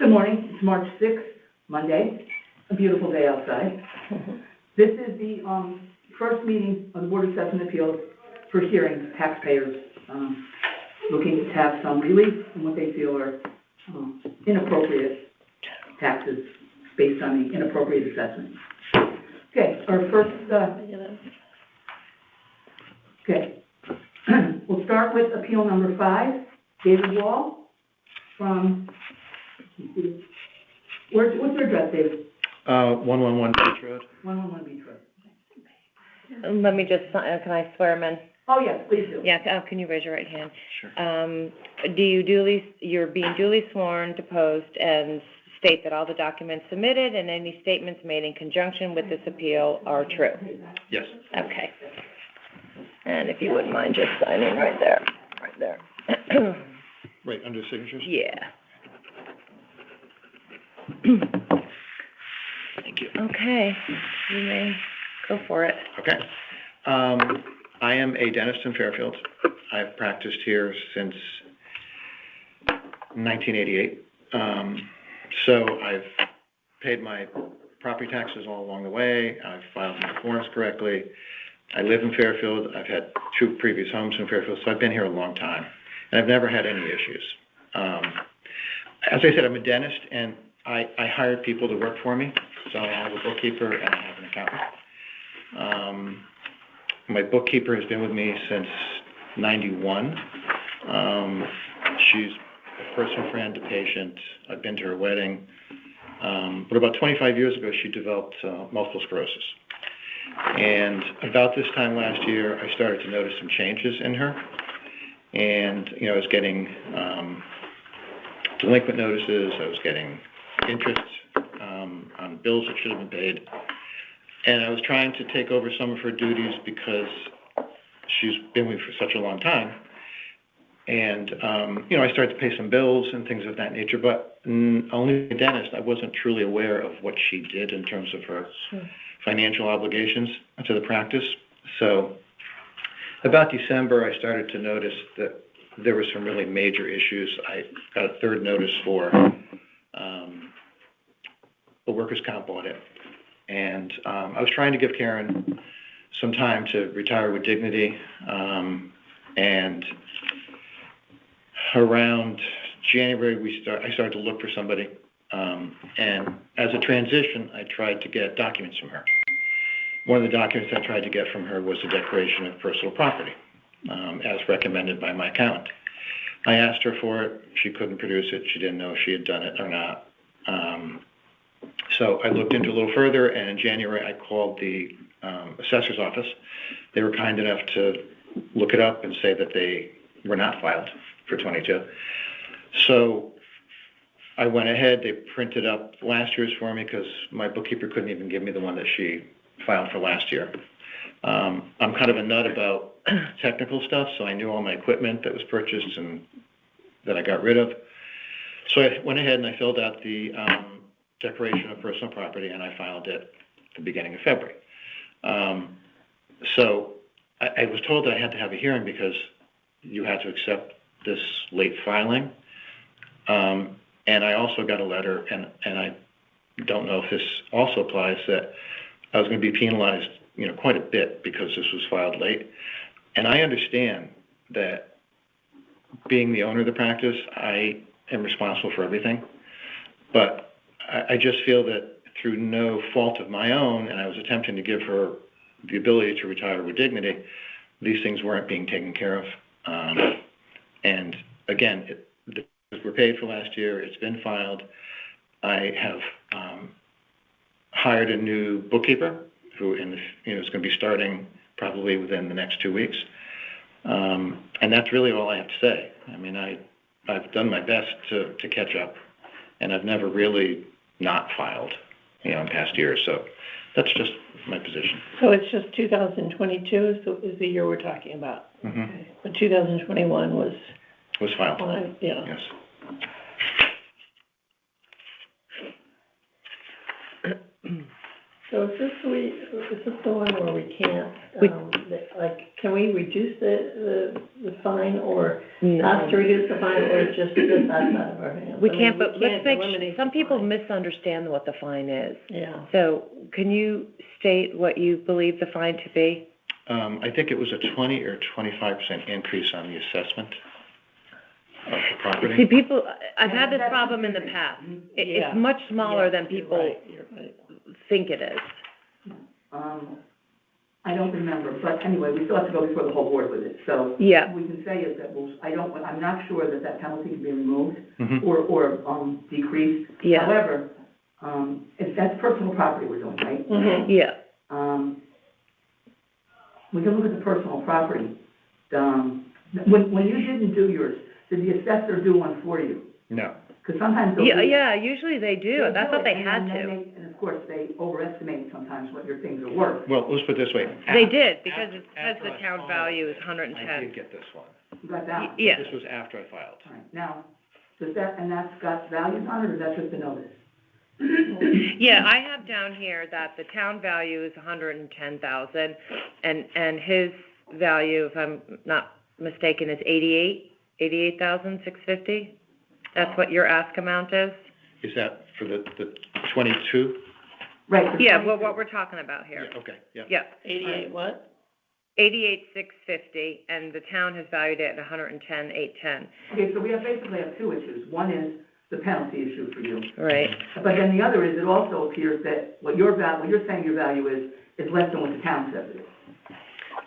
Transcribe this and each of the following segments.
Good morning. It's March 6th, Monday, a beautiful day outside. This is the first meeting of the Board of Assessment Appeals for hearing taxpayers looking to have some relief in what they feel are inappropriate taxes based on the inappropriate assessment. Okay, our first, we'll start with appeal number 5, David Wall from, what's your address, David? 111 Beach Road. 111 Beach Road. Let me just, can I swear him in? Oh, yes, please do. Yeah, can you raise your right hand? Sure. You're being duly sworn, deposed, and state that all the documents submitted and any statements made in conjunction with this appeal are true? Yes. Okay. And if you wouldn't mind just signing right there. Right, under signatures? Yeah. Thank you. Okay, you may go for it. Okay. I am a dentist in Fairfield. I've practiced here since 1988. So I've paid my property taxes all along the way. I've filed my forms correctly. I live in Fairfield. I've had 2 previous homes in Fairfield, so I've been here a long time, and I've never had any issues. As I said, I'm a dentist, and I hired people to work for me. So I have a bookkeeper and I have an accountant. My bookkeeper has been with me since '91. She's a personal friend, a patient. I've been to her wedding. But about 25 years ago, she developed multiple sclerosis. And about this time last year, I started to notice some changes in her. And, I was getting delinquent notices. I was getting interest on bills that should have been paid. And I was trying to take over some of her duties because she's been with me for such a long time. And, I started to pay some bills and things of that nature, but only a dentist, I wasn't truly aware of what she did in terms of her financial obligations to the practice. So about December, I started to notice that there were some really major issues. I got a 3rd notice for a workers' comp audit. And I was trying to give Karen some time to retire with dignity. And around January, I started to look for somebody. And as a transition, I tried to get documents from her. One of the documents I tried to get from her was a declaration of personal property, as recommended by my accountant. I asked her for it. She couldn't produce it. She didn't know if she had done it or not. So I looked into it a little further, and in January, I called the assessor's office. They were kind enough to look it up and say that they were not filed for 22. So I went ahead. They printed up last year's for me because my bookkeeper couldn't even give me the one that she filed for last year. I'm kind of a nut about technical stuff, so I knew all my equipment that was purchased and that I got rid of. So I went ahead and I filled out the declaration of personal property, and I filed it at the beginning of February. So I was told that I had to have a hearing because you had to accept this late filing. And I also got a letter, and I don't know if this also applies, that I was going to be penalized, quite a bit because this was filed late. And I understand that being the owner of the practice, I am responsible for everything. But I just feel that through no fault of my own, and I was attempting to give her the ability to retire with dignity, these things weren't being taken care of. And again, were paid for last year. It's been filed. I have hired a new bookkeeper who is going to be starting probably within the next 2 weeks. And that's really all I have to say. I mean, I've done my best to catch up, and I've never really not filed, in past years. So that's just my position. So it's just 2022 is the year we're talking about. Mm-hmm. Okay. But 2021 was filed. Yeah. Yes. So is this the one where we can't, can we reduce the fine or ask to reduce the fine or just this outside of our hands? We I mean, can't, but let's can't make, eliminate some the people fine. misunderstand what the fine is. Yeah. So can you state what you believe the fine to be? I think it was a 20 or 25% increase on the assessment of the See, property. people, I've Yeah, had this that's problem in the confusing. past. Yeah. It's much smaller than You're people right, you're right. think it is. I don't remember, but anyway, we still have to go before the whole board with it, so. Yeah. What we can say is that I'm not sure that penalty can be removed Mhm. or decreased. Yeah. However, if that's personal property we're doing, right? Mhm. Yeah. We can look at the personal property. When you didn't do yours, did the assessor do one for you? No. Because sometimes they'll do. Yeah, usually they do. I thought they had to. And of course, they overestimate sometimes what your things are worth. Well, let's put it this way. They did, because After the I town filed, value is I 110. did get this one. You got that one? Yeah. This was after I filed. All right, now, that's got values on it, or is that just a notice? Yeah, I have down here that the town value is 110,000, and his value, if I'm not mistaken, is 88,650? That's what your ask amount is? Is that for the 22? Right. the Yeah, 22. well, what we're talking about here. Yeah, okay, yeah. Yeah, 88 what? 88,650, and the town has valued it at 110,810. Okay, so we basically have two issues. One is the penalty issue for you. Right. But then the other is, it also appears that what you're saying your value is less than what the town says it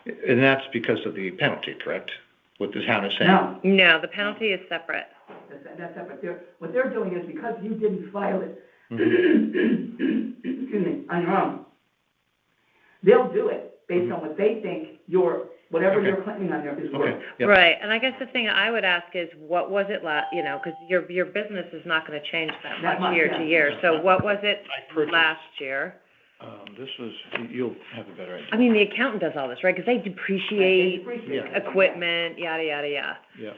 is. And that's because of the penalty, correct? What the town is saying? No, No, the penalty is separate. that's separate. What they're doing is, because you didn't file it, Mhm. excuse me, on your own, they'll do it based on what they think whatever Okay. you're claiming on there is worth. Okay, yep. Right, and I guess the thing I would ask is, what was it because your business is not gonna change that That much much, year yeah. to year, so what was it I purchased- last year? This was, you'll have a better idea. I mean, the accountant does all this, right, because they They depreciate appreciate it. equipment, yada, yada, yada. Yeah.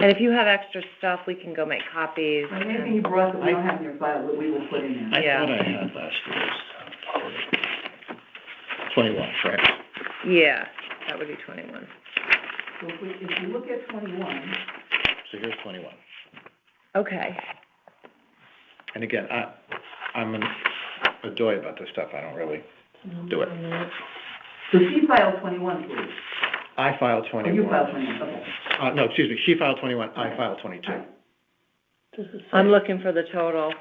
And if you have extra stuff, we can go make copies. But anything you brought that we don't have in your file, we will put in there. I Yeah. thought I had last year's. 21, correct? Yeah, that would be 21. So if you look at 21, So here's 21. Okay. And again, I'm a doy about this stuff. I don't really do it. so she filed 21 for you. I filed Or 21. you filed 21, okay. No, excuse me, she filed 21, I filed 22. Does it say? I'm looking for the total.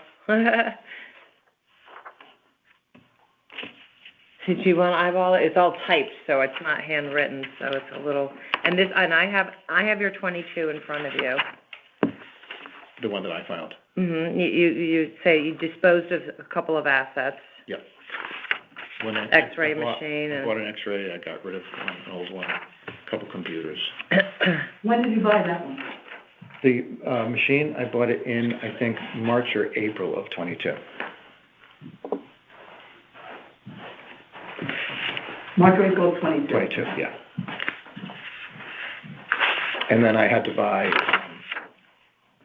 Did you want to eyeball it? It's all typed, so it's not handwritten, so it's a little, and I have your 22 in front of you. The one that I filed. Mm-hmm. You say you disposed of a couple of assets. Yep. When I X-ray bought- machine I and- bought an X-ray, I got rid of an old one, a couple computers. When did you buy that one? The machine, I bought it in, I think, March or April of 22. March or April of 22? 22, yeah. And then I had to buy,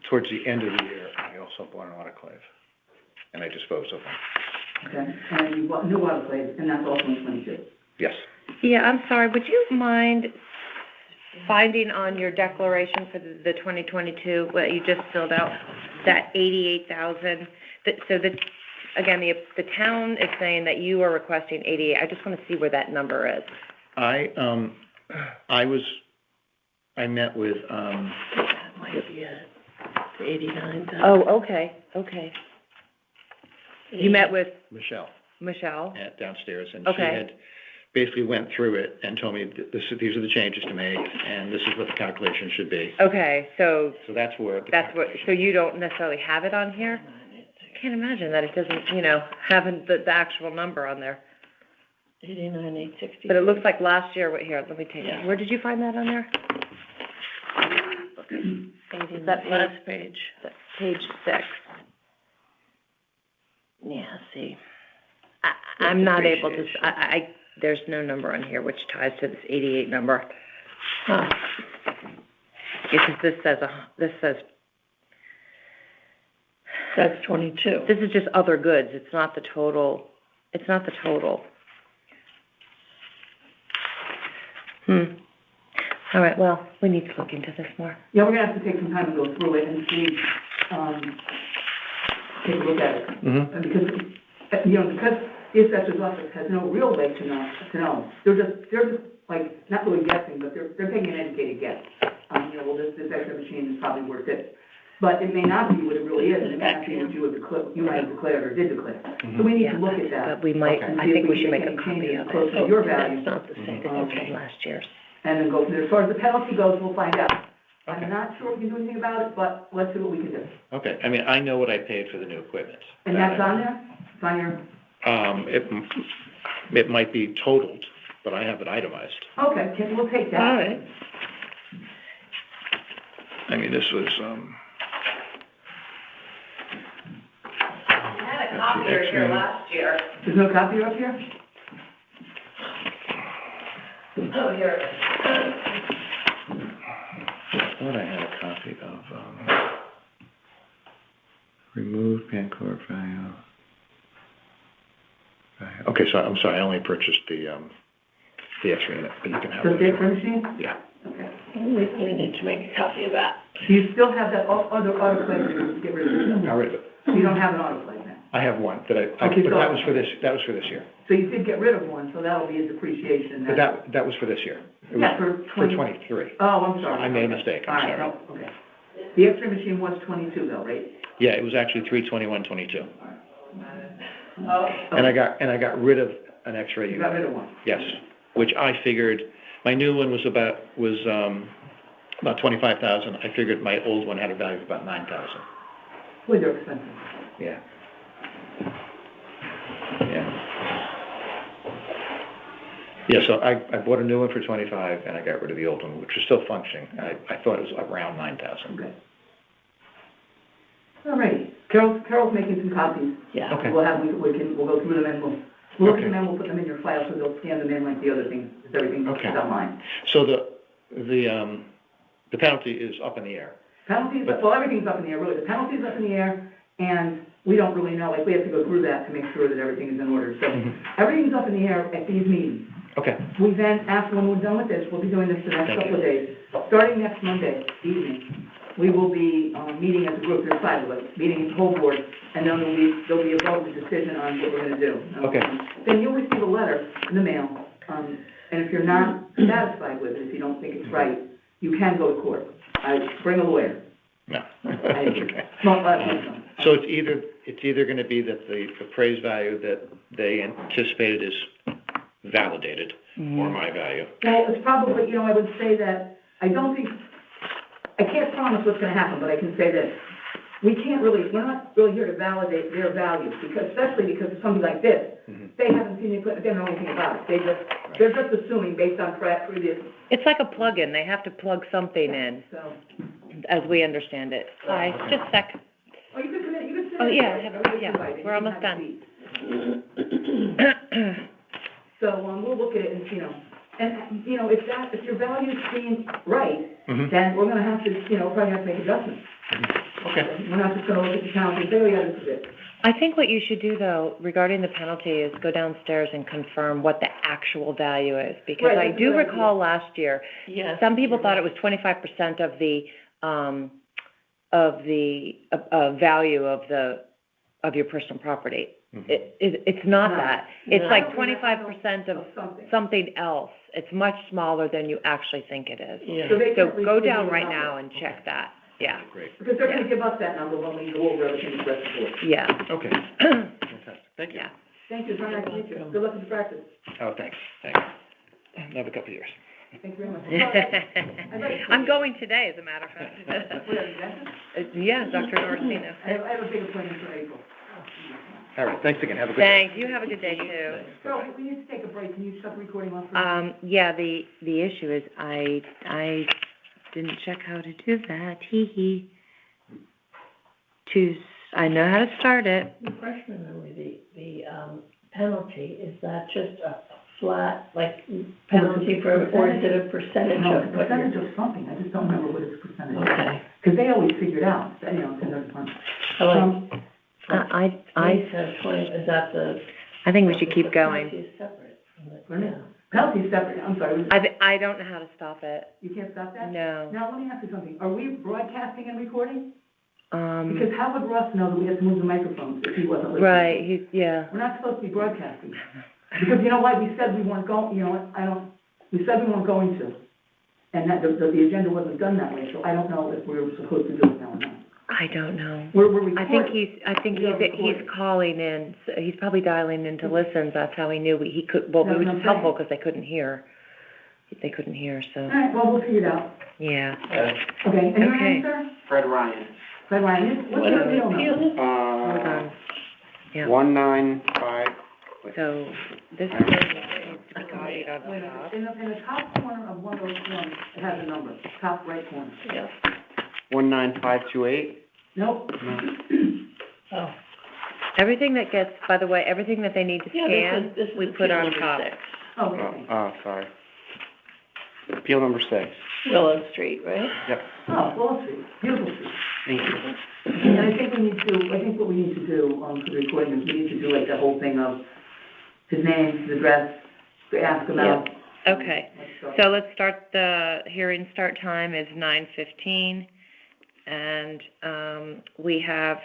towards the end of the year, I also bought an autoclave, and I disposed of them. Okay, and you bought new autoclaves, and that's also in 22? Yes. Yeah, I'm sorry, would you mind finding on your declaration for the 2022, what you just filled out, that 88,000? Again, the town is saying that you are requesting 88. I just want to see where that number is. I met with, That might be it. 89,000. Oh, okay. You met with Michelle Michelle? downstairs, and Okay. she had basically went through it and told me these are the changes to make, and this is what the calculation should be. Okay, so So that's where. so you don't necessarily have it on here? I can't imagine that it doesn't, have the actual number on there. 89,860. But it looks like last year, here, let me take it. Yeah. Where did you find that on there? Is that Last page. page 6? Yeah, see. I'm not able to, there's no number on here which ties to this 88 number. Huh. Because this says That's 22. This is just other goods, it's not the total, All right, well, we need to look into this more. Yeah, we're gonna have to take some time to go through it and see, take a look at it. Mm-hmm. And because the assessor's office has no real way to know. They're just like, not really guessing, but they're taking an educated guess. Well, this X-ray machine is probably worth it. But it may not be what it really is, and it may not be what you might have declared or did declare. So we need to look at that. But we might, and I see if think we can should make a any copy changes of close it. to your value. It's not the same. It's from last year's. And then go from there. As far as the penalty goes, we'll find out. Okay. I'm not sure we can do anything about it, but let's see what we can do. Okay, I mean, I know what I paid for the new equipment. And that's on there? It's on your, It might be totaled, but I have it itemized. okay, we'll take that. All right. I mean, this was, I had a copier here last year. There's no copier up here? Oh, here. I thought I had a copy of, remove Pancore value. Okay, so I'm sorry, I only purchased the X-ray unit, but you can have The it. X-ray machine? Yeah. Okay. We need to make a copy of that. Do you still have that other autoclave to get rid of it? Got rid of it. You don't have an autoclave now? I have one that Okay, but so- that was for this year. So you did get rid of one, so that'll be a depreciation. But that was for this year. It Yeah, was for for 23. Oh, I'm sorry. I made a mistake, I'm All right, sorry. no, okay. The X-ray machine was 22 though, right? Yeah, it was actually 321.22. Oh. And I got rid of an X-ray You unit. got rid of one. Yes, which I figured, my new one was about 25,000. I figured my old one had a value of about 9,000. Boy, they're expensive. Yeah. Yeah. Yeah, so I bought a new one for 25 and I got rid of the old one, which was still functioning. I thought it was around 9,000. Okay. All right. Carol's making some copies. Yeah. Okay. We'll go through them and we'll look at Okay. them and we'll put them in your file so they'll scan them in like the other things, because everything's Okay. online. So the penalty is up in the air. Penalties, But- well, everything's up in the air, really. The penalty's up in the air, and we don't really know, like, we have to go through that to make sure that everything is in order. So Mhm. everything's up in the air at these meetings. Okay. We then, after, when we're done with this, we'll be doing this the next Thank couple of you. days. Starting next Monday evening, we will be meeting as a group, there's five of us, meeting as a whole board, and then there'll be a vote, a decision on what we're gonna do. Okay. Then you'll receive a letter in the mail, and if you're not satisfied with it, if you don't think it's right, you can go to court. I bring a lawyer. No, that's okay. No. So it's either gonna be that the appraised value that they anticipated is validated, or my value. Well, it's probably, I would say that, I can't promise what's gonna happen, but I can say that we're not really here to validate their value, especially because of something like this. Mhm. They haven't seen the equipment, they don't know anything about it. They're just assuming based on previous, It's like a plug-in, they have to plug something in, so. as we understand it. Hi, just a sec. Oh, you can come in, you can sit Oh, in. yeah, there. yeah, Everybody's invited. we're You almost can have a done. seat. So, we'll look at it and, if your value's being right, Mhm. then we're gonna have to, probably have to make adjustments. Okay. We're not just gonna look at the town and say, oh, yeah, this is it. I think what you should do, though, regarding the penalty, is go downstairs and confirm what the actual value is. Because Right, I that's do a good idea. recall last year, Yes. some people thought it was 25% of the value of your personal property. Mhm. It's not No. that. It's No. like 25% of something. something else. It's much smaller than you actually think it is. Yeah. So they So can't go read down the right number. now and check that. Yeah, Great. Because they're gonna give us that number when we go over everything the rest of the board. yeah. Okay. Fantastic. Thank you. Yeah. Thank you, very nice to meet you. Good luck with the practice. Oh, thanks. Another couple of years. Thank you very much. I'm going today, as a matter of fact. What, are you dentist? Yeah, Dr. Dorsino. I have a big appointment for April. All right, thanks again. Have a good day. Thanks, you have a good day too. So, we need to take a break. Can you stop recording off for a minute? Yeah, the issue is I didn't check how to do that, I know how to start it. Refresh my memory, the penalty, is that just a flat, like, penalty for, or is it a percentage No, of it's a what percentage you're? of something. I just don't remember what its percentage is. Okay. Because they always figure it out, it's in their department. I like, is that the? I think we should keep going. Penalty is separate, Pardon me? yeah. Penalty's separate, I'm sorry, I don't know how to stop it, you can't stop that? no. Now, let me ask you something, are we broadcasting and recording? Um, Because how would Russ know that we had to move the microphones if he wasn't listening? right, yeah. We're not supposed to be broadcasting. Because you know what, we said we weren't going, you know what, we said we weren't going to. And that, the agenda wasn't done that way, so I don't know if we were supposed to do it now or not. I don't know. We're recording. I think We are he's recording. calling in, so he's probably dialing in to listen, that's how he knew he could, well, That's which what is I'm helpful, saying. because they couldn't hear. They couldn't hear, so, All right, well, we'll figure it out. yeah. Okay, and your Okay. name, sir? Fred Ryan. Fred Ryan, what's your appeal number? Hold on. Yeah, 195, so, this one needs to be copied on Wait a top. minute, in the top corner of one of those forms, it has a number, top right corner. Yeah. 19528. Nope. Oh. Everything that gets, by the way, everything that they need to Yeah, scan, this is we put appeal on number top. 6. Oh, okay. Sorry. Appeal number 6. Willow Street, right? Yep, Oh, Wall Street, beautiful street. thank you. And I think what we need to do, for the recording is we need to do like the whole thing of his name, his address, to ask about. Okay, so let's start, the hearing start time is 9:15, and, we have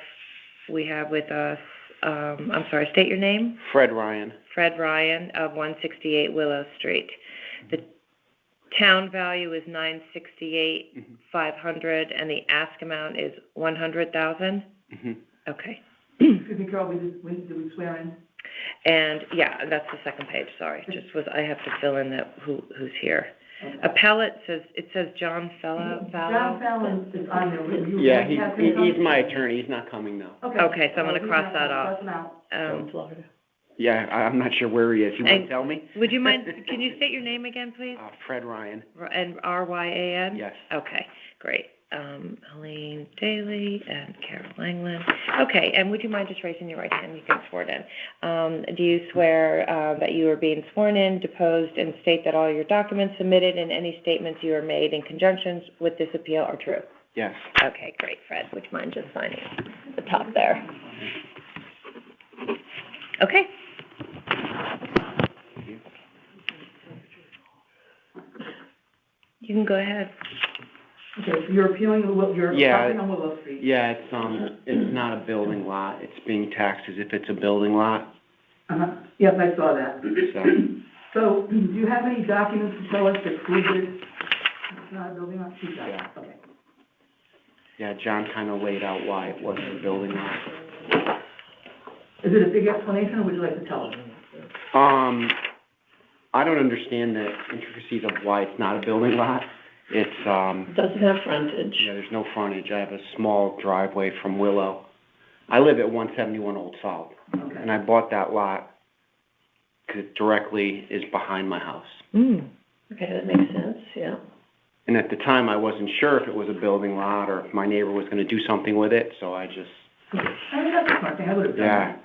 with us, I'm sorry, state your name? Fred Ryan. Fred Ryan of 168 Willow Street. The town value is $968,500, and the ask amount is $100,000? Mm-hmm. Okay. Excuse me, Carol, did we swear in? And, yeah, that's the second page, sorry, I have to fill in who's here. Okay. Appellate it says John Fallow? John Fallon is on there. Yeah, he's my attorney, he's not coming now. Okay, so I'm gonna cross that off. Cross him out. From Florida. Yeah, I'm not sure where he is, you want to tell me? Would you mind, can you state your name again, please? Fred Ryan, And R-Y-A-N? yes. Okay, great. Helene Daly and Carol Langland. Okay, and would you mind just raising your right hand? You can swear it in. Do you swear that you are being sworn in, deposed, and state that all your documents submitted and any statements you are made in conjunction with this appeal are true? Yes. Okay, great, Fred. Would you mind just signing at the top there? Okay. You can go ahead. Okay, so you're appealing, you're Yeah. talking on Willow Street. Yeah, it's not a building lot, it's being taxed as if it's a building lot, Uh-huh, yes, I saw that. so. So, do you have any documents to tell us that prove that it's not a building lot? She's got it. Yeah. Okay. Yeah, John kind of laid out why it wasn't a building lot. Is it a big explanation, or would you like to tell us? I don't understand the intricacies of why it's not a building lot. It's, Doesn't have frontage. yeah, there's no frontage. I have a small driveway from Willow. I live at 171 Old Salt, Okay. and I bought that lot because it directly is behind my house. Mm. Okay, that makes sense, yeah. And at the time, I wasn't sure if it was a building lot or if my neighbor was gonna do something with it, so I just, I mean, that's a smart thing, I would have done yeah. that.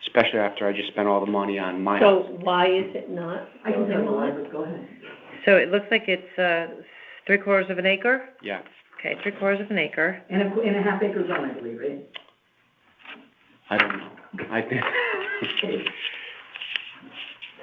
Especially after I just spent all the money on my So house. why is it not I can tell building you lot? why, but go ahead. So it looks like it's 3/4 of an acre? Yeah. Okay, 3/4 of an acre. In a half acre zone, I believe, right? I don't know. I think,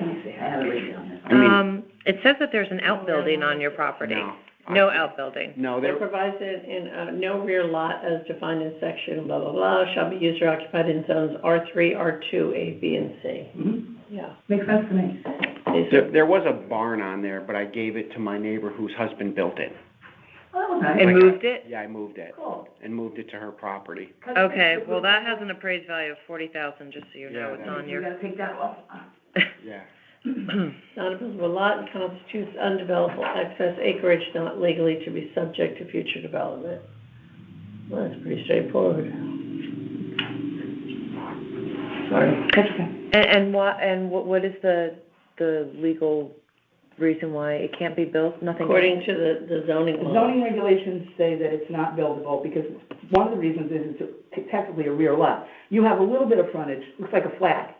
Let me see, I have it written down I mean- It says that there's an outbuilding on your property. no. No outbuilding. No, It there, provides it in, no rear lot as defined in section blah, blah, blah, shall be used or occupied in zones R3, R2, A, B, and C. here. Mm-hmm, Yeah. makes sense to me. there was a barn on there, but I gave it to my neighbor whose husband built it. Oh, that was nice. And moved it? Yeah, I moved it, Cool. and moved it to her property. Okay, well, that has an appraised value of 40,000, just so you know, Yeah, it's that- on You your. gotta take that off. Yeah. Not a buildable lot and constitutes undevelopable excess acreage not legally to be subject to future development. Well, that's pretty straightforward. Sorry. That's okay. And what is the legal reason why it can't be built? Nothing? According to the zoning The law. zoning regulations say that it's not buildable, because one of the reasons is it's technically a rear lot. You have a little bit of frontage, looks like a flag.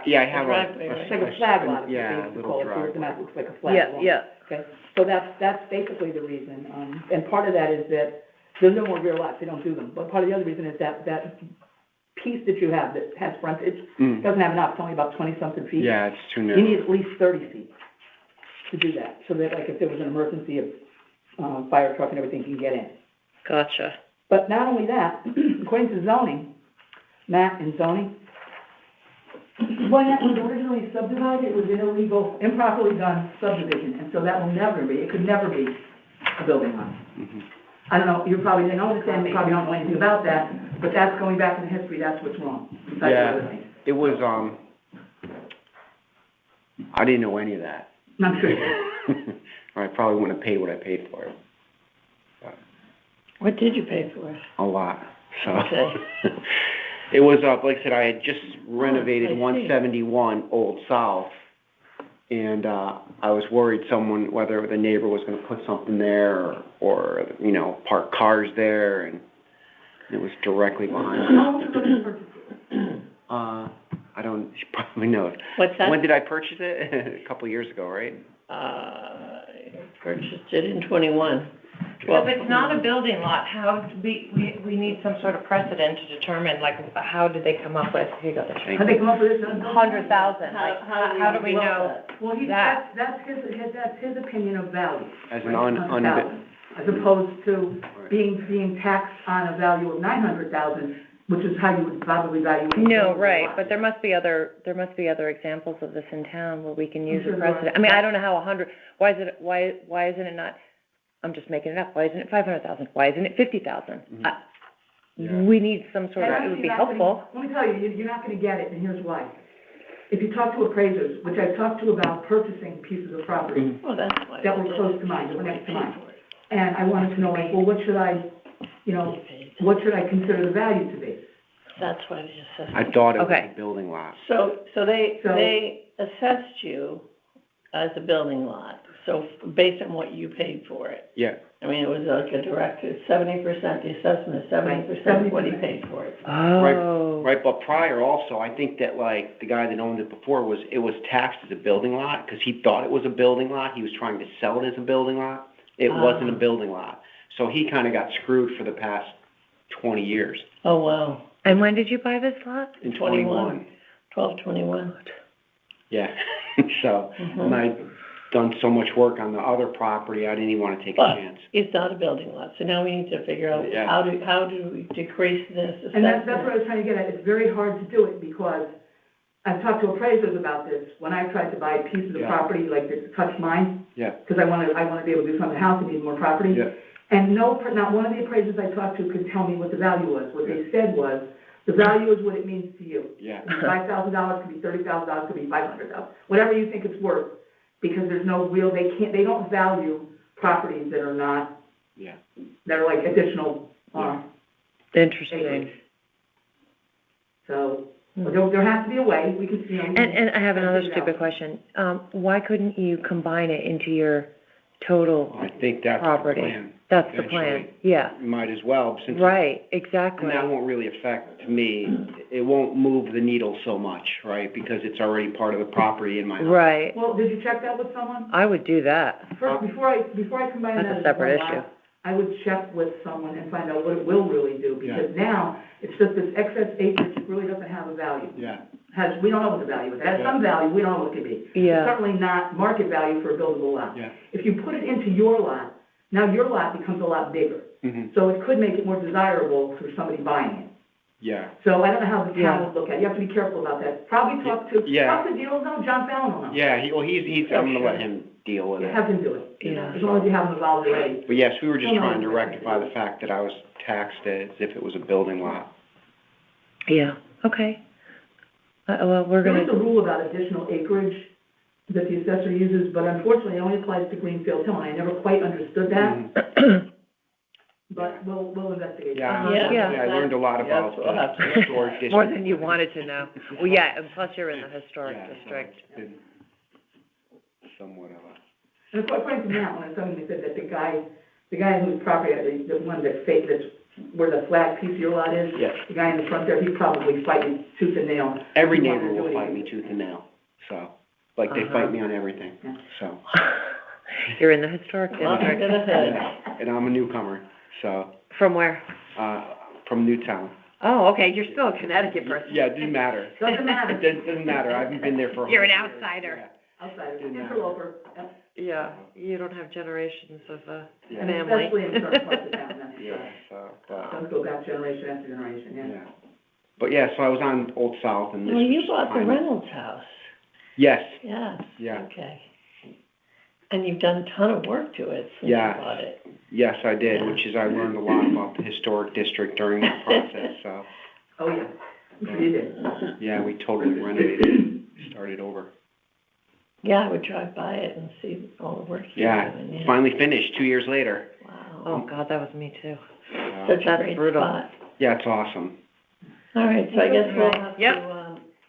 Yeah, I have driveway, right? It's like a flag lot, Yeah, they a used to little call it, so driveway. it looks like a flag Yeah, lot. yeah. Okay, so that's basically the reason, and part of that is that there's no more rear lots, they don't do them, but part of the other reason is that piece that you have that has frontage doesn't have enough, it's only about 20-something feet. Yeah, it's too narrow. You need at least 30 feet to do that, so that like if there was an emergency of fire truck and everything, you can get in. Gotcha. But not only that, according to zoning, map and zoning, when that was originally subdivided, it was an illegal, improperly done subdivision, and so that will never be, it could never be a building lot. I don't know, you probably didn't understand, you probably don't know anything about that, but that's going back in history, that's what's wrong, besides the other things. It was, I didn't know any of that. I'm sure you did. I probably wouldn't have paid what I paid for it. What did you pay for it? A lot, so. Okay. It was, like I said, I had just I renovated see. 171 Old South, and, I was worried whether the neighbor was gonna put something there, or, you know, park cars there, and it was directly behind me. How much did you purchase it? I don't, you probably know it. What's that? When did I purchase it? A couple of years ago, right? I purchased it in 21. So if it's not a building lot, how, we need some sort of precedent to determine, like, how did they come up with, here you go, the How'd they come up with this? 100,000, like, how do we know? Well, that? that's his opinion of value. As an right, un- 100,000, as opposed to being taxed on a value of 900,000, which is how you would probably value it. No, right, but there must be other examples of this in town where we can use sure a there are. precedent. I mean, I don't know how 100, why isn't it not, I'm just making it up, why isn't it 500,000? Why isn't it 50,000? Yeah. We need some sort of, it would be helpful. Let me tell you, you're not gonna get it, and here's why. If you talk to appraisers, which I've talked to about purchasing pieces of property Well, that's why. that were close to mine, that were next to mine, and I wanted to know, like, well, what should I consider the value to be? That's why they assessed. I thought it was Okay. a building lot. So they assessed you as a building lot, so based on what you paid for it. Yeah. I mean, it was like a direct, 70%, the assessment is 70% of what he paid for it. Oh. Right, but prior also, I think that like, the guy that owned it before it was taxed as a building lot, because he thought it was a building lot, he was trying to sell it as a building lot. It wasn't a building lot. So he kinda got screwed for the past 20 years. Oh, wow. And when did you buy this lot? In 21. 12/21. Yeah, so, and I'd done so much work on the other property, I didn't even wanna take a But chance. it's not a building lot, so now we need to figure out Yeah. how do we decrease this assessment? And that's what I was trying to get at, it's very hard to do it, because I've talked to appraisers about this, when I tried to buy a piece of the Yeah. property, like that touched mine, Yeah, because I wanna be able to do something to the house and need more property. yeah, And not one of the appraisers I talked to could tell me what the value was. What they said was, the value is what it means to you. yeah. It could be $5,000, could be $30,000, could be $500,000, whatever you think it's worth, because there's no real, they don't value properties that are not, Yeah. that are like additional, Interesting. acreage. So, there has to be a way, we can, And I have another figure it out. stupid question. Why couldn't you combine it into your total I think that's the property? plan. That's the plan, eventually. yeah. Might as well, since. Right, exactly. And that won't really affect, to me, it won't move the needle so much, right? Because it's already part of the property in my house. Right. Well, did you check that with someone? I would do that. First, before I combine That's that a as separate one lot, issue. I would check with someone and find out what it will really do, because now, it's just this excess acreage really doesn't have a value. Yeah, We don't know what the value is. It has some value, we don't know what it could be. Yeah. Certainly not market value for a buildable lot. yeah. If you put it into your lot, now your lot becomes a lot bigger. Mhm. So it could make it more desirable for somebody buying it. Yeah. So I don't know how the Yeah. town would look at it. You have to be careful about that. Probably talk to Deal Zone, John Fallon will know. Yeah, he's, I'm gonna let him deal with Yeah, it. have him do it, Yeah. as long as you have him involved already. But yes, we were just He'll know trying to what to rectify do. the fact that I was taxed as if it was a building lot. Yeah, okay. Well, we're There is gonna, a rule about additional acreage that the assessor uses, but unfortunately, it only applies to Greenfield Hill, and I never quite understood that, Mhm. but we'll investigate. Yeah, Yeah. I learned a lot about Yes, we'll have to the look historic district. more than you wanted to know. Well, yeah, and plus you're in the historic Yeah, so district. it's been somewhat of a, And according to Matt, when I was telling him, he said that the guy whose property, the one that's fake, that's where the flat piece of your lot is, yes. the guy in the front there, he's probably fighting tooth and nail. Every He wanted neighbor to do will fight anything. me tooth and nail, so, like they Uh-huh. fight me on everything, Yeah. so. You're in the historic Well, district. I'm gonna head. Yeah, and I'm a newcomer, so, From where? from Newtown. Oh, okay, you're still a Connecticut person. Yeah, it didn't matter. Doesn't matter. It doesn't matter, I haven't been there for a You're an hundred years. outsider. Yeah. Outside, Didn't matter. interloper, Yeah, you don't have generations of, Yeah. family. especially in certain parts of town, that's, Yeah, so, but, does go back generation after generation, yeah. yeah. But yeah, so I was on Old South and this Well, you was bought the fine. Reynolds house. Yes, Yes. Yeah. Okay. And you've done a ton of work to it since you Yeah. bought it. yes, I did, Yeah. which is, I learned a lot about the historic district during that process, so, Oh, yeah, you did. yeah, we totally renovated, started over. Yeah, I would drive by it and see all the work you're Yeah, doing, yeah. finally finished 2 years later. Wow. Oh, God, that was me too. Such a that's great brutal. spot. Yeah, it's awesome. All right, so I guess we'll have Yep. to,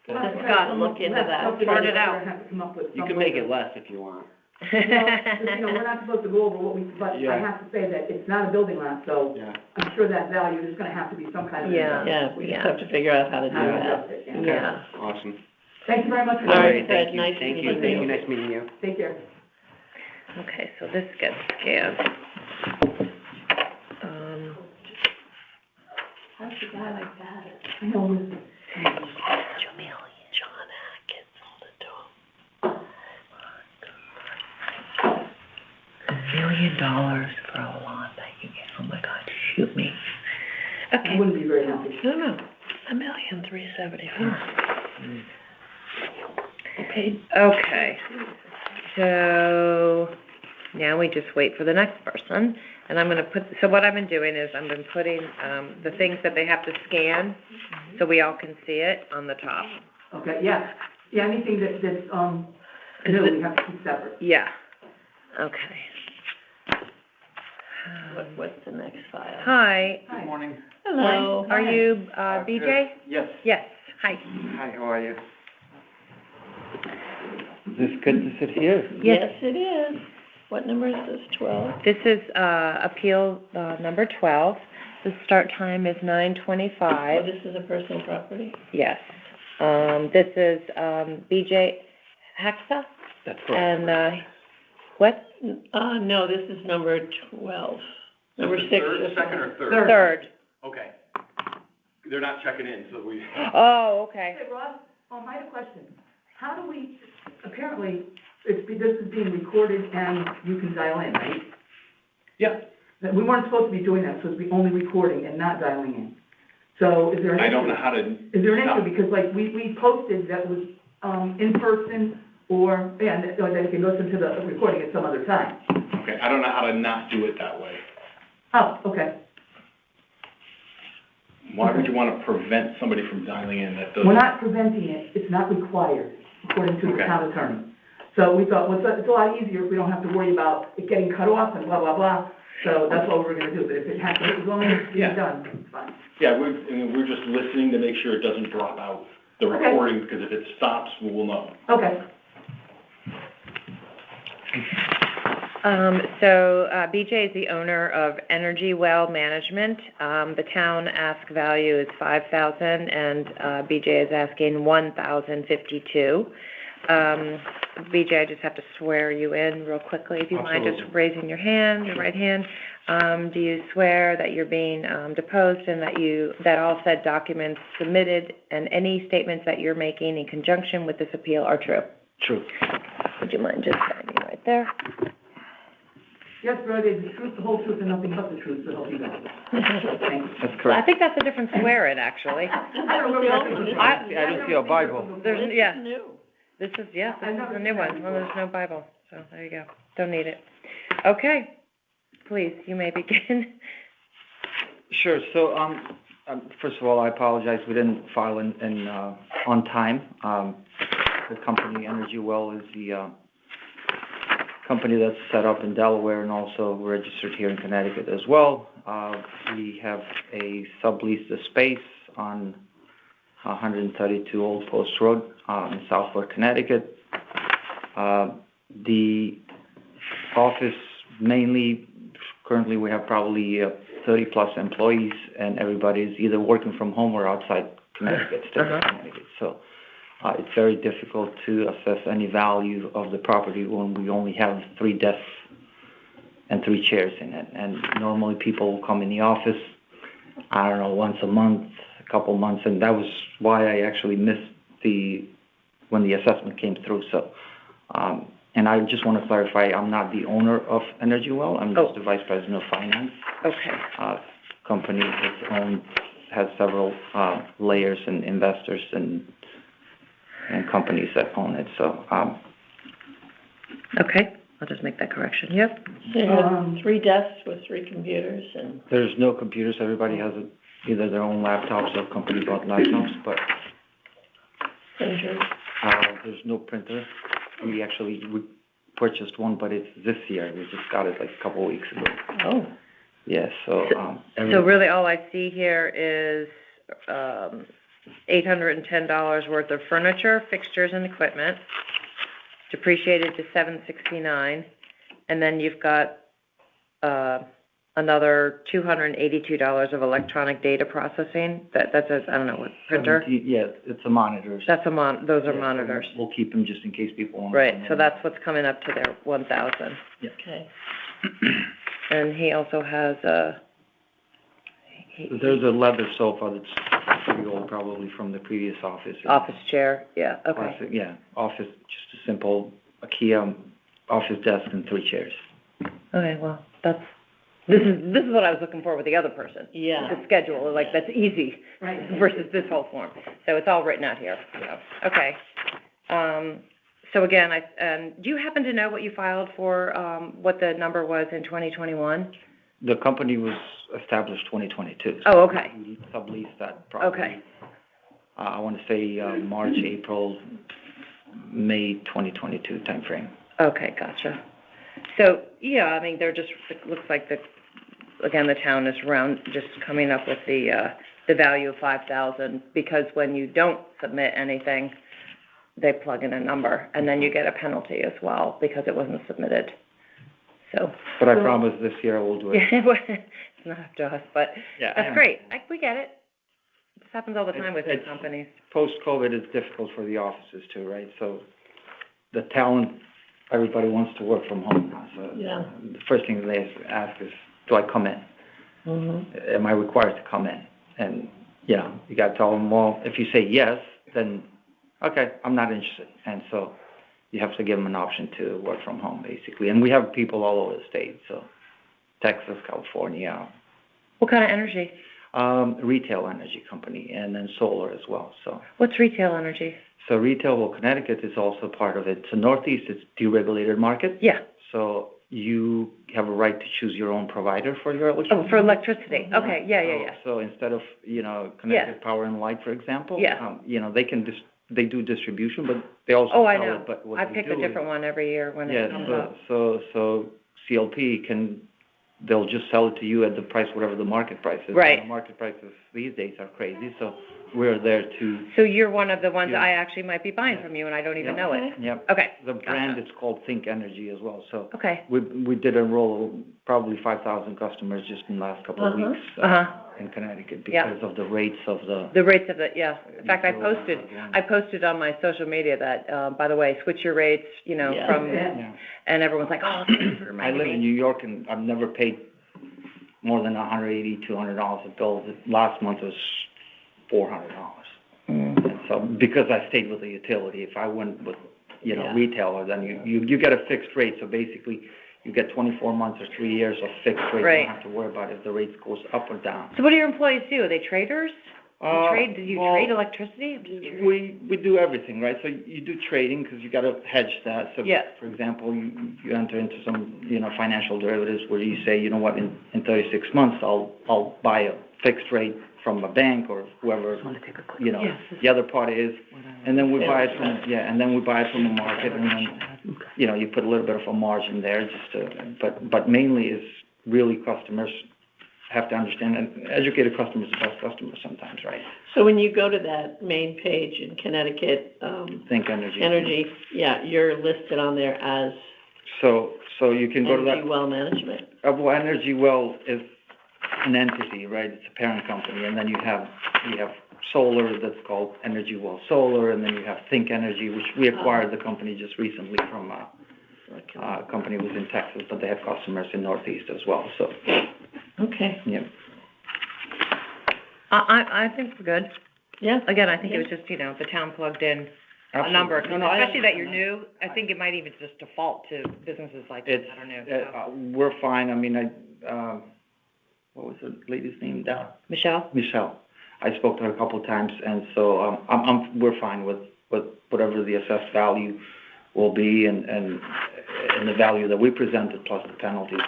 We'll have to Scott, come look up- into we'll have to that. come up with- Sort it we're out. gonna have to come up with You some can make way it to- less if you want. Well, we're not supposed to go over what we, but I Yeah. have to say that it's not a building lot, so Yeah. I'm sure that value, there's gonna have to be some kind of. Yeah. yeah, we just have to figure out how to do How to that. adjust it, yeah. Yeah. Awesome. Thank you very much for All right, coming. Fred, Thank you, nice thank meeting you, you. thank you, nice meeting you. Take care. Okay, so this gets scanned. How's a guy like that? I know, Jamil, John Atkins, hold it to him. $1 million for a lot that you get, oh my God, shoot me. I Okay, wouldn't be very happy. No, $1,375,000. Paid. okay. So, now we just wait for the next person, and I'm gonna put, so what I've been doing is I've been putting, the things that they have to scan, so we all can see it on the top. Okay, yeah, yeah, anything that's, new, we have to keep separate. Yeah, okay. What's the next file? Hi, Good morning. Hello. are you, BJ? Yes. Yes, hi. Hi, how are you? Is this good to sit here? Yes, it is. What number is this, 12? This is, appeal, number 12. The start time is Oh, 9:25. this is a personal property? Yes. This is, BJ Haxa, That's and, what? No, this is number 12. Number 6. Second or third? Third. Okay. They're not checking in, so we, Oh, okay. Hey, Ross, I had a question. How do we, apparently, this is being recorded and you can dial in, right? yeah, That we weren't supposed to be doing that, supposed to be only recording and not dialing in. So is there an issue? I don't know how to, Is there an No. issue? Because like, we posted that was, in person or, yeah, or that you can listen to the recording at some other time. okay, I don't know how to not do it that way. Oh, okay. Why would you want to prevent somebody from dialing in that doesn't? We're not preventing it, it's not required, according to the Okay. town attorney. So we thought, well, it's a lot easier if we don't have to worry about it getting cut off and blah, blah, blah. So that's what we're gonna do, but if it has, as long as it's Yeah. done, it's fine. Yeah, we're just listening to make sure it doesn't drop out, the Okay. recording, because if it stops, we will know. Okay. So, BJ is the owner of Energy Well Management. The town ask value is $5,000, and, BJ is asking $1,052. BJ, I just have to swear you in real quickly, if you mind just Absolutely. raising your hand, your right hand. Do you swear that you're being, deposed and that all said documents submitted and any statements that you're making in conjunction with this appeal are true? True. Would you mind just signing right there? Yes, brother, the truth, the whole truth, and nothing but the truth, so help you God. Thank you. That's I correct. think that's a different swearing, actually. I don't know where that is. I don't see a Bible. There's, yeah, New. this is, yeah, I've this never is a new seen that one. Well, before. there's no Bible, so there you go. Don't need it. Okay, please, you may begin. Sure. So, first of all, I apologize. We didn't file on time. The company Energy Well is the company that's set up in Delaware and also registered here in Connecticut as well. We have a subleased space on 132 Old Post Road in Southport, Connecticut. The office mainly, currently we have probably 30 plus employees, and everybody is either working from home or outside Connecticut, state of Connecticut. So it's very difficult to assess any value of the property when we only have 3 desks and 3 chairs in it. And normally people will come in the office, I don't know, once a month, couple months, and that was why I actually missed when the assessment came through, so, and I just want to clarify, I'm not the owner of Energy Well, I'm just the Vice President of Finance. Okay. Company has several layers and investors and companies that own it, so, Okay, I'll just make that correction, yep. They have 3 desks with 3 computers and. there's no computers, everybody has either their own laptops or company-bought laptops, but Printers. there's no printer. We purchased one, but it's this year, we just got it like a couple of weeks ago. Oh. Yeah, so, So really all I see here is, $810 worth of furniture, fixtures, and equipment, depreciated to $769, and then you've got, another $282 of electronic data processing. That's a, I don't know, what, printer? Yeah, it's a monitor. Those are monitors. We'll keep them just in case people want. Right, so that's what's coming up to their 1,000. Okay. And he also has There's a leather sofa that's pretty old, probably from the previous office. office chair, yeah, okay. Classic, yeah, office, just a simple IKEA office desk and 3 chairs. Okay, well, this is what I was looking for with the other person. Yeah. The schedule, like, that's easy Right. versus this whole form. So it's all written out here, so, okay. So again, do you happen to know what you filed for, what the number was in 2021? The company was established 2022. Oh, okay. We subleased that property. Okay. I want to say March, April, May 2022 timeframe. Okay, gotcha. So, yeah, I mean, it looks like the town is just coming up with the value of 5,000, because when you don't submit anything, they plug in a number, and then you get a penalty as well, because it wasn't submitted. So. But I promise this year I will do it. It's not up to us, but Yeah, that's great. We get it. This happens all the time with big companies. Post-COVID, it's difficult for the offices too, right? So the talent, everybody wants to work from home now. So Yeah. the first thing they ask is, do I come in? Mm-hmm. Am I required to come in? And, you got to tell them, well, if you say yes, then, okay, I'm not interested. And so you have to give them an option to work from home, basically. And we have people all over the state, so Texas, California. What kind of energy? Retail energy company, and then solar as well. So What's retail energy? So retail, well, Connecticut is also part of it. So Northeast, it's deregulated market. Yeah. So you have a right to choose your own provider for your electricity. Oh, for electricity. Okay, yeah. So instead of, Connecticut Power and Light, for example, they do distribution, but they also Oh, sell I know. it. But what I they pick do a different one every year when it comes Yeah, up. so CLP they'll just sell it to you at the price, whatever the market price is. Right. And the market prices these days are crazy, so we're there to, So you're one of the ones Yeah. I actually might be buying from you, and I don't even know it. yep. Okay. The brand is called Think Energy as well, so Okay. we did enroll probably 5,000 customers just in the last couple of Uh-huh. weeks Uh-huh. in Connecticut Yeah. because of the rates of the. The rates of it, yeah. In fact, I posted on my social media that, by the way, switch your rates, Yeah. from, Yeah. and everyone's like, oh, thanks for I reminding live in me. New York and I've never paid more than $180, $200 a bill. Last month was $400. And so, because I stayed with the utility, if I went with, Yeah. retailer, then you get a fixed rate. So basically, you get 24 months or 3 years of fixed rate. You Right. don't have to worry about if the rates goes up or down. So what do your employees do? Are they traders? Do you well, trade electricity? I'm just curious. We do everything, right? So you do trading because you got to hedge that. So, Yeah. for example, you enter into some, financial derivatives where you say, you know what, in 36 months, I'll buy a fixed rate from a bank or whoever, Yes. the other party is, and then we buy it from, the market, and then, you put a little bit of a margin there just to, but mainly is really customers have to understand, and educated customers are best customers sometimes, right? So when you go to that main page in Connecticut, Think Energy. Energy, yeah, you're listed on there as So you can go to that. Energy Well Management. Well, Energy Well is an entity, right? It's a parent company, and then you have solar that's called Energy Well Solar, and then you have Think Energy, which we acquired the company just recently from a company was in Texas, but they have customers in Northeast as well. So Okay. yeah. I think we're good. Yeah? Again, I think it was just, you know, the town plugged in a number, Absolutely. No, I especially that you're understand new. I think it might even just default to businesses like that are new. So. We're fine, I mean, what was the lady's name down? Michelle? Michelle. I spoke to her a couple of times, and so, we're fine with whatever the assessed value will be and the value that we presented plus the penalties.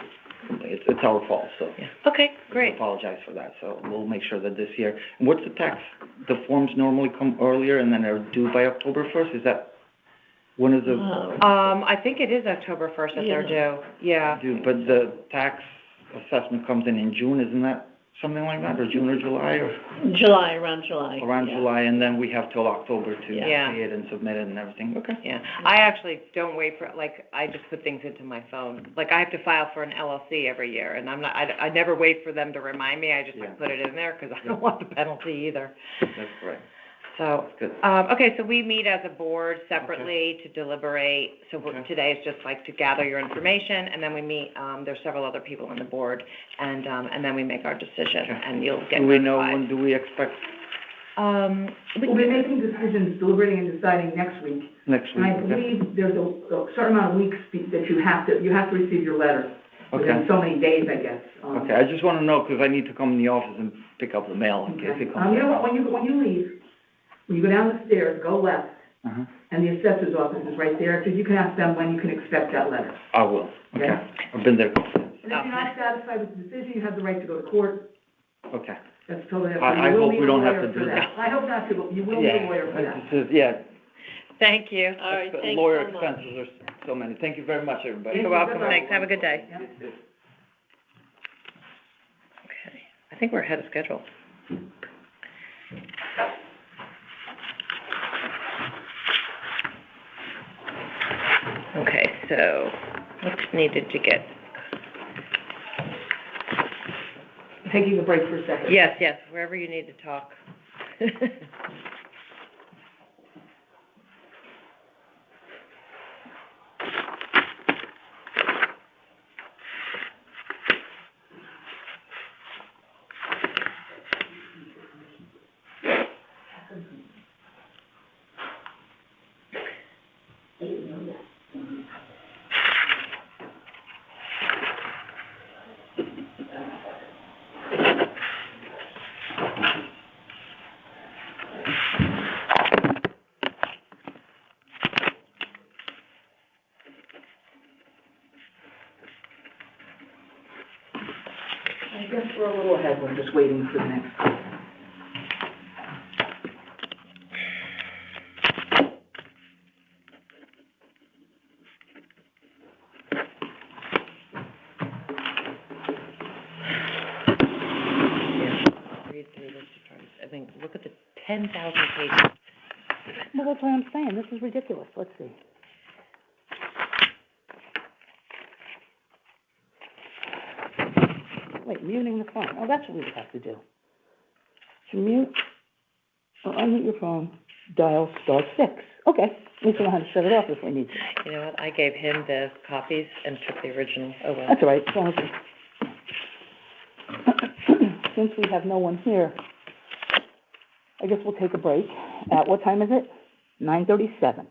It's our fault, so. Yeah. Okay, great. I apologize for that, so we'll make sure that this year, and what's the tax? The forms normally come earlier and then they're due by October 1st, is that, when is the I think it is October 1st that they're due, yeah. due, but the tax assessment comes in June, isn't that something like that, or June or July, or? July, around July. Around yeah. July, and then we have till October to Yeah. pay it and submit it and everything, okay? Yeah, I actually don't wait for, like, I just put things into my phone. Like, I have to file for an LLC every year, and I never wait for them to remind me, I just like put it in there, because I don't want the penalty either. That's correct. So, Good. okay, so we meet as a board separately to deliberate, so today is just like to gather your information, and then we meet, there's several other people on the board, and then we make our decision, Okay. and you'll get notified. Do we know when do we expect We'll be making decisions, deliberating and deciding next week. next And week? I believe there's a certain amount of weeks that you have to receive your letter within Okay. so many days, I guess. Okay, I just wanna know, because I need to come in the office and pick up the mail in case Okay. it comes. You know what, when you leave, when you go down the stairs, go left, Uh-huh. and the assessor's office is right there, so you can ask them when you can expect that letter. I will, okay. Okay. I've been there a couple times. And if you're not satisfied with the decision, you have the right to go to court. Okay. That's totally up to you. I You will hope need we a don't have lawyer to for do that. I hope not to, but you will need a lawyer for that. Yeah, Thank you. All right, thanks lawyer so much. expenses are so many. Thank you very much, everybody. You're welcome, thanks, have a good day. Yeah. Okay, I think we're ahead of schedule. Okay, so, what's needed to get, Taking a break for a second. yes, wherever you need to talk. I guess we're a little ahead, we're just waiting for the next. Read through this to try to, I think, look at the 10,000 pages. Well, that's what I'm saying, this is ridiculous, let's see. Wait, muting the phone, oh, that's what we would have to do. To mute, or unmute your phone, dial *6. Okay, at least we know how to shut it off if we need to. You know what, I gave him the copies and took the original, oh well. That's all right, as long as we... Since we have no one here, I guess we'll take a break. At what time is it? 9:37.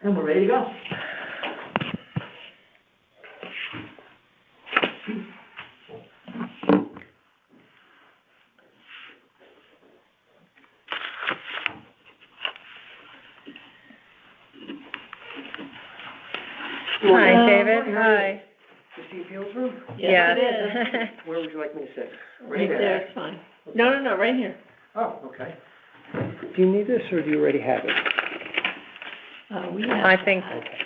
And we're ready to go. Hi, David, hi. To see appeals room? Yeah. Where would you like me to sit? Right there, it's fine. No, right here. Oh, okay. Do you need this, or do you already have it? We have. I think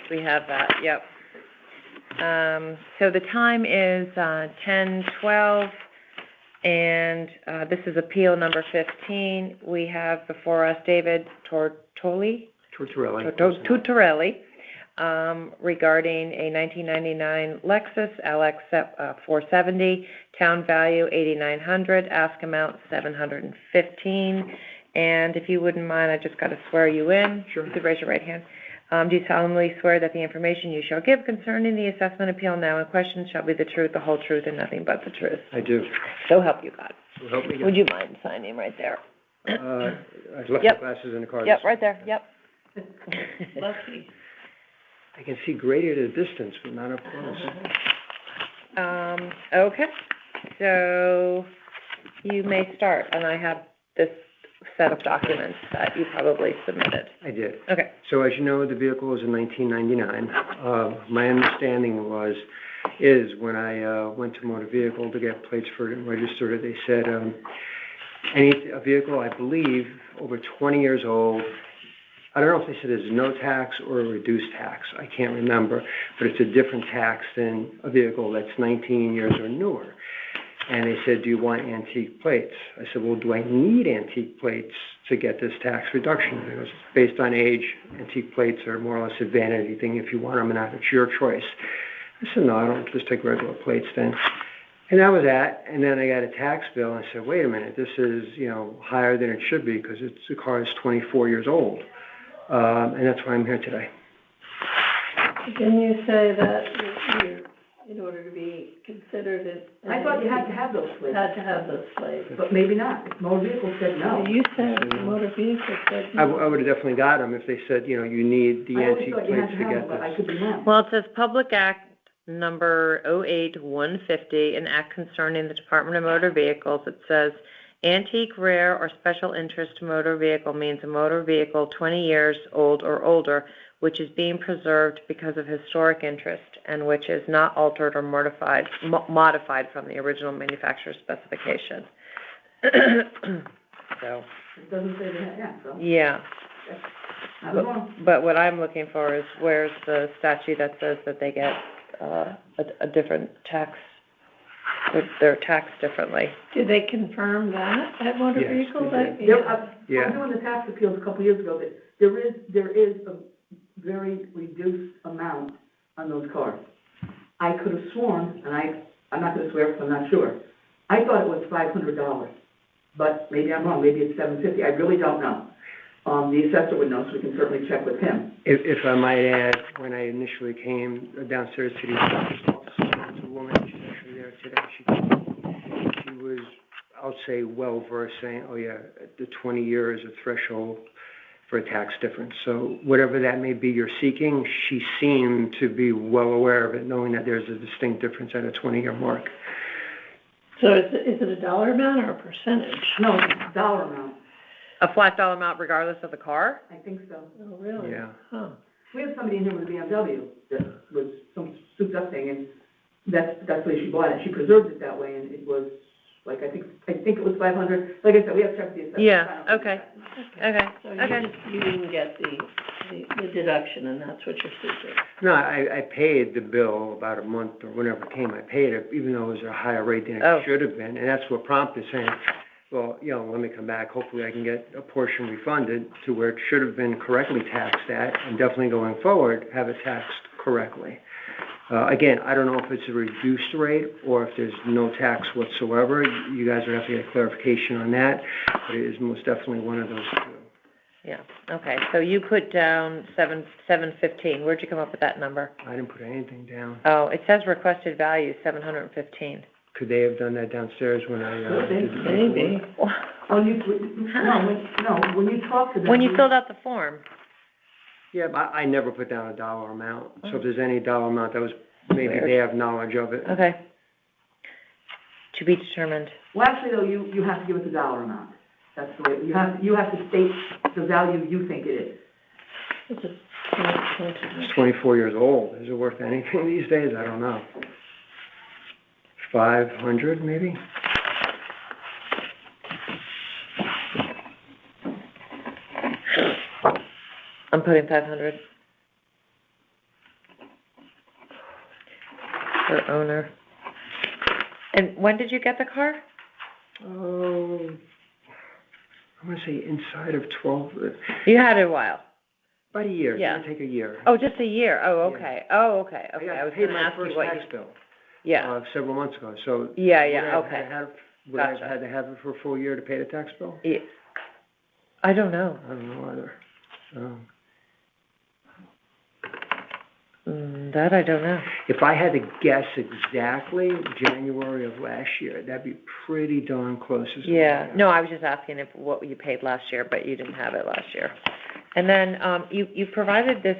we have that, yep. So the time is, 10:12, and, this is appeal number 15. We have before us David Tortorelli, regarding a 1999 Lexus LX 470, town value 8,900, ask amount 715. And if you wouldn't mind, I just got to swear you in. Sure. You could raise your right hand. Do you solemnly swear that the information you shall give concerning the assessment appeal now in question shall be the truth, the whole truth, and nothing but the truth? I do. So help you God. So help me God. Would you mind signing right there? I left Yep. my glasses in the car. Yep, right there, yep. Lucky. I can see great at a distance, but not up close. Okay, so you may start, and I have this set of documents that you probably submitted. I did. Okay. So as you know, the vehicle was in 1999. My understanding is when I went to motor vehicle to get plates for it and registered it, they said a vehicle, I believe, over 20 years old, I don't know if they said there's no tax or a reduced tax. I can't remember, but it's a different tax than a vehicle that's 19 years or newer. And they said, do you want antique plates? I said, well, do I need antique plates to get this tax reduction? And it was based on age. Antique plates are more or less a vanity thing. If you want them or not, it's your choice. I said, no, I don't, just take regular plates then. And that was that. And then I got a tax bill, and I said, wait a minute, this is, higher than it should be because the car is 24 years old. And that's why I'm here today. Didn't you say that you're, in order to be considered as... I thought you had to have those plates. Had to have those plates. But maybe not. Motor vehicle said no. You said, motor vehicle said no. I would have definitely got them if they said, you need the I always antique thought you had plates to to have get them, but I this. could be wrong. Well, it says Public Act number 08-150, an act concerning the Department of Motor Vehicles. It says, antique, rare, or special interest motor vehicle means a motor vehicle 20 years old or older, which is being preserved because of historic interest and which is not altered or modified from the original manufacturer's specification. So, It doesn't say that, yeah, so. yeah. I was wrong. But what I'm looking for is where's the statute that says that they get a different tax, they're taxed differently. Did they confirm that at motor Yes, vehicles? they There, I Yeah. was doing the tax appeals a couple years ago, that there is a very reduced amount on those cars. I could have sworn, and I'm not gonna swear because I'm not sure, I thought it was $500, but maybe I'm wrong, maybe it's $750, I really don't know. The assessor would know, so we can certainly check with him. If I might add, when I initially came downstairs to the assessor's office, there was a woman, she's actually there today, she was, I'll say, well-versed, saying, oh yeah, the 20 years is a threshold for a tax difference. So whatever that may be you're seeking, she seemed to be well aware of it, knowing that there's a distinct difference at a 20-year mark. So is it a dollar amount or a percentage? No, dollar amount, A flat dollar amount regardless of the car? I think so. Oh, really? Yeah. Huh. We have somebody in here with a BMW that was some souped-up thing, and that's the way she bought it. She preserved it that way, and it was, like, I think it was 500. Like I said, we have to check the assessment. Yeah, okay. Okay, So okay. you didn't get the deduction, and that's what you're seeking? No, I paid the bill about a month or whenever it came. I paid it, even though it was a higher rate than Oh. it should have been. And that's what prompted saying, well, let me come back. Hopefully I can get a portion refunded to where it should have been correctly taxed at, and definitely going forward, have it taxed correctly. Again, I don't know if it's a reduced rate or if there's no tax whatsoever. You guys would have to get clarification on that, but it is most definitely one of those two. Yeah, okay, so you put down 715, where'd you come up with that number? I didn't put anything down. Oh, it says requested value, 715. Could they have done that downstairs when I did the Maybe. When you talk to them. When you filled out the form, Yeah, but I never put down a dollar amount, so if there's any dollar amount that was, maybe Weird. they have knowledge of it. Okay. To be determined. Well, actually, though, you have to give us a dollar amount. That's the way, you have to state the value you think it is. It's just, It's 24 years old, is it worth anything these days? I don't know. 500 maybe? I'm putting 500. For owner. And when did you get the car? Oh, I'm gonna say inside of 12, You had it a while. about a year, Yeah. it's gonna take a year. Oh, just a year. Oh, Yeah. okay. Oh, okay. Okay. I I was paid gonna my ask you first what tax you. bill, Yeah. several months ago, so. Yeah. would I Yeah. have Okay. Would I have Gotcha. had to have it for a full year to pay the tax bill? Yeah. I don't know. I don't know either. That I don't know. If I had to guess exactly, January of last year, that'd be pretty darn close as well. Yeah. No, I was just asking if what you paid last year, but you didn't have it last year. And then you provided this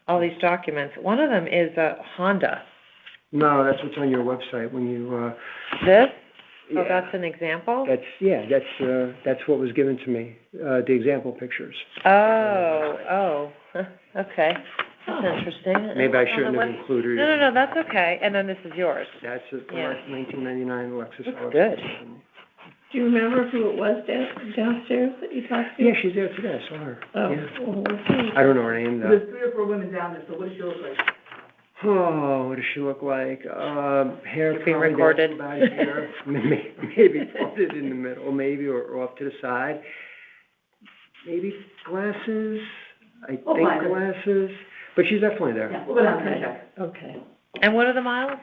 all these documents. One of them is a Honda. No, that's what's on your website when you, This? yeah. Oh, that's an example? That's what was given to me, the example pictures. Oh, okay. That's interesting. Maybe I On the shouldn't have web- included it. No, that's okay. And then this is yours. That's a Yeah. 1999 Lexus. Looks RX. good. do you remember who it was downstairs that you talked to? Yeah, she's there today, I saw her. Oh, Yeah. well, we'll see. I don't know her name though. There's 3 or 4 women down there, so what does she look like? Oh, what does she look like? Hair You're being probably down recorded. to about here. Maybe parted in the middle, maybe, or off to the side. Maybe glasses, I Oh, think fine. glasses, but she's definitely there. Yeah, we'll go down there and check. Okay. And what are the miles?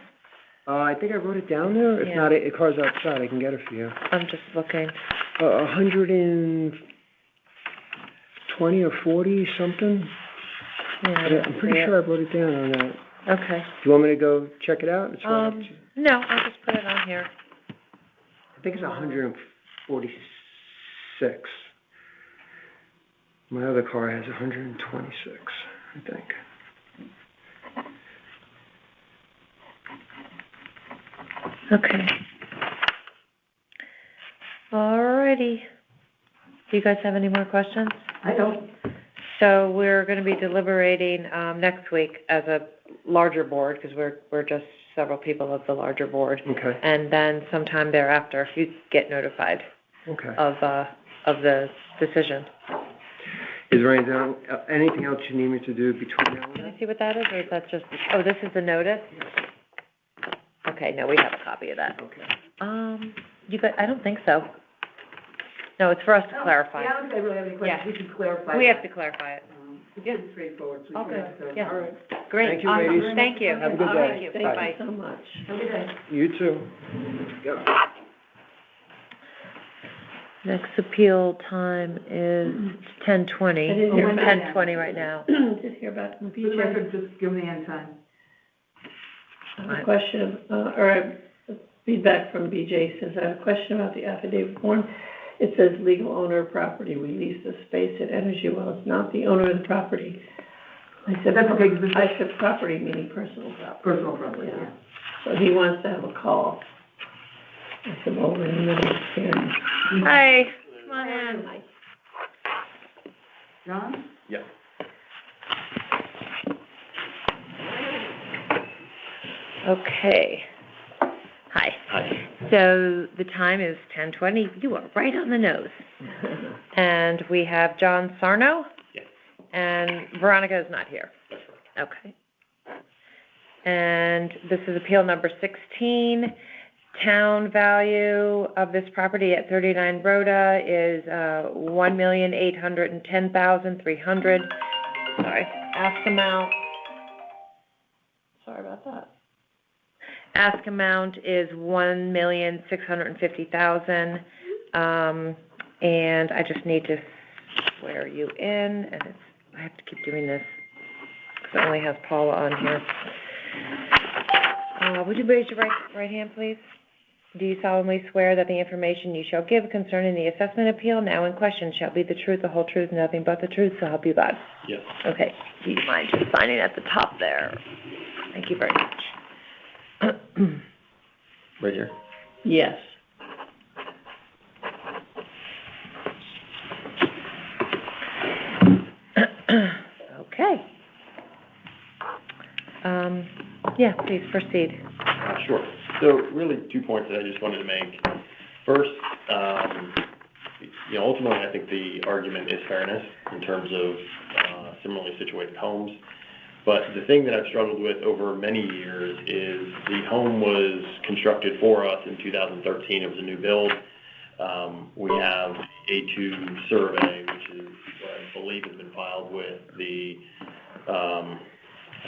I think I wrote it down there. If Yeah. not, the car's outside, I can get it for you. I'm just looking. 120 or 40 something. Yeah, I I'm don't pretty see it. sure I wrote it down on that. Okay. Do you want me to go check it out? It's right up to- No, I'll just put it on here. I think it's 146. My other car has 126, I think. Okay. Alrighty. Do you guys have any more questions? I don't. So we're gonna be deliberating, next week as a larger board, because we're just several people of the larger board. Okay, And then sometime thereafter, you get notified okay. of the decision. Is there anything else you need me to do between now and Can then? I see what that is, or is that just, oh, this is the notice? Okay, no, we have a copy of that. Okay. You got, I don't think so. No, it's for us to No, clarify. Yeah, I don't think I really have any questions. Yeah. We should clarify. We have that. to clarify it. It's pretty straightforward. So we Okay, can- so- yeah. All right. Great. Thank you, Awesome. ladies. Thank you. Have a good All day. right, Thank you. Thank Bye-bye. you so much. Have a good day. You too. Go. Next appeal time is 10:20. I didn't hear back. 10:20 right now. Did hear back from For the BJ. record, just give me the end time. I have a question, feedback from BJ says, I have a question about the affidavit form. It says legal owner of property, we lease the space at Energy Well, it's not the owner of the property. I said, That's okay, 'cause it's- I said property meaning personal property. Personal property, yeah. So he wants to have a call. I said, well, we're in the middle of hearing. Hi, come on in. John? Yeah. Okay. Hi. Hi. So the time is 10:20. You are right on the nose. And we have John Sarno? Yes. And Veronica is not here. That's right. Okay. And this is appeal number 16. Town value of this property at 39 Rhoda is $1,810,300. Sorry, ask amount. Sorry about that. Ask amount is $1,650,000. And I just need to swear you in, and I have to keep doing this because it only has Paula on here. Would you raise your right hand, please? do you solemnly swear that the information you shall give concerning the assessment appeal now in question shall be the truth, the whole truth, and nothing but the truth, so help you God? Yes. Okay, do you mind just signing at the top there? Thank you very much. Right here. Yes. Okay. Yeah, please proceed. Sure. So really 2 points that I just wanted to make. First, ultimately, I think the argument is fairness in terms of similarly situated homes. But the thing that I've struggled with over many years is the home was constructed for us in 2013. It was a new build. We have A2 survey, which is what I believe has been filed with the, I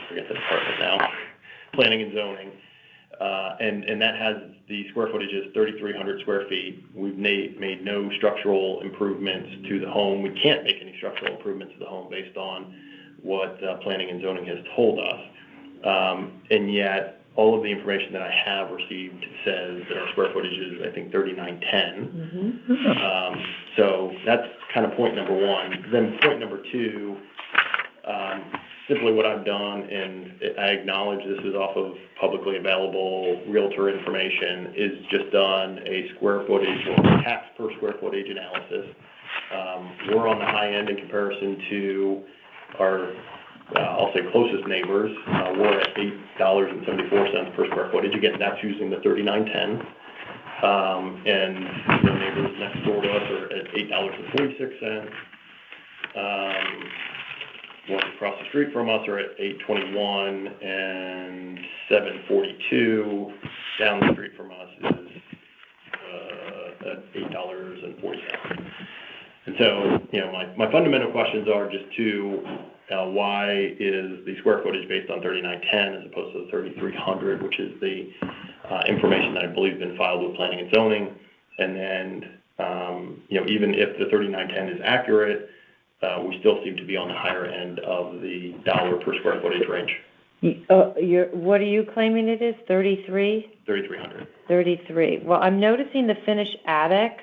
forget the department now, Planning and Zoning. And that has the square footage is 3,300 square feet. We've made no structural improvements to the home. We can't make any structural improvements to the home based on what Planning and Zoning has told us. And yet, all of the information that I have received says that our square footage is, I think, 3,910. So that's kind of point number one. Then point number two, simply what I've done, and I acknowledge this is off of publicly available realtor information, is just done a square footage or tax per square footage analysis. We're on the high end in comparison to our, I'll say, closest neighbors. We're at $8.74 per square footage. Again, that's using the 3910. And the neighbors next door to us are at $8.46. Ones across the street from us are at $8.21 and $7.42. Down the street from us is at $8.40. And so, my fundamental questions are just two: why is the square footage based on 3910 as opposed to the 3300, which is the information that I believe has been filed with Planning and Zoning? And then, even if the 3910 is accurate, we still seem to be on the higher end of the dollar per square footage range. What are you claiming it is, 33? 3,300. 33. Well, I'm noticing the finished attic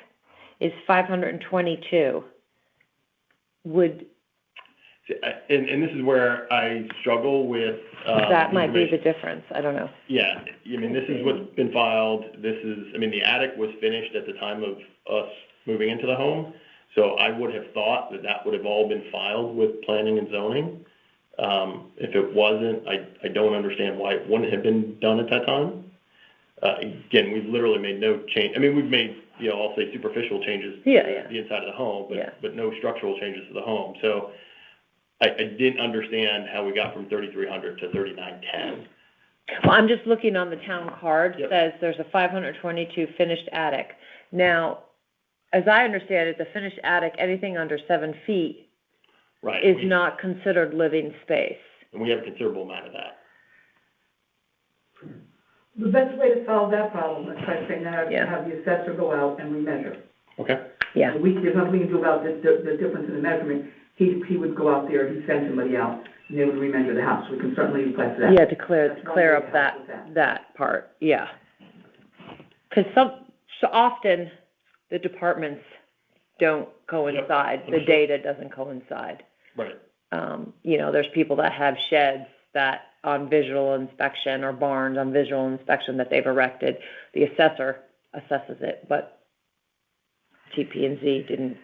is 522. And this is where I struggle with... that might be the difference. I don't know. Yeah. This is what's been filed. The attic was finished at the time of us moving into the home. So I would have thought that would have all been filed with Planning and Zoning. If it wasn't, I don't understand why it wouldn't have been done at that time. Again, we've literally made no change. We've made, I'll say superficial changes to the inside of the home, but no structural changes to the home. So I didn't understand how we got from 3,300 to 3,910. Well, I'm just looking on the town card. It says there's a 522 finished attic. Now, as I understand it, the finished attic, anything under 7 feet, is not considered living space. And we have a considerable amount of that. The best way to solve that problem is by saying that have the assessor go out and remeasure. Okay. Yeah. There's nothing we can do about the difference in the measurement. He would go out there, he'd send somebody out, and they would remeasure the house. We can certainly request that. Yeah, to clear up that part, yeah. Because so often the departments don't coincide. The data doesn't coincide. Right. There's people that have sheds that on visual inspection or barns on visual inspection that they've erected. The assessor assesses it, but TP&Z didn't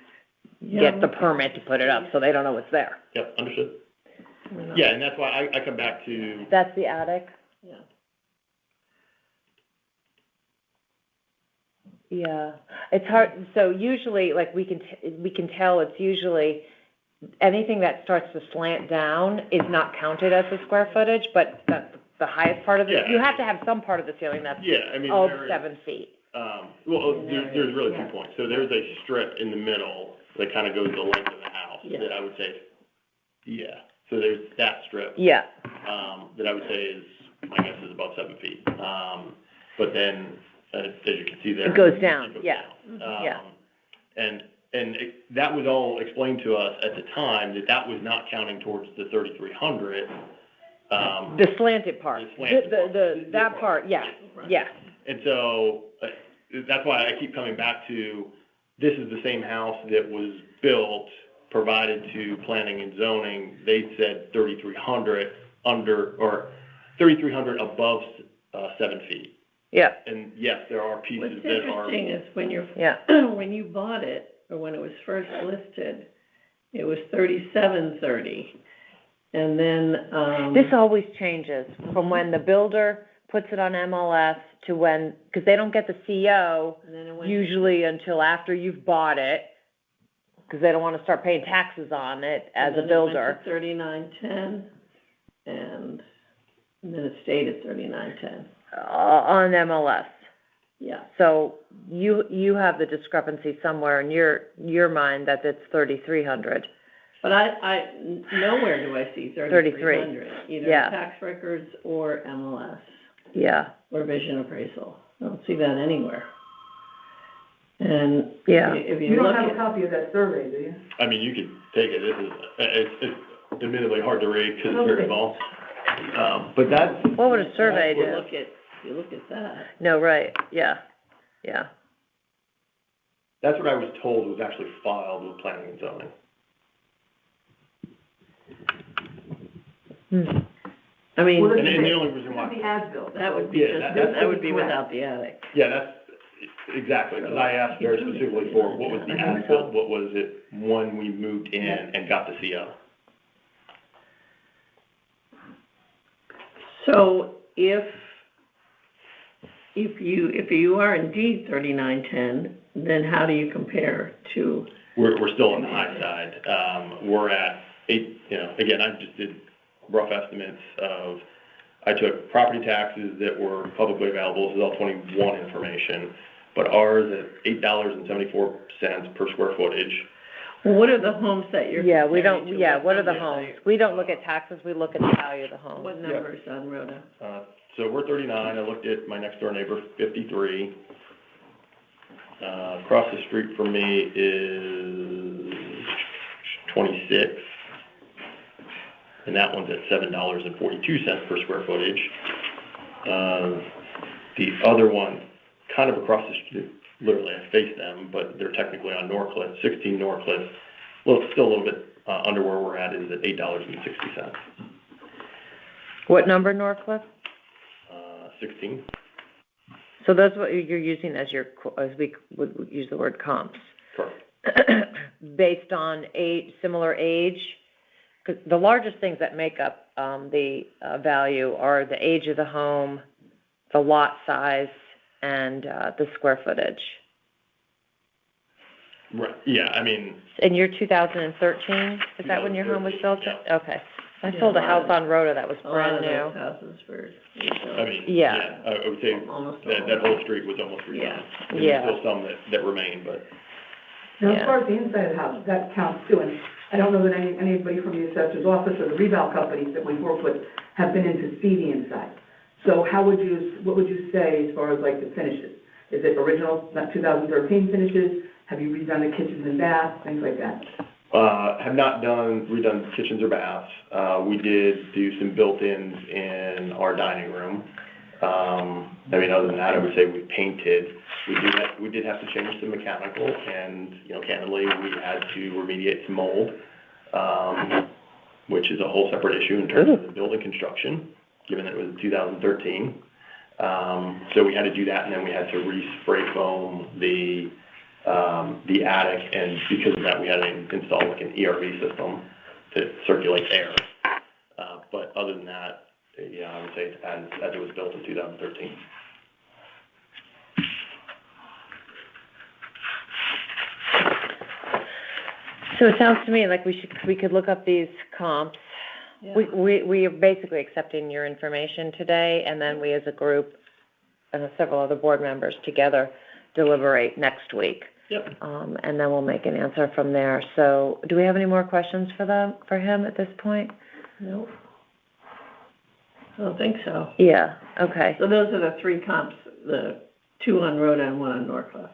get the permit to put it up, so they don't know what's there. Yep, understood. Yeah, and that's why I come back to... That's the attic? Yeah. Yeah, it's hard. So usually, like we can tell, it's usually anything that starts to slant down is not counted as the square footage, but that's the highest part of it. You have to have some part of the ceiling that's 7 feet. There's really 2 points. So there's a strip in the middle that kind of goes the length of the house that I would say, So there's that strip. Yeah. That I would say is, my guess is about 7 feet. But then, as you can see there, it goes down. And that was all explained to us at the time that was not counting towards the 3,300. The slanted part. That part, yeah. And so, that's why I keep coming back to, this is the same house that was built, provided to planning and zoning. They said 3,300 under, or 3,300 above 7 feet. Yeah, And yes, there are pieces What's that are. interesting is when you're, yeah. when you bought it, or when it was first listed, it was 3730. And then, This always changes from when the builder puts it on MLS to when, because they don't get the CO and then it went. usually until after you've bought it, because they don't want to start paying taxes on it as a builder. And then it went to 3910, and then it stayed at 3910. On MLS. Yeah. So you have the discrepancy somewhere in your mind that it's 3,300. But I nowhere do I see 3,300, either Yeah. in tax records or MLS Yeah, or vision appraisal. I don't see that anywhere. And yeah. if You you don't look have a at, copy of that survey, do you? I mean, you could take it. It's admittedly hard to read because it's very Okay. small. But that's, What would a survey if you do? look at that, No, right, yeah, yeah. that's what I was told was actually filed with planning and zoning. I mean, Well, And the only reason This why. is the as-built. that would be Yeah, just, that would be correct. without the attic. Yeah, that's, exactly, because I asked very specifically for what was the as-built, what was it when we moved in and got the CO. So if you are indeed 3910, then how do you compare to? We're still on the high side. We're at 8, again, I just did rough estimates of, I took property taxes that were publicly available, this is all 21 information, but ours at $8.74 per square footage. What are the homes that you're Yeah, we comparing don't, to? yeah, what are the numbers homes? We don't look at taxes, we look at the value of the home. What numbers on Rhoda? So we're 39, I looked at my next door neighbor, 53. Across the street from me is 26. And that one's at $7.42 per square footage. The other one, kind of across the street, literally I face them, but they're technically on Norcliffe, 16 Norcliffe. Well, it's still a little bit under where we're at, is at $8.60. What number, Norcliffe? 16. So that's what you're using as your, as we would use the word comps. Correct. Based on similar age? Because the largest things that make up the value are the age of the home, the lot size, and the square footage. Right, yeah, I mean, In year 2013, is that when your home was built? Yeah. Okay. I sold a house on Rhoda that was A lot brand of new. those houses were I mean, Yeah. yeah, I would say almost that whole street was almost redone. Yeah. There's Yeah. still some that remain, but Now, Yeah. as far as the inside of the house, that counts too, and I don't know that anybody from the assessor's office or the reval companies that we've worked with have been in to see the inside. So what would you say as far as like the finishes? Is it original, not 2013 finishes? Have you redone the kitchens and baths, things like that? have not redone kitchens or baths. We did do some built-ins in our dining room. I mean, other than that, I would say we painted. We did have to change some mechanical, and, candidly, we had to remediate some mold, which is a whole separate issue in terms of the building construction, given that it was 2013. So we had to do that, and then we had to re-spray foam the attic, and because of that, we had to install like an ERV system to circulate air. But other than that, yeah, I would say it's as it was built in 2013. So it sounds to me like we could look up these comps. Yeah. We are basically accepting your information today, and then we as a group, and several other board members together, deliberate next week. Yep. And then we'll make an answer from there. So do we have any more questions for him at this point? Nope. I don't think so. Yeah, okay. So those are the three comps, the 2 on Rhoda and 1 on Norcliffe.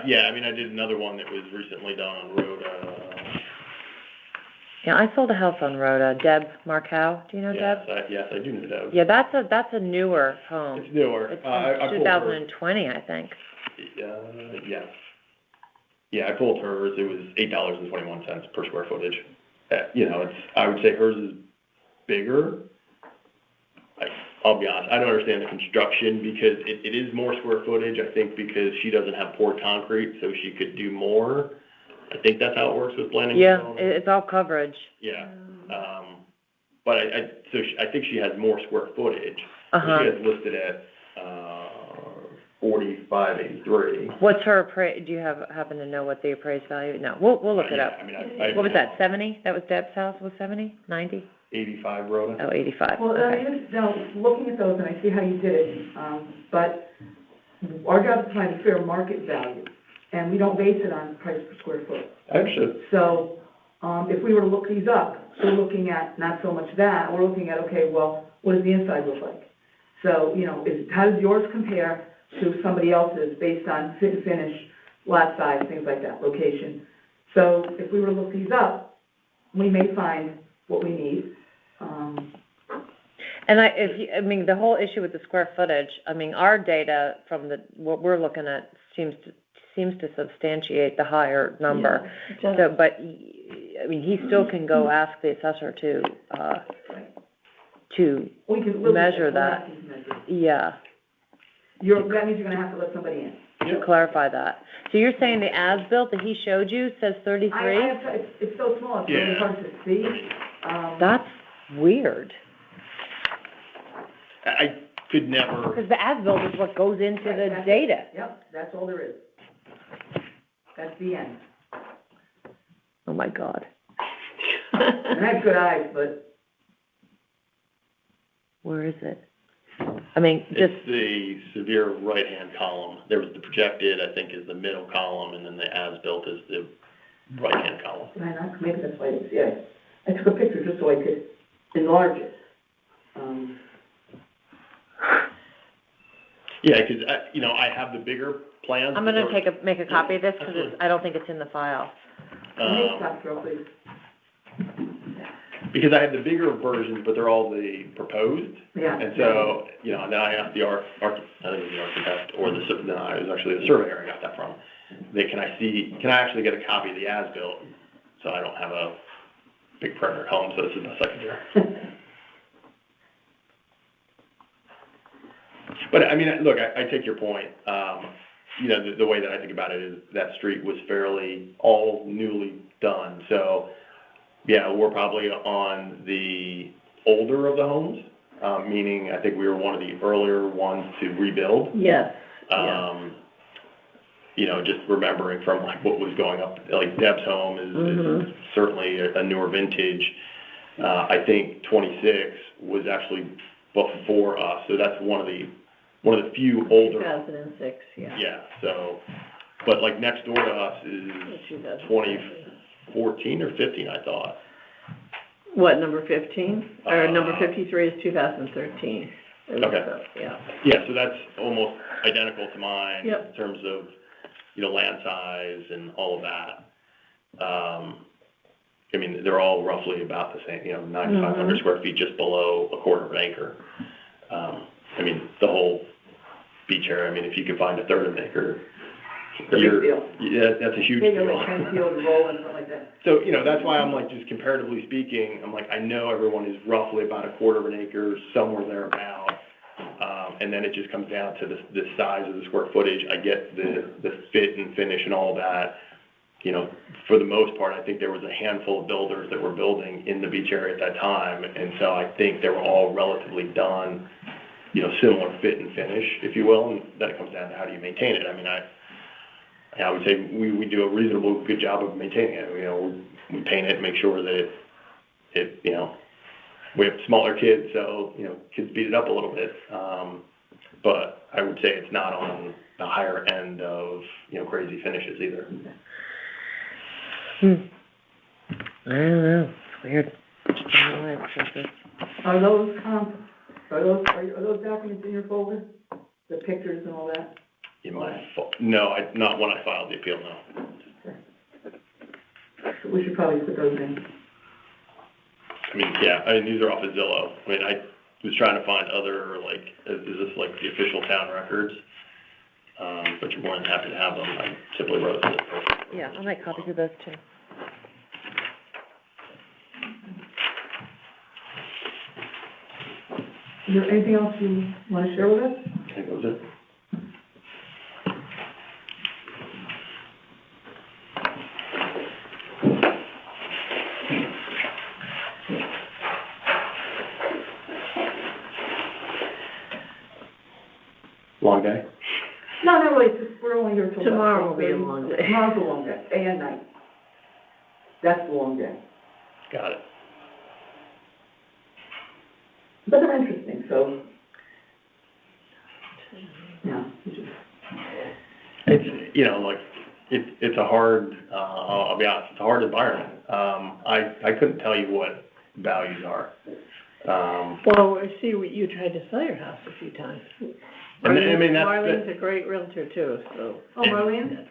Yeah, I mean, I did another one that was recently done on Rhoda. Yeah, I sold a house on Rhoda. Deb Marcow, do you know Deb? Yes, I do know Deb. Yeah, that's a newer home. It's newer. It's I from pulled her. 2020, I think. Yeah. Yeah, I pulled hers, it was $8.21 per square footage. You know, I would say hers is bigger. I'll be honest, I don't understand the construction because it is more square footage, I think because she doesn't have poured concrete, so she could do more. I think that's how it works with blending. Yeah, it's all coverage. Yeah, but I think she has more square footage. Uh-huh. She has listed at, 4583. What's her do you happen to know what the appraised value? No, we'll look it up. I mean, What was that, 70? That was Deb's house, was 70, 90? 85, Rhoda? Oh, 85, Well, okay. now, looking at those, and I see how you did it, but our job is to find a fair market value, and we don't base it on price per square foot. I understood. So, if we were to look these up, we're looking at not so much that, we're looking at, okay, well, what does the inside look like? So, you know, how does yours compare to somebody else's based on fit and finish, lot size, things like that, location? So if we were to look these up, we may find what we need. And I mean, the whole issue with the square footage, I mean, our data from what we're looking at seems to substantiate the higher number. Yeah, So, but, I mean, he still can go ask the assessor to We can measure that. Yeah, That means you're gonna have to let somebody in. to clarify that. So you're saying the as-built that he showed you says 33? It's so small, it's really Yeah. hard to see. That's weird. I could never, Because the as-built is what goes into the That's- data. Yep, that's all there is. That's the end. Oh, my God. And I have good eyes, but Where is it? I mean, just, it's the severe right-hand column. There was the projected, I think, is the middle column, and then the as-built is the right-hand column. maybe that's why it's, yeah. I took a picture just so I could enlarge it. Yeah, because, I have the bigger plans. I'm gonna make a copy of this, because Absolutely. I don't think it's in the file. Make that real please. Because I have the bigger versions, but they're all the proposed. Yeah. And so, then I asked the I think it was the architect, or it was actually the surveyor I got that from. Can I actually get a copy of the as-built, so I don't have a big printer at home, so this is the best I can do. But, I mean, look, I take your point. The way that I think about it is that street was fairly all newly done. So, yeah, we're probably on the older of the homes, meaning I think we were one of the earlier ones to rebuild. Yes, Just remembering from like what was going up, like Deb's home is certainly a newer vintage. I think 26 was actually before us, so that's one of the few older. 2006, yeah. Yeah, so, but like next door to us is 2014 or 15, I thought. What, number 15? Or number 53 is 2013. Okay. Yeah. Yeah, so that's almost identical to mine. Yep. In terms of, land size and all of that. I mean, they're all roughly about the same, 9,500 square feet, just below a quarter of an acre. I mean, the whole beach area, I mean, if you could find a third of an acre, It's a big deal. yeah, that's a huge Big, deal. like 10 field roll and stuff like that. So, that's why I'm like, just comparatively speaking, I'm like, I know everyone is roughly about a quarter of an acre, somewhere thereabout. And then it just comes down to the size of the square footage. I get the fit and finish and all that. For the most part, I think there was a handful of builders that were building in the beach area at that time. And so I think they were all relatively done, similar fit and finish, if you will. And then it comes down to how do you maintain it. I mean, I would say we do a reasonable good job of maintaining it. We paint it, make sure that it we have smaller kids, so, kids beat it up a little bit. But I would say it's not on the higher end of, crazy finishes either. I don't know, it's weird. I don't know why it's like this. Are those documents in your folder? The pictures and all that? No, not when I filed the appeal, no. So we should probably put those in. These are off of Zillow. I mean, I was trying to find other, is this like the official town records? but you're more than happy to have them. I simply wrote it. Yeah, I'll make copies of those too. Is there anything else you want to share with us? I think that was it. Long day? No, not really, it's just, we're only here till. Tomorrow will be a long day. Tomorrow's a long day, day and night. That's the long day. Got it. But they're interesting, so. Yeah. It's, like, it's a hard, I'll be honest, it's a hard environment. I couldn't tell you what values are. Well, I see what you tried to sell your house a few times. And I mean, that's Marlene's a great realtor too, so. Oh, Marlene?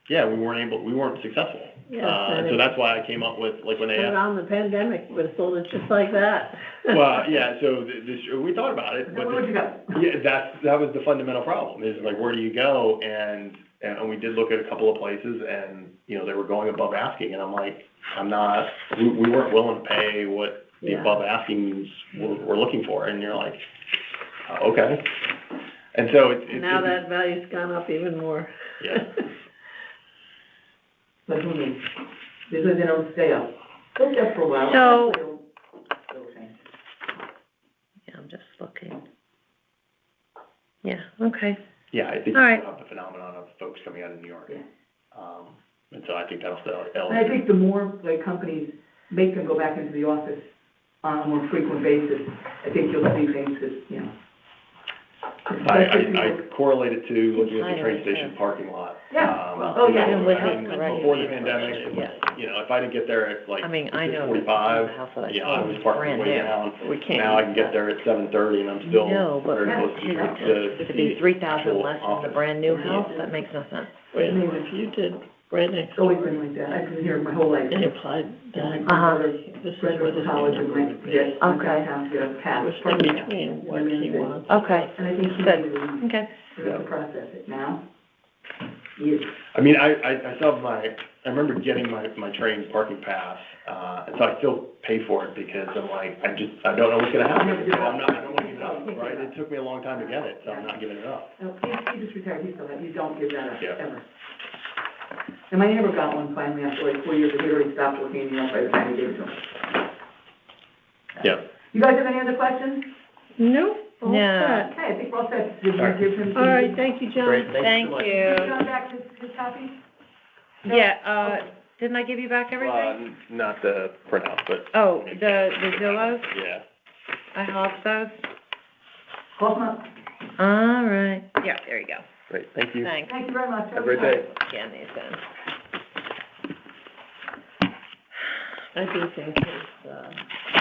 Yeah, we weren't successful. Yeah, so that's why I came up with, like, when they asked. Around the pandemic, would have sold it just like that. Well, yeah, so we thought about it, but. Where'd you go? Yeah, that was the fundamental problem, is like, where do you go? And we did look at a couple of places, and, they were going above asking, and I'm like, we weren't willing to pay what the above askings were looking for, and you're like, okay. And so it's. Now that value's gone up even more. Yeah. Like who needs? Because they don't stay up. They'll stay up for a while. So- They'll change. Yeah, I'm just looking. Yeah, okay. Yeah, I think All you right. have the phenomenon of folks coming out of New York. Yeah. And so I think that'll still. And I think the more, like, companies make them go back into the office on a more frequent basis, I think you'll see things that, I correlate it to looking at the train station parking lot. Yeah. Even with his Before the pandemic, if I didn't get there at like I mean, I know 6:45, the house that I I sold was is parking brand way new. down. We can't. Now I can get there at 7:30 and I'm still No, but very close to be 3,000 less than the brand new house, that makes no sense. Wait a minute, if you did right next it's always door been like that. I've been here my whole life. and applied that, This is where the college and went to get, went Okay. downtown to get a pass. was in between what he wants. Okay, And I think he Good. really okay. to process it now. Yes. I mean, I still have I remember getting my train parking pass, and so I still pay for it because I'm like, I don't know what's gonna happen. So I don't want to give it up, right? It took me a long time to get it, so I'm not giving it up. No, he just retired, he still has, you don't give that up, Yeah. ever. And my neighbor got one finally after like 4 years, but he already stopped working in New York by the time he gave it to him. Yeah. You guys have any other questions? Nope, all No. set. Okay, I think we're all set. Did you All right. give him? All right, thank you, John. Great, Thank so much. you. John back his copy? Yeah, didn't I give you back everything? Not the printout, but. Oh, the Zillows? Yeah. I have those. Call him up. All right. Yeah, there you go. Great, thank you. Thanks. Thank you very much. Have a great day. Yeah, Nathan. I do think it's,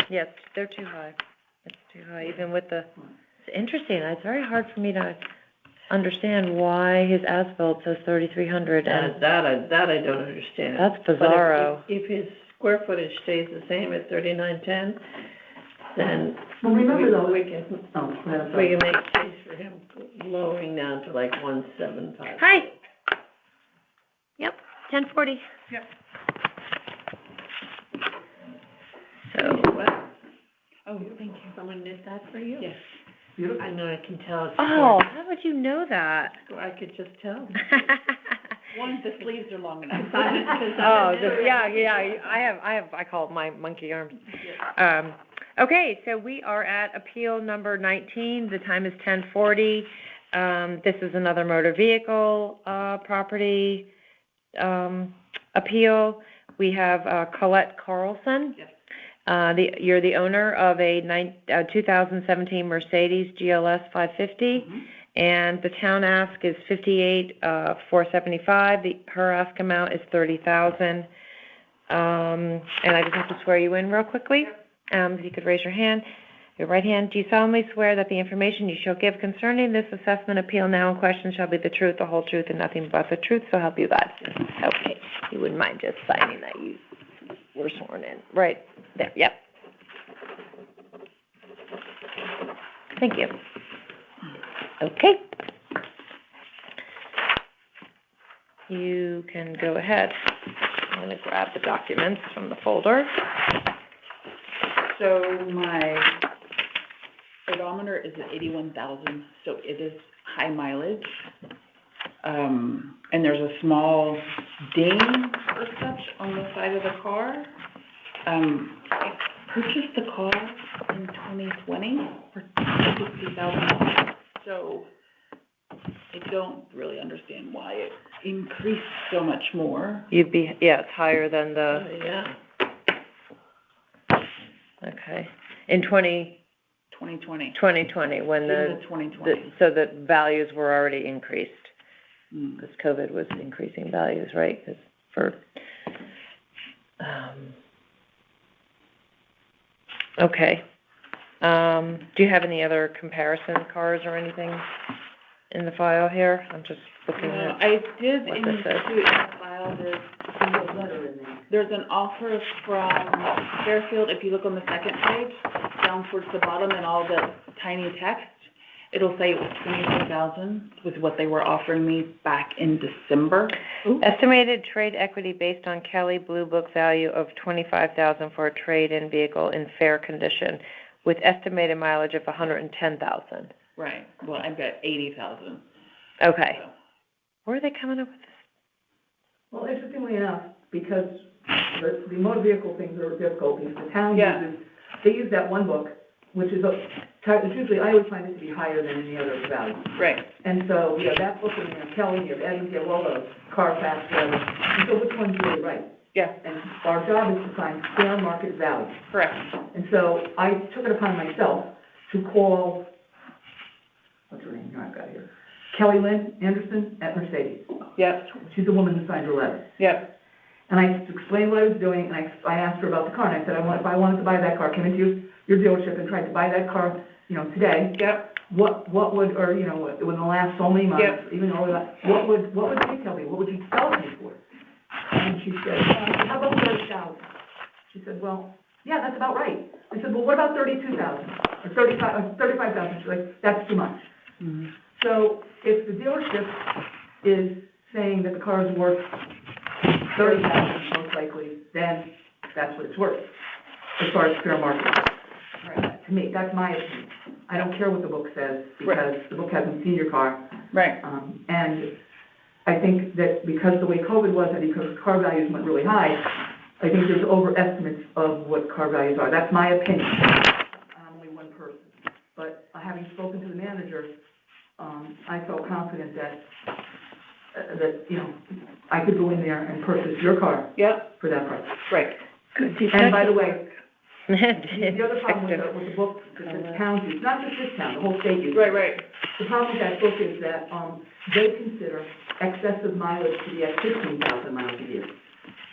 Yes, they're too high. It's too high, even with it's interesting, it's very hard for me to understand why his asphalt says 3,300 and that I don't understand. that's But bizarro. if his square footage stays the same at 3910, then Well, remember though, we can, oh, go ahead, I'm we sorry. can make a case for him lowering down to like 175. Hi. Yep, 1040. Yep. So, Oh, thank you. Someone did that for you? Yes. Beautiful. I know, I can tell. It's oh, how would you know that? I could just tell. One, the sleeves are long enough. Oh, I call it my monkey arms. Okay, so we are at appeal number 19. The time is 10:40. This is another motor vehicle, property, appeal. We have, Colette Carlson. Yes. You're the owner of a 2017 Mercedes GLS 550. And the town ask is $58,475. Her ask amount is $30,000. And I just have to swear you in real quickly. If you could raise your hand, your right hand. Do you solemnly swear that the information you shall give concerning this assessment appeal now in question shall be the truth, the whole truth, and nothing but the truth? So help you God. Okay. You wouldn't mind just signing that you were sworn in. Right there. Yep. Thank you. Okay. you can go ahead. I'm gonna grab the documents from the folder. So my odometer is at 81,000, so it is high mileage. And there's a small ding or such on the side of the car. I purchased the car in 2020 for $60,000, so I don't really understand why it increased so much more. It's higher than Yeah. okay. In 2020. 2020, when In the 2020. so the values were already increased, Mm. because COVID was increasing values, right? 'Cause for, okay. Do you have any other comparison cars or anything in the file here? I'm just looking at, I did what include this in is. the file, there's an offer from Fairfield, if you look on the second page, down towards the bottom and all the tiny text, it'll say it was 22,000 was what they were offering me back in December. Estimated trade equity based on Kelly Blue Book value of $25,000 for a trade-in vehicle in fair condition, with estimated mileage of 110,000. Right, well, I've got 80,000. Okay. Where are they coming up with this? Well, interestingly enough, because the motor vehicle things are difficult, because the town Yeah. they use that one book, which is, usually, I always find it to be higher than any other value. Right, And so, you have that book, and you have Kelly, you have Evans, you have all those, Carfax, whatever. And so which one's really right? yeah, And our job is to find fair market value. correct. And so I took it upon myself to call, what's her name, here I've got it here, Kelly Lynn Anderson at Mercedes. Yep, She's the woman who signed her letter. yep, And I explained what I was doing, and I asked her about the car, and I said, if I wanted to buy that car, came into your dealership and tried to buy that car, today, yep, what would, or, within the last so many months, Yep. even over that, what would retail be? What would you sell it me for? And she said, how about 30,000? She said, well, yeah, that's about right. I said, well, what about 32,000 or 35,000? She's like, that's too much. mhm, So if the dealership is saying that the car is worth 30,000 most likely, then that's what it's worth, as far as fair market. To me, that's my opinion. I don't care what the book says, because the book hasn't seen your car. right, And I think that because the way COVID was, and because car values went really high, I think there's overestimates of what car values are. That's my opinion. I'm only one person. But having spoken to the manager, I felt confident that I could go in there and purchase your car yep, for that price. right, And by the way, the other problem with the book that the towns use, not just this town, the whole state uses. right, The problem with that book is that, they consider excessive mileage to be at 15,000 miles a year.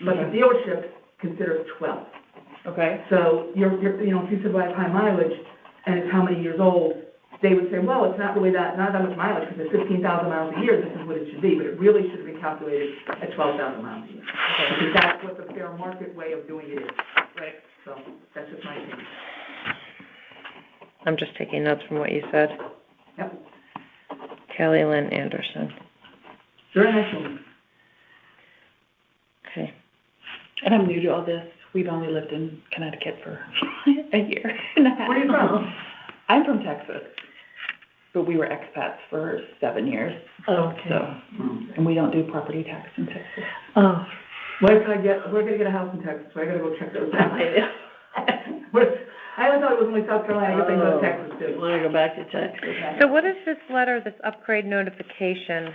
But the dealership considers 12. okay, So if you said, well, I have high mileage, and it's how many years old, they would say, well, it's not really not that much mileage, because it's 15,000 miles a year, this is what it should be, but it really should have been calculated at 12,000 miles a year. Because that's what the fair market way of doing it is. right. So, that's just my opinion. I'm just taking notes from what you said. Yep. Kelly Lynn Anderson. Very nice woman. Okay. And I'm new to all this. We've only lived in Connecticut for a year and a half. Where are you from? I'm from Texas, but we were expats for 7 years, Okay. so, and we don't do property tax in Texas. Oh, We're gonna get a house in Texas, so I gotta go check those out. I always thought it was only South Carolina, I guess they go to Texas too. wanna go back to Texas? So what is this letter, this upgrade notification?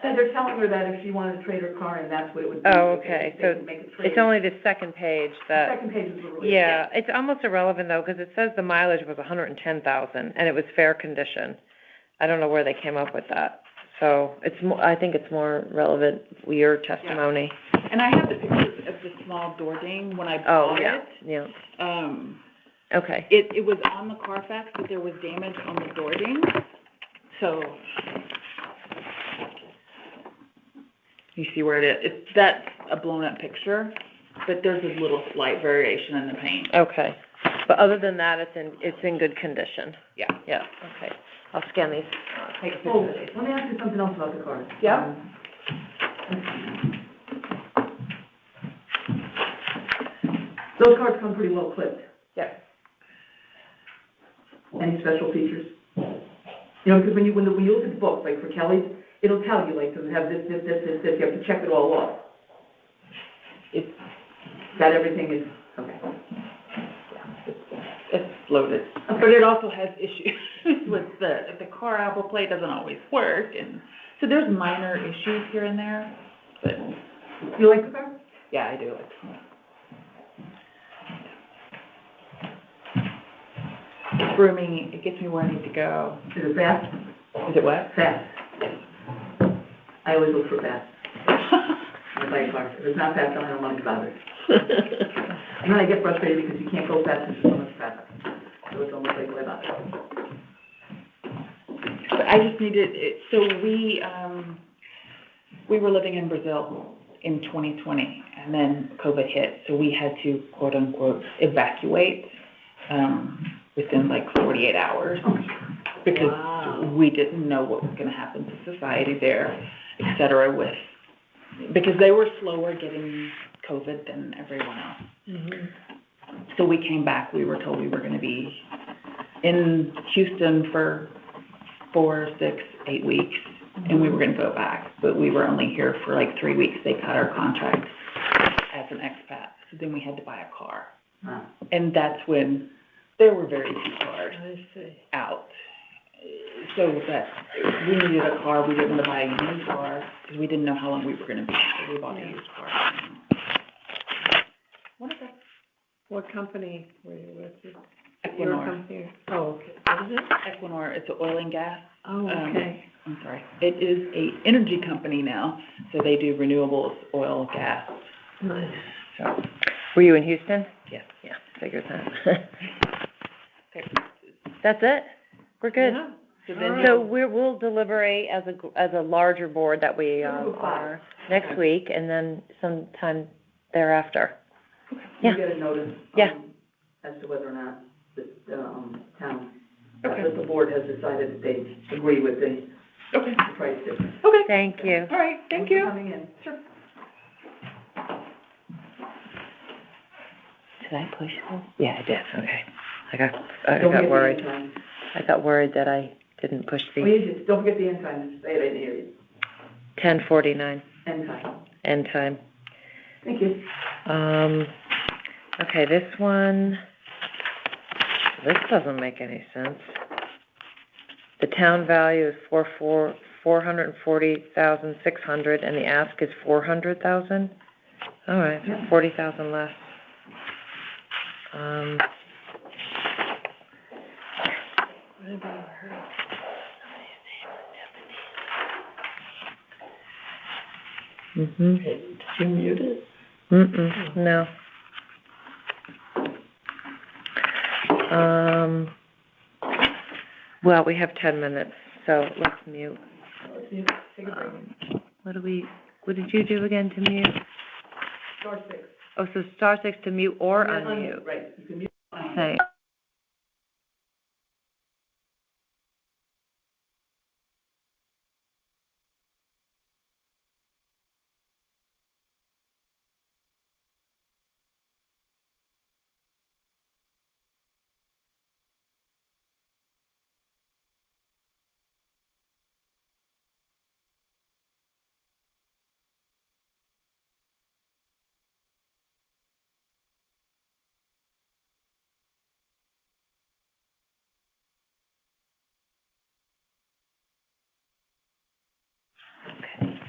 And they're telling her that if she wanted to trade her car in, that's what it would be. Oh, okay, They so could make a trade. it's only the second page The that, second page is what really. yeah, it's almost irrelevant though, because it says the mileage was 110,000 and it was fair condition. I don't know where they came up with that. So I think it's more relevant, your testimony. And I have the pictures of the small door ding when I Oh, bought yeah, it. yeah, okay. It was on the Carfax, but there was damage on the door ding, so. You see where it is? That's a blown up picture, but there's a little slight variation in the paint. Okay, but other than that, it's in good condition. Yeah. Yeah, okay. I'll scan these. Take a Oh, picture. let me ask you something else about the car. Yeah. Those cards come pretty well clipped. Yep. Any special features? You know, because when you look at the book, like for Kelly's, it'll tell you, like, does it have this, you have to check it all off. It's, That everything is, okay. it's loaded. But it also has issues with the car Apple Play doesn't always work, and so there's minor issues here and there, but You like the car? yeah, I do. It's rooming, it gets me where I need to go. Is it fast? Is it what? Fast. I always look for fast. I buy a car. If it's not fast, I don't want to be bothered. And then I get frustrated because you can't go fast because there's so much traffic. So it's almost like, why bother? But I just needed, so we were living in Brazil in 2020, and then COVID hit, so we had to quote unquote evacuate, within like 48 hours. Because we didn't know what was gonna happen to society there, et cetera, because they were slower getting COVID than everyone else. Mm-hmm. So we came back, we were told we were gonna be in Houston for 4, 6, 8 weeks, and we were gonna go back, but we were only here for like 3 weeks. They cut our contract as an expat, so then we had to buy a car. And that's when there were very few cars out. So that we needed a car, we didn't want to buy a used car, because we didn't know how long we were gonna be, so we bought a used car. What company were you with? Equinor. Your company? Oh, okay. What is it? Equinor, it's an oil and gas. Oh, okay. I'm sorry. It is a energy company now, so they do renewables, oil, gas. Nice. So, Were you in Houston? yes. Yeah, figured that. Okay. That's it? We're good? Yeah. So then, So we'll deliberate as a larger board that we are next week, and then sometime thereafter. You get a notice, Yeah. As to whether or not the, town, Okay. that the board has decided that they agree with the okay. price difference. Okay. Thank you. All right, thank Thanks you. for coming in. Sure. Did I push this? Yeah, I did, okay. I Don't got forget the worried. end time. I got worried that I didn't push Oh, the you just, don't forget the end time, just say it, I didn't hear you. 10:49 End time. end time. Thank you. Okay, this one, this doesn't make any sense. The town value is 440,600, and the ask is 400,000? All right, so 40,000 less. Did you mute it? No. Well, we have 10 minutes, so let's mute. Take a break. What did you do again to mute? Star 6. Oh, so star 6 to mute or Yeah, unmute? Right, you can mute. Same.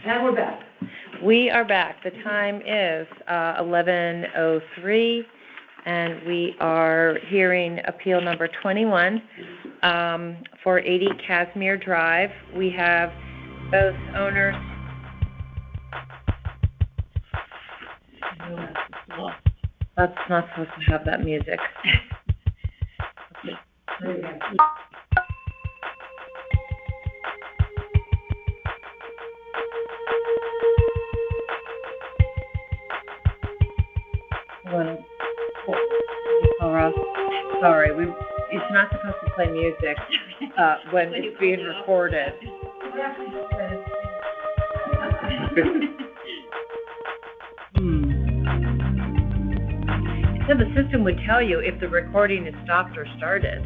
And we're back. We are back. The time is 11:03, and we are hearing appeal number 21 for 80 Casimir Drive. We have both owners. That's not supposed to have that music. Sorry, it's not supposed to play music when it's being recorded. So the system would tell you if the recording is stopped or started.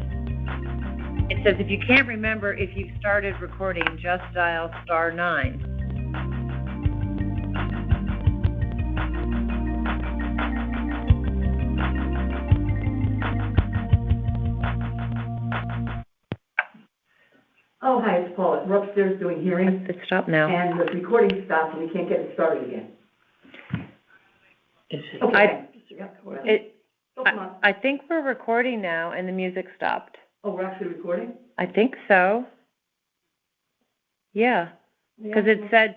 It says if you can't remember if you've started recording, just dial *9. Oh, hi, it's Paula. We're upstairs doing hearings, It's stopped now. and the recording stopped, and we can't get it started again. Is it? Okay. Yep. Oh, come on. I think we're recording now and the music stopped. Oh, we're actually recording? I think so. Yeah, because it says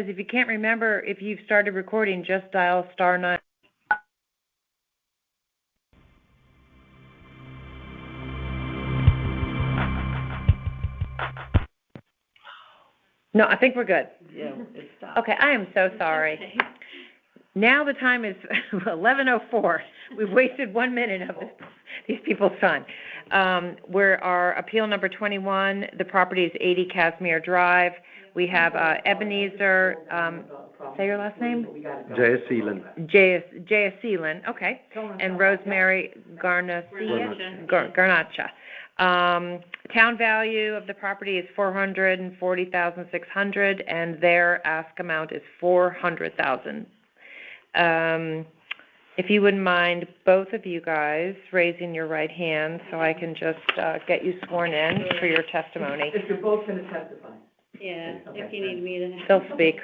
if you can't remember if you've started recording, just dial *9. No, I think we're good. Yeah, it stopped. Okay, I am so sorry. Now the time is 11:04. We've wasted 1 minute of these people's time. We're our appeal number 21. The property is 80 Casimir Drive. We have Ebenezer, say your last name? J.S. Seelan. J.S. Seelan, okay. And Rosemary Garnacha. Town value of the property is $440,600, and their ask amount is $400,000. If you wouldn't mind, both of you guys raising your right hand so I can just get you sworn in for your testimony. If you're both going to testify. Yeah, if you need me to. They'll speak.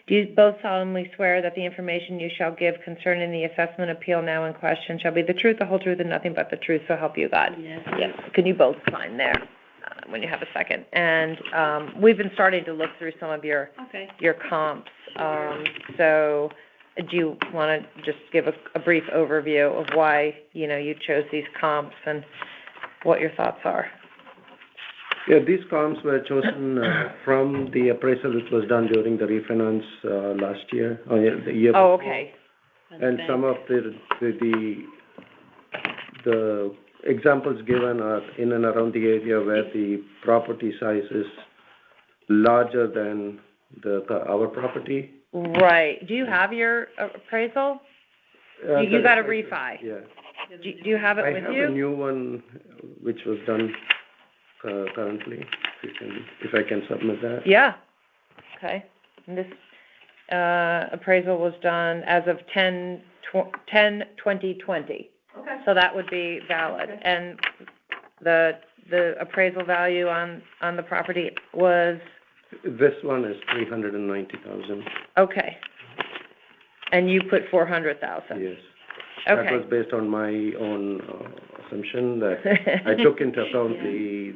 Do you both solemnly swear that the information you shall give concerning the assessment appeal now in question shall be the truth, the whole truth, and nothing but the truth, so help you God? Yes. Yes. Can you both sign there when you have a second? And we've been starting to look through some of your Okay. comps. So do you want to just give a brief overview of why, you chose these comps and what your thoughts are? Yeah, these comps were chosen from the appraisal which was done during the refinance last year, or the year before. Oh, okay. And some of the examples given are in and around the area where the property size is larger than our property. Right. Do you have your appraisal? You got a refi? Yeah. Do you have it with I have you? a new one which was done currently, if I can submit that. Yeah. Okay. And this appraisal was done as of 10/2020. Okay. So that would be valid. Okay. And the appraisal value on the property was? This one is $390,000. Okay. And you put $400,000? Yes. Okay. That was based on my own assumption that I took into account the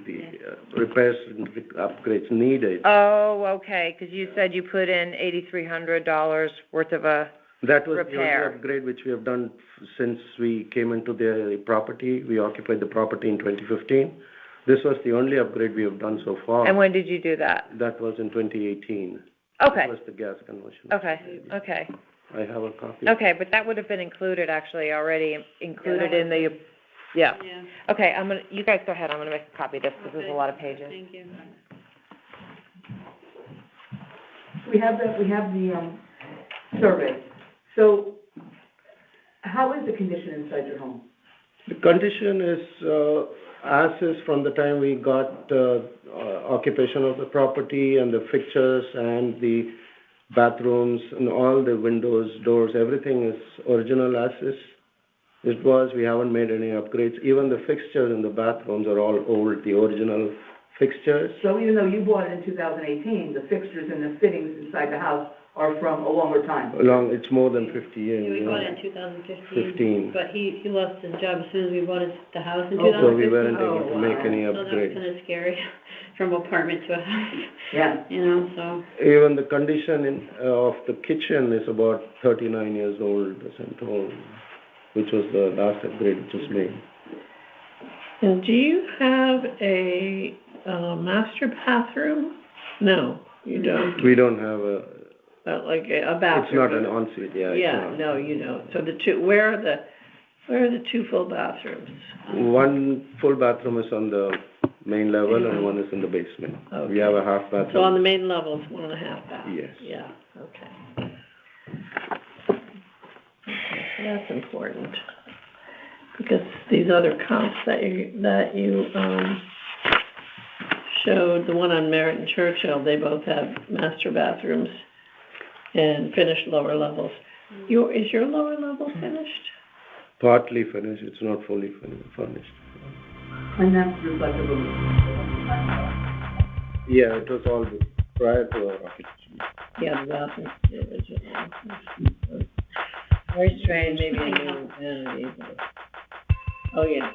repairs and upgrades needed. Oh, okay, because you said you put in $8,300 worth of a That was the repair. only upgrade which we have done since we came into the property. We occupied the property in 2015. This was the only upgrade we have done so far. And when did you do that? That was in 2018. Okay. That was the gas conversion. Okay, okay. I have a copy. Okay, but that would have been included, actually, already included in the, yeah. Yeah. Okay, you guys go ahead, I'm gonna make a copy of this, because there's a lot of pages. Thank you. We have the survey. So how is the condition inside your home? The condition is, as is from the time we got occupation of the property, and the fixtures and the bathrooms and all the windows, doors, everything is original as is. It was, we haven't made any upgrades. Even the fixtures in the bathrooms are all old, the original fixtures. So even though you bought it in 2018, the fixtures and the fittings inside the house are from a longer time? It's more than 50 years. Yeah, we bought it in 2015. But he lost his job as soon as we bought the house in 2015. So we weren't able to make any So that was upgrades. kind of scary, from apartment to a house. Yeah. So. Even the condition of the kitchen is about 39 years old, which was the last upgrade which was made. And do you have a master bathroom? No, you don't. We don't have a bathroom. It's not an ensuite, yeah. Yeah, no, you don't. So where are the two full bathrooms? One full bathroom is on the main level and one is in the basement. Okay. We have a half bathroom. So on the main level, it's 1.5 baths? Yes. Yeah, okay. That's important. Because these other comps that you showed, the one on Merritt and Churchill, they both have master bathrooms and finished lower levels. Is your lower level finished? Partly finished, it's not fully furnished. And that's reflective of. Yeah, it was all prior to our occupancy. Yeah, the bathroom, the original. Very strange, maybe a new vanity, but, oh, yeah.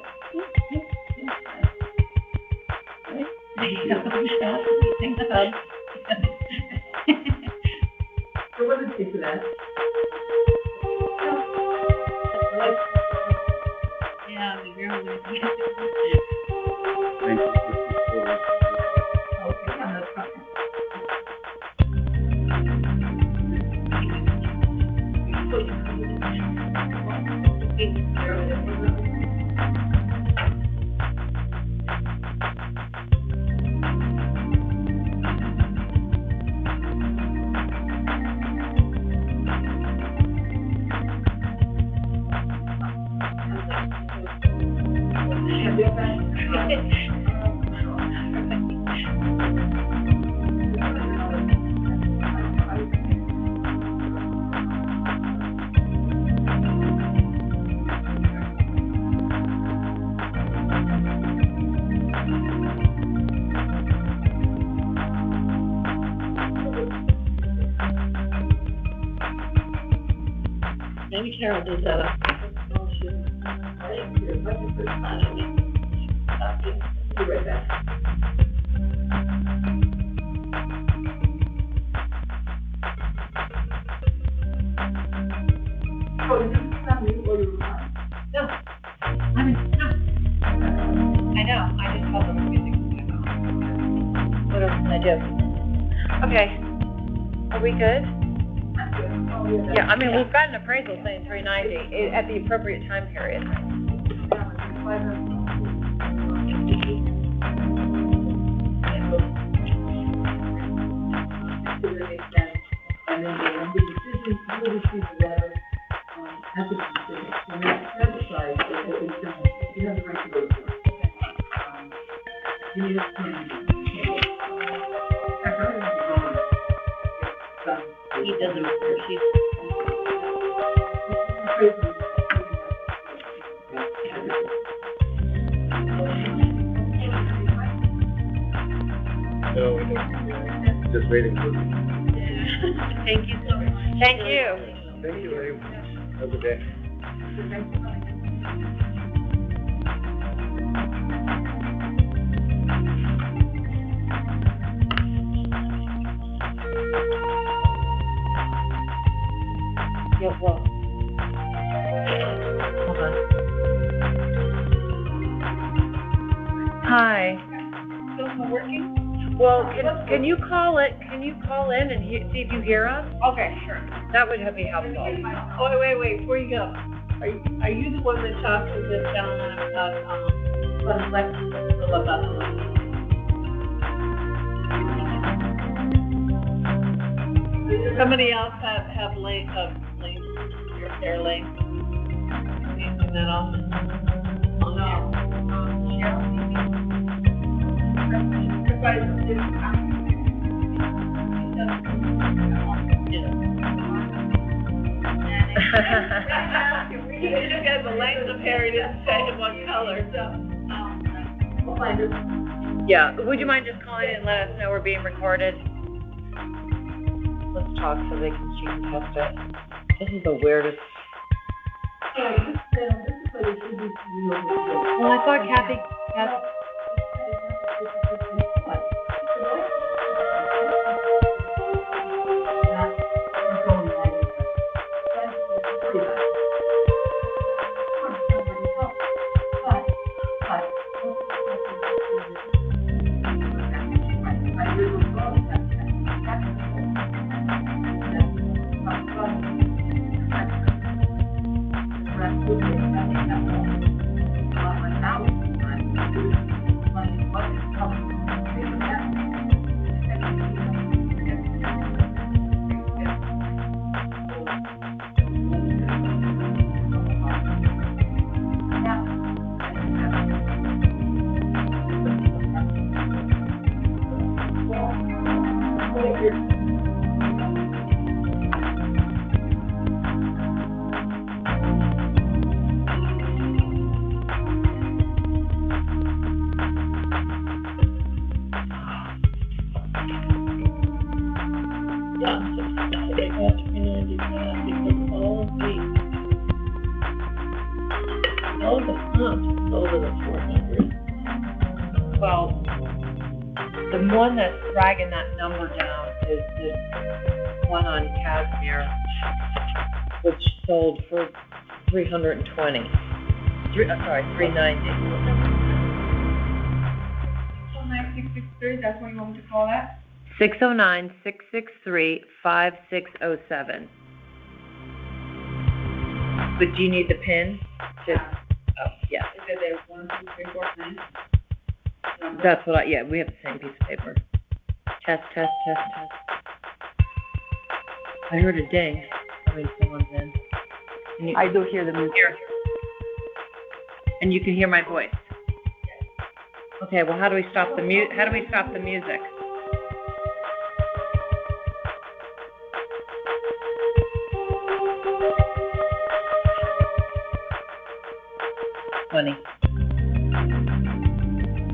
So what did it take for that? Yeah, the girl was. Okay, yeah, that's fine. Maybe Carol did that. Be right back. Oh, is this not you or your mom? No. I know, I just called them music. What else can I do? Okay. Are we good? Yeah, I mean, we've got an appraisal saying 390 at the appropriate time period. And then the decision, you will receive a letter, at the decision, and that's satisfied that it is done, you have the right to go to court. You need a plan. He doesn't, or she's. No, we don't. Just waiting for you. Thank you so much. Thank you. Thank you very much. Have a good day. Yeah, well. Hold on. Hi. Still not working? Well, can you call in and see if you hear us? Okay, sure. That would be helpful. Oh, wait, before you go, are you the one that talked to this gentleman about, somebody else have lane, their lane? Anything that often? Oh, no. You just got the length of hair, he didn't say in what color, so, we'll find it. Yeah, would you mind just calling in and let us know we're being recorded? Let's talk so she can test it. This is the weirdest. Well, I thought Kathy. All the comps over the 400. Well, the one that's dragging that number down is this one on Casimir, which sold for 320. 390. 609-663, that's what you want me to call that? 609-663-5607. But do you need the PIN? Just, oh, yeah. Is it there 1, 2, 3, 4, 9? That's what yeah, we have the same piece of paper. Test. I heard a ding. I mean, someone's in. I do hear the music. Here. And you can hear my voice. Okay, well, how do we stop the music? Funny.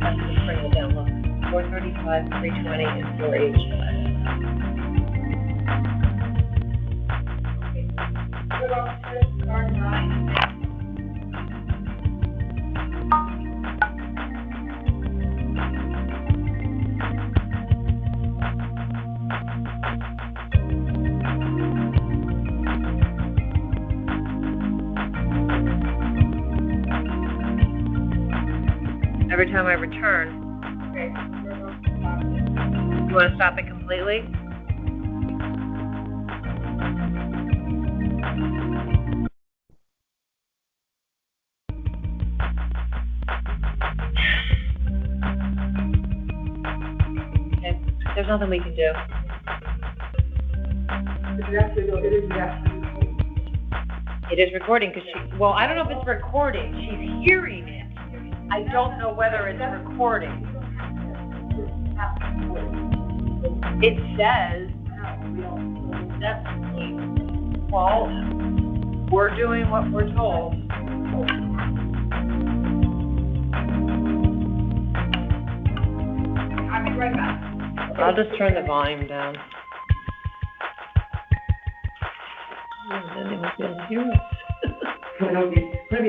Let's just bring it down, look. 435, 320, and 485. What about star 9? Every time I return. Okay. You want to stop it completely? Okay, there's nothing we can do. It is recording because well, I don't know if it's recording. She's hearing it. I don't know whether it's recording. It says, well, we're doing what we're told. I'll be right back. I'll just turn the volume down. Then they won't be able to hear us. It'll be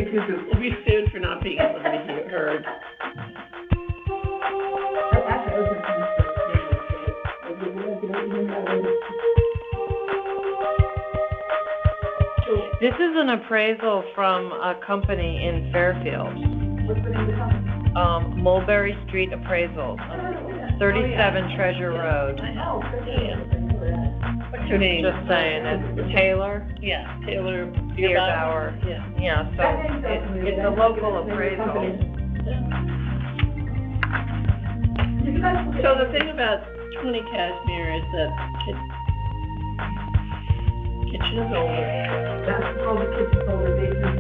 too soon. We'll be sued for not being able to be heard. This is an appraisal from a company in Fairfield. What's the name of the company? Mulberry Street Appraisal, 37 Treasure Road. What's your name? Just saying, it's Taylor Yeah, Taylor Bierbauer. Yeah. Yeah, so it's a local appraisal. So the thing about 20 Cashmere is that kitchen is older. That's all the kitchen's over, basement.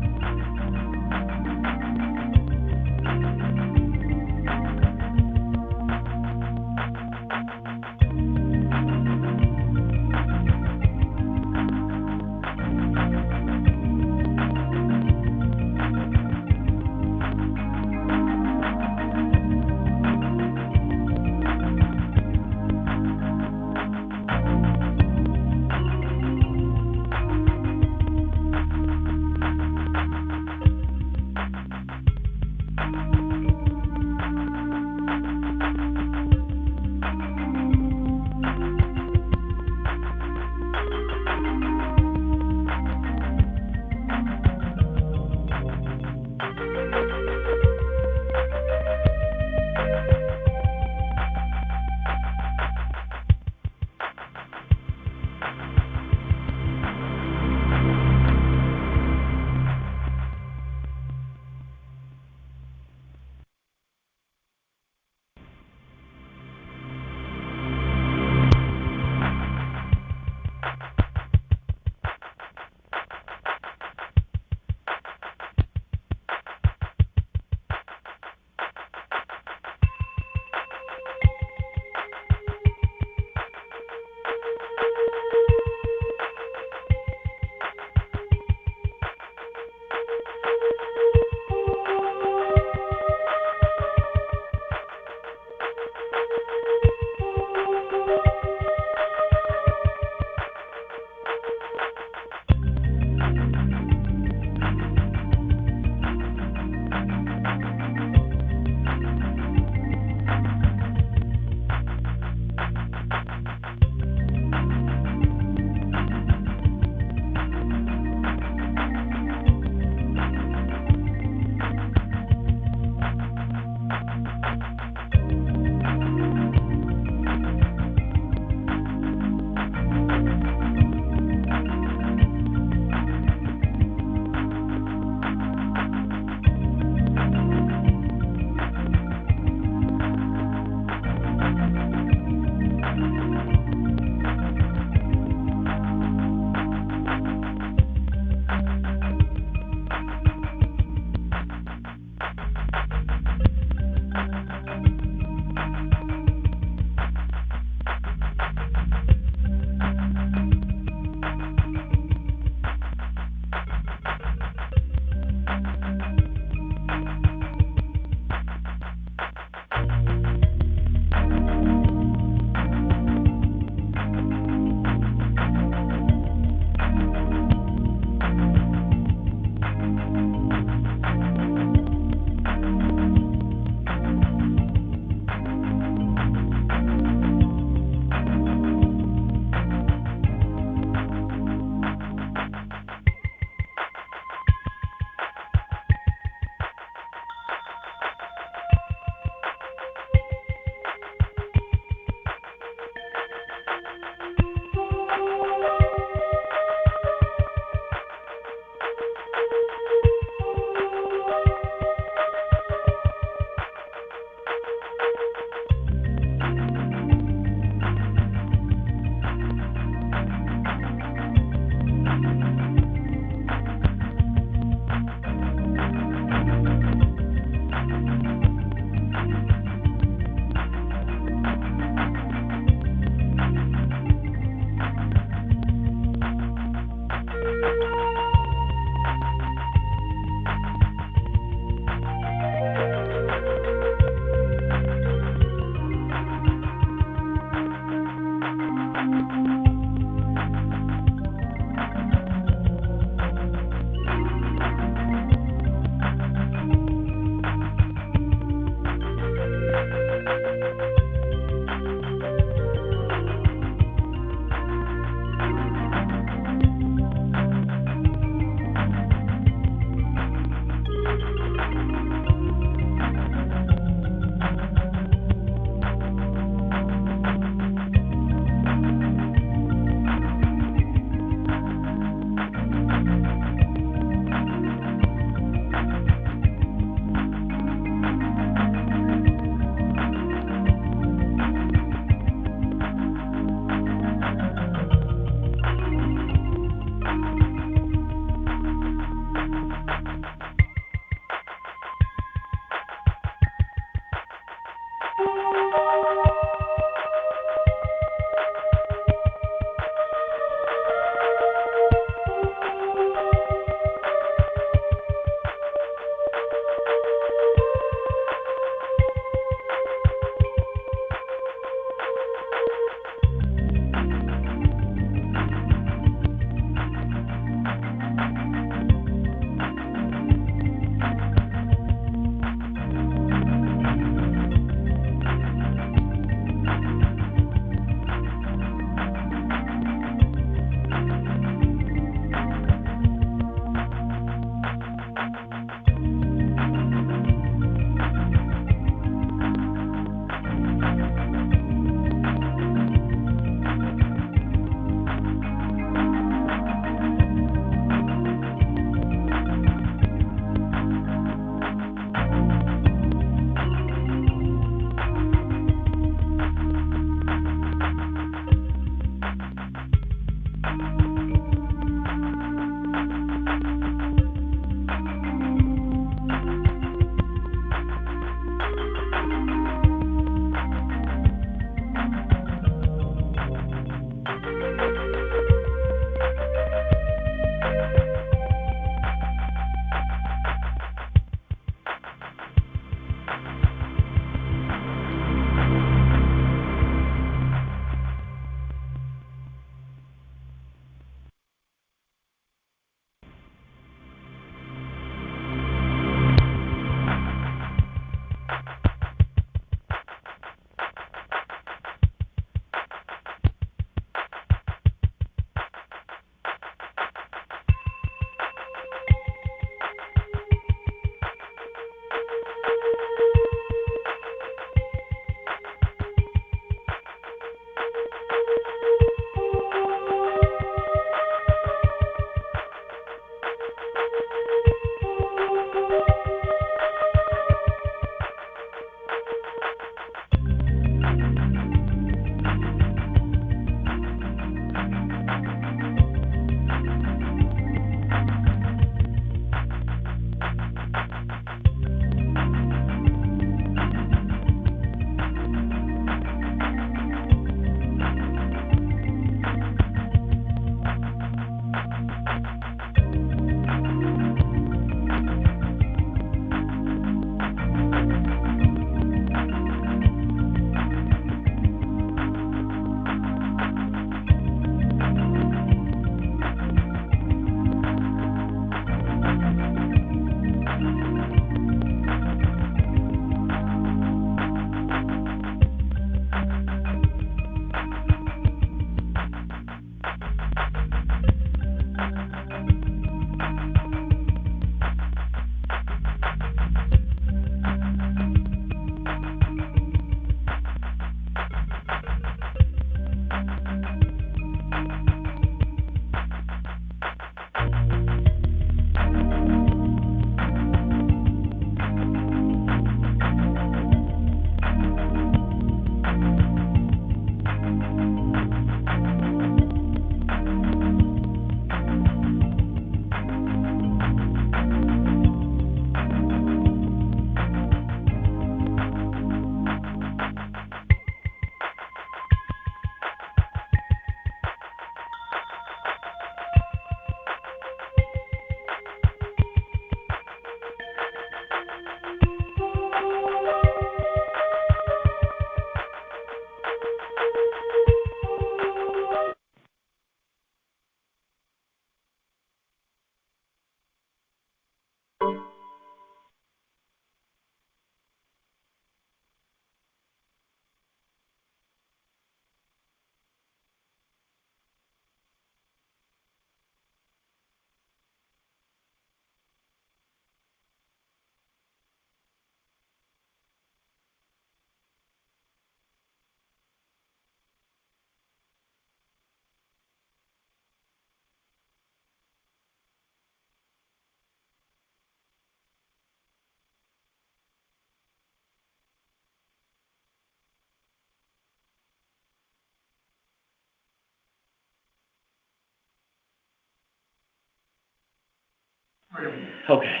Okay.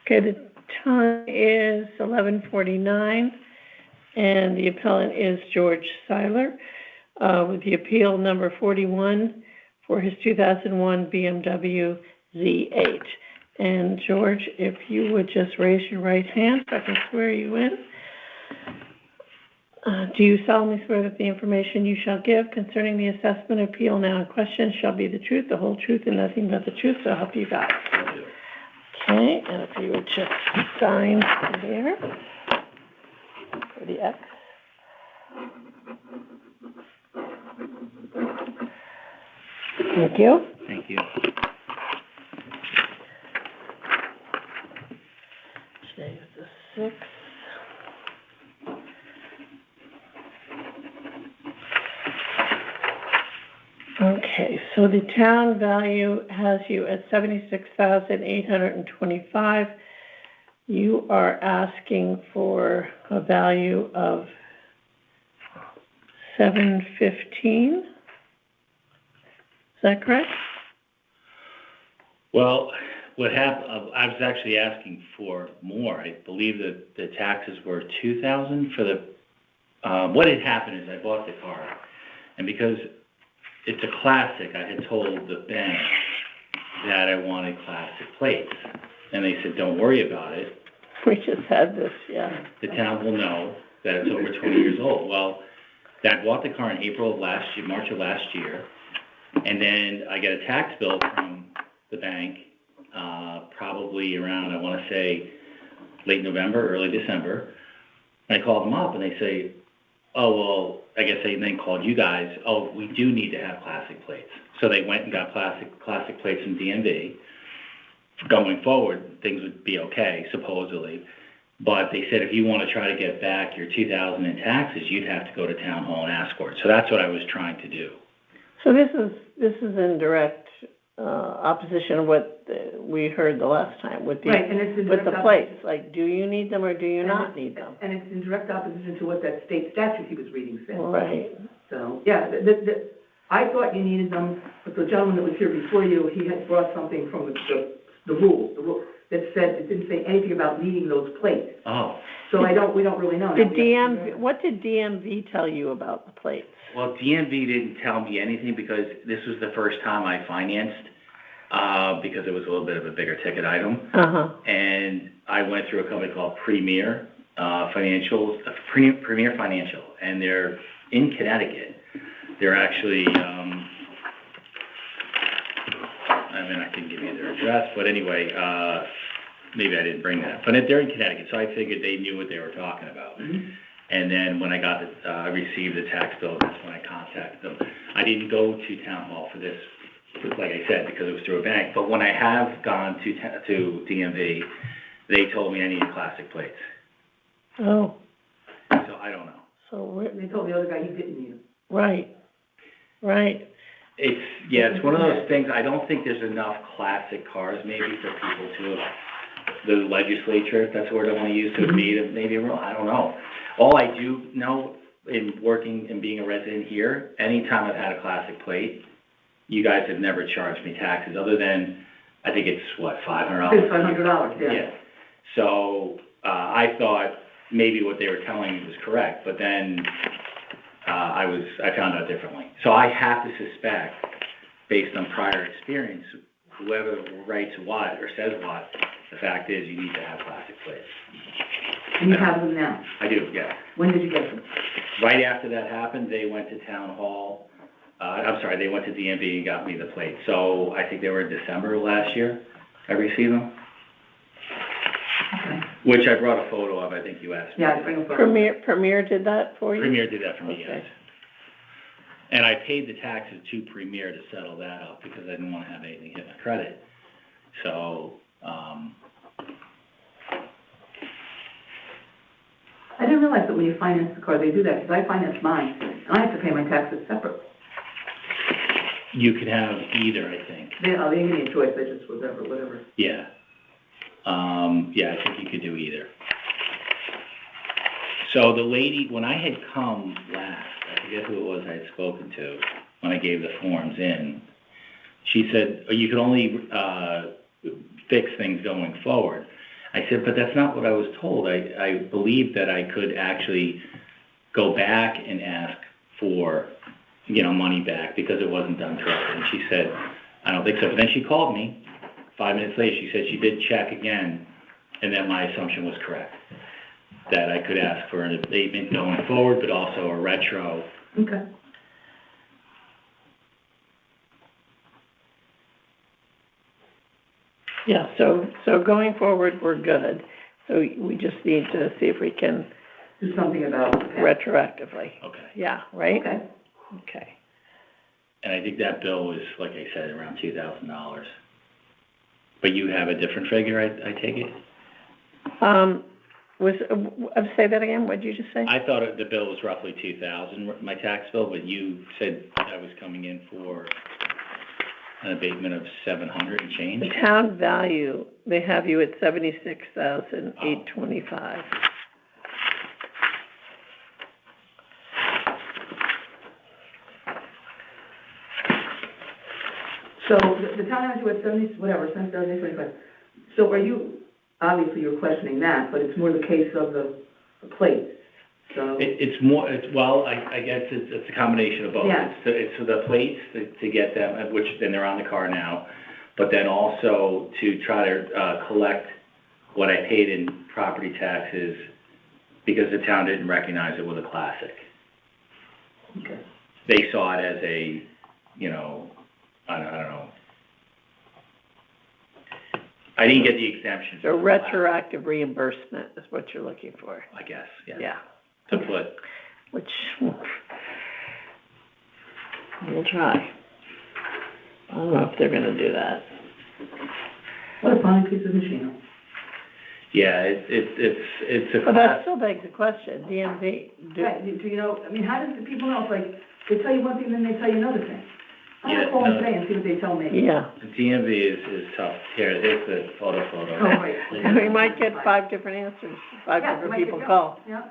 Okay, the time is 11:49. and the appellant is George Seiler, with the appeal number 41 for his 2001 BMW Z8. And George, if you would just raise your right hand so I can swear you in. Do you solemnly swear that the information you shall give concerning the assessment appeal now in question shall be the truth, the whole truth, and nothing but the truth, so help you God? Okay, and if you would just sign there for the X. Thank you. Thank you. Today is the 6th. Okay, so the town value has you at 76,825. You are asking for a value of 715. Is that correct? Well, what happened, I was actually asking for more. I believe that the taxes were $2,000 for the, what had happened is I bought the car, and because it's a classic, I had told the bank that I wanted classic plates, and they said, don't worry about it. We just had this, yeah. The town will know that it's over 20 years old. Well, I bought the car in April of last year, March of last year, and then I get a tax bill from the bank, probably around, I want to say, late November, early December. And I called them up, and they say, oh, well, I guess they then called you guys, oh, we do need to have classic plates. So they went and got classic plates from DMV. Going forward, things would be okay, supposedly. But they said if you want to try to get back your 2000 in taxes, you'd have to go to town hall and ask for it. So that's what I was trying to do. So this is in direct opposition of what we heard the last time with the Right, and it's in with the direct plates. Like, do you need them or do you not need them? And it's in direct opposition to what that state statute he was reading said. Right. So, yeah, I thought you needed them, but the gentleman that was here before you, he had brought something from the rules that said, it didn't say anything about needing those plates. Oh. So we don't really know. What did DMV tell you about the plates? Well, DMV didn't tell me anything because this was the first time I financed, because it was a little bit of a bigger ticket item. Uh-huh. And I went through a company called Premier Financial, and they're in Connecticut. They're actually, I can give you their address, but anyway, maybe I didn't bring that. But they're in Connecticut, so I figured they knew what they were talking about. Mm-hmm. And then when I got I received the tax bill, that's when I contacted them. I didn't go to town hall for this, like I said, because it was through a bank. But when I have gone to DMV, they told me I needed classic plates. Oh. So I don't know. So they told the other guy he didn't need them. Right. It's one of those things. I don't think there's enough classic cars maybe for people to, the legislature, if that's the word I want to use, to have made it maybe real. I don't know. All I do know in working and being a resident here, anytime I've had a classic plate, you guys have never charged me taxes other than, I think it's what, $500? It's $500, yeah. Yeah. So, I thought maybe what they were telling me was correct, but then, I found out differently. So I have to suspect, based on prior experience, whoever writes what or says what, the fact is you need to have classic plates. And you have them now? I do, yeah. When did you get them? Right after that happened, they went to town hall. They went to DMV and got me the plate. So I think they were in December of last year. I received them. Okay. Which I brought a photo of, I think you asked me. Yeah, I bring a photo. Premier did that for you? Premier did that for me, Okay. yes. And I paid the taxes to Premier to settle that up because I didn't want to have anything hit my credit. So, I didn't realize that when you finance the car, they do that, because I finance mine, and I have to pay my taxes separately. you can have either, I think. They didn't give me a choice, they just, whatever. Yeah. I think you could do either. So the lady, when I had come last, I forget who it was I had spoken to, when I gave the forms in, she said, you can only fix things going forward. I said, but that's not what I was told. I believe that I could actually go back and ask for, money back because it wasn't done correctly. And she said, I don't think so. But then she called me 5 minutes later. She said she did check again, and that my assumption was correct, that I could ask for an abatement going forward, but also a retro. Okay. Yeah, so going forward, we're good. So we just need to see if we can Do something about it. retroactively. Okay. Yeah, right? Okay. Okay. And I think that bill was, like I said, around $2,000. But you have a different figure, I take it? Say that again, what did you just say? I thought the bill was roughly $2,000, my tax bill, but you said I was coming in for an abatement of $700 and change? The town value, they have you at $76,825. So the town has you at 7,825. So are you, obviously you're questioning that, but it's more the case of the plates, so. It's more, I guess it's a combination of both. Yeah. It's the plates to get them, which then they're on the car now, but then also to try to collect what I paid in property taxes because the town didn't recognize it was a classic. Okay. They saw it as a, I don't know. I didn't get the exemption. So retroactive reimbursement is what you're looking for. I guess, yeah. Yeah. To put, Which, we'll try. I don't know if they're gonna do that. What a fine piece of machinery. yeah, it's a But that class. still begs the question, DMV, Right, do you know, I mean, how does the people know? It's like, they tell you one thing, then they tell you another thing. I'm Yeah, gonna call them no. today and see what they tell me. yeah. The DMV is tough. Here, here's the photo. Oh, right. We might get 5 different answers, 5 Yeah, different might get- people yeah, call. Yeah.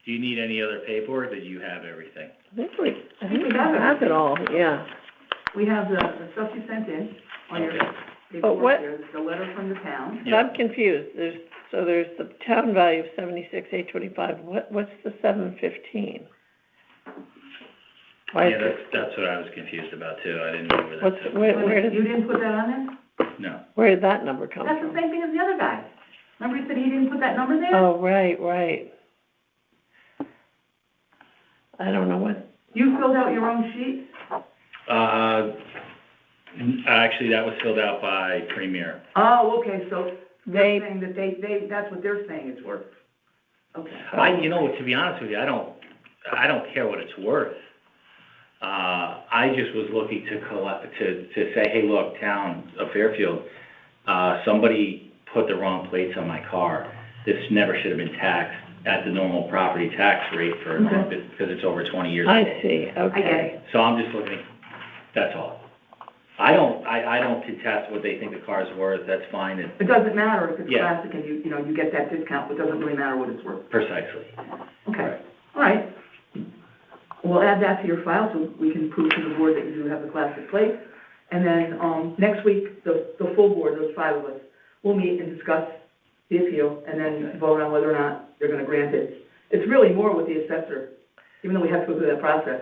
Do you need any other paperwork, or do you have everything? I think we we have have it all, yeah. We have the stuff you sent in on your Okay. But what- paperwork, there's the letter from the town. But I'm confused, there's the town value of 76,825, what's the 715? Why Yeah, is that's what I was confused about too. I didn't know where that What's, took. where You did, didn't put that on there? No. where did that number come That's the from? same thing as the other guy. Remember he said he didn't put that number there? Oh, right. I don't know what, You filled out your own sheet? Actually, that was filled out by Premier. Oh, okay, so They- they're saying that they, that's what they're saying it's worth. Okay. To be honest with you, I don't care what it's worth. I just was looking to say, hey, look, town of Fairfield, somebody put the wrong plates on my car. This never should have been taxed at the normal property tax rate because it's over 20 years old. I see, I get okay. it. So I'm just looking, that's all. I don't contest what they think the car's worth, that's fine, It doesn't matter if it's Yeah. classic and you get that discount, it doesn't really matter what it's worth. precisely. Okay, all right. We'll add that to your file so we can prove to the board that you do have the classic plate. And then, next week, the full board, those 5 of us, we'll meet and discuss the appeal and then vote on whether or not they're gonna grant it. It's really more with the assessor, even though we have to go through that process.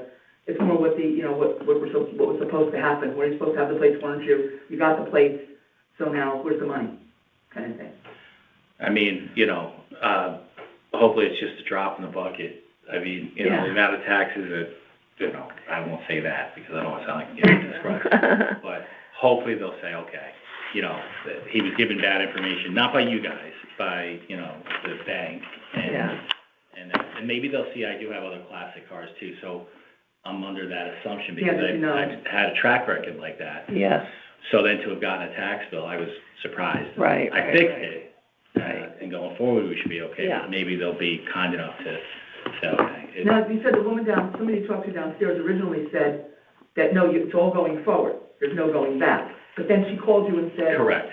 It's more with the, what was supposed to happen. Were you supposed to have the plates, weren't you? You got the plates, so now where's the money? Kind of thing. I mean, hopefully it's just a drop in the bucket. I mean, the amount of taxes that, I won't say that because I don't want to sound like a getting described. But hopefully they'll say, okay, that he was given bad information, not by you guys, by, the bank. And maybe they'll see I do have other classic cars too, so I'm under that assumption because I've had a track record like that. Yes, So then to have gotten a tax bill, I was surprised. right. I fixed it. And going forward, we should be okay, Yeah. but maybe they'll be kind enough to say, okay. Now, you said the woman somebody you talked to downstairs originally said that, no, it's all going forward, there's no going back. But then she called you and said. Correct.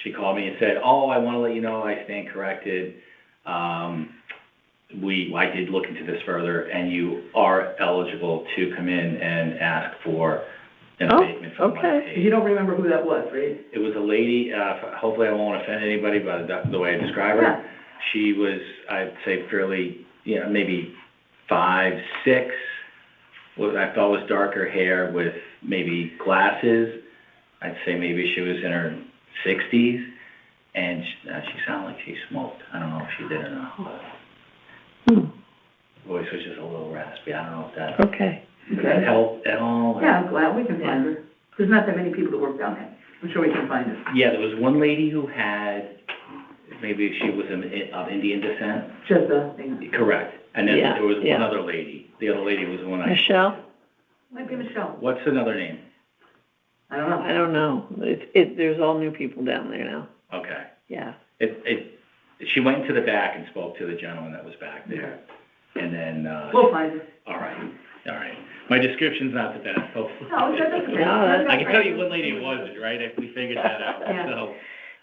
She called me and said, I want to let you know I stand corrected. I did look into this further, and you are eligible to come in and ask for an abatement for what I okay. paid. You don't remember who that was, right? It was a lady, hopefully I won't offend anybody by the way I describe her. Yeah. She was, I'd say fairly, maybe 5, 6, what I thought was darker hair with maybe glasses. I'd say maybe she was in her 60s, and she sounded like she smoked. I don't know if she did or not. Voice was just a little raspy. I don't know if that, Okay. did that help at all? or- Yeah, I'm glad we can find her. There's not that many people that work down there. I'm sure we can find her. Yeah, there was one lady who had, maybe she was of Indian descent. Just a thing. Correct. And then Yeah, there was yeah. one other lady. The other lady was the one I... Michelle? Might be Michelle. What's another name? I don't know. I don't know. There's all new people down there now. Okay. Yeah. She went into the back and spoke to the gentleman that was back there. And then, We'll find her. all right. My description's not the best, hopefully. No, that's okay. No, that's- I can tell you what lady it was, right? We figured that out, Yeah. so,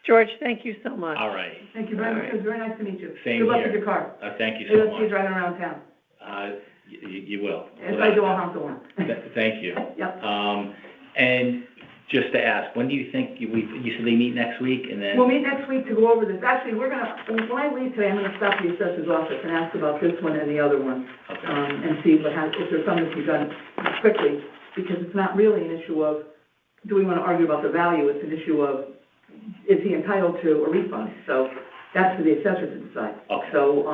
George, thank you so much. all right. Thank you very much. It was very nice to meet you. Same Good luck here. with your car. Thank you Maybe so I'll see you much. driving around town. You will. If I do, I'll honk the horn. Thank you. Yep. And just to ask, when do you think, you said they meet next week, and then? We'll meet next week to go over this. Actually, when I leave today, I'm gonna stop the assessor's office and ask about this one and the other one. Okay. And see if there's something to be done quickly, because it's not really an issue of, do we wanna argue about the value? It's an issue of, is he entitled to a refund? So that's for the assessor to decide. Okay. So,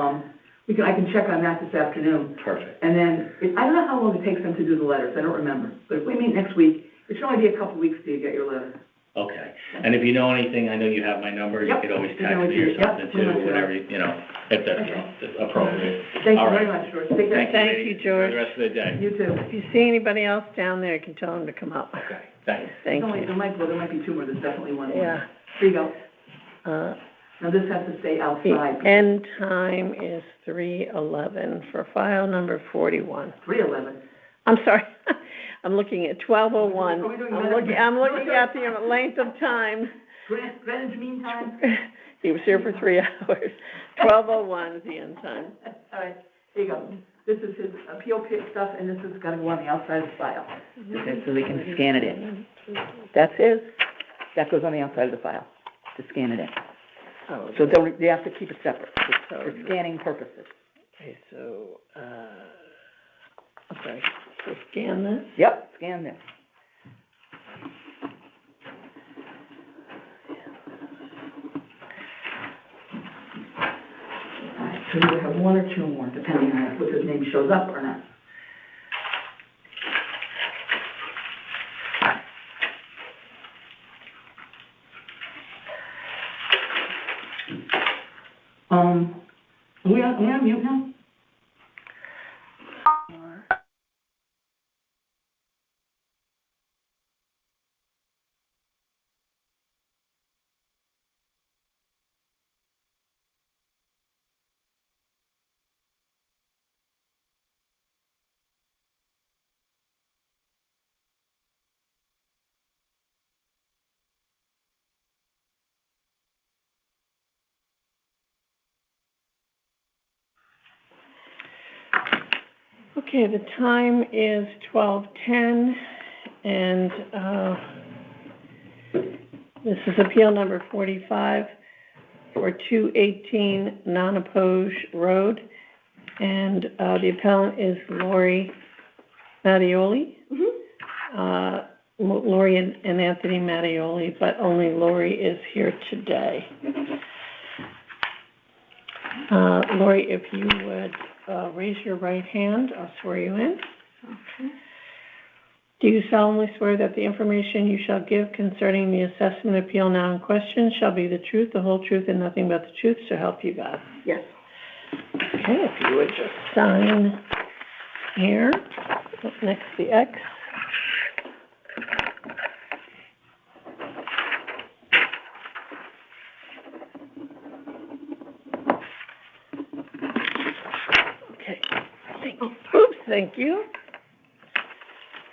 I can check on that this afternoon. Perfect. And then, I don't know how long it takes them to do the letters, I don't remember. But if we meet next week, it should only be a couple weeks till you get your letter. Okay. And if you know anything, I know you have my number, you Yep. could always You text can always me or do it. Yep, something we'll let too, you know. whatever, if that's appropriate. Thank All you very right. much, George. Take care. Thank you, Thank lady. you, George. Enjoy the rest of the day. You too. If you see anybody else down there, you can tell them to come up. Okay, thanks. Thank There you. might be two more, there's definitely one more. Yeah. Here you go. Uh, Now, this has to stay The outside. end time is 3:11 for file number 41. 3:11. I'm sorry, I'm looking at 12:01. Are we doing I'm looking at the length of time. Greenwich Mean Time? He was here for 3 hours. 12:01 is the end time. All right, here you go. This is his appeal kit stuff, and this has gotta go on the outside of the file. Okay, so we can scan it in. That's his, that goes on the outside of the file, to scan it in. Oh, So you have to keep it separate, for scanning purposes. okay, so, okay, so scan this. Yep, scan this. All right, so you have one or two more, depending on if his name shows up or not. Are we on mute now? Okay, the time is 12:10, and, this is appeal number 45 for 218 Non-Opposed Road, and, the appellant is Lori Mattioli. Lori and Anthony Mattioli, but only Lori is here today. Lori, if you would, raise your right hand, I'll swear you in. Okay. Do you solemnly swear that the information you shall give concerning the assessment appeal now in question shall be the truth, the whole truth, and nothing but the truth, so help you God? Yes. Okay, if you would just sign here, next to the X. Okay, thank you. Oops, thank you.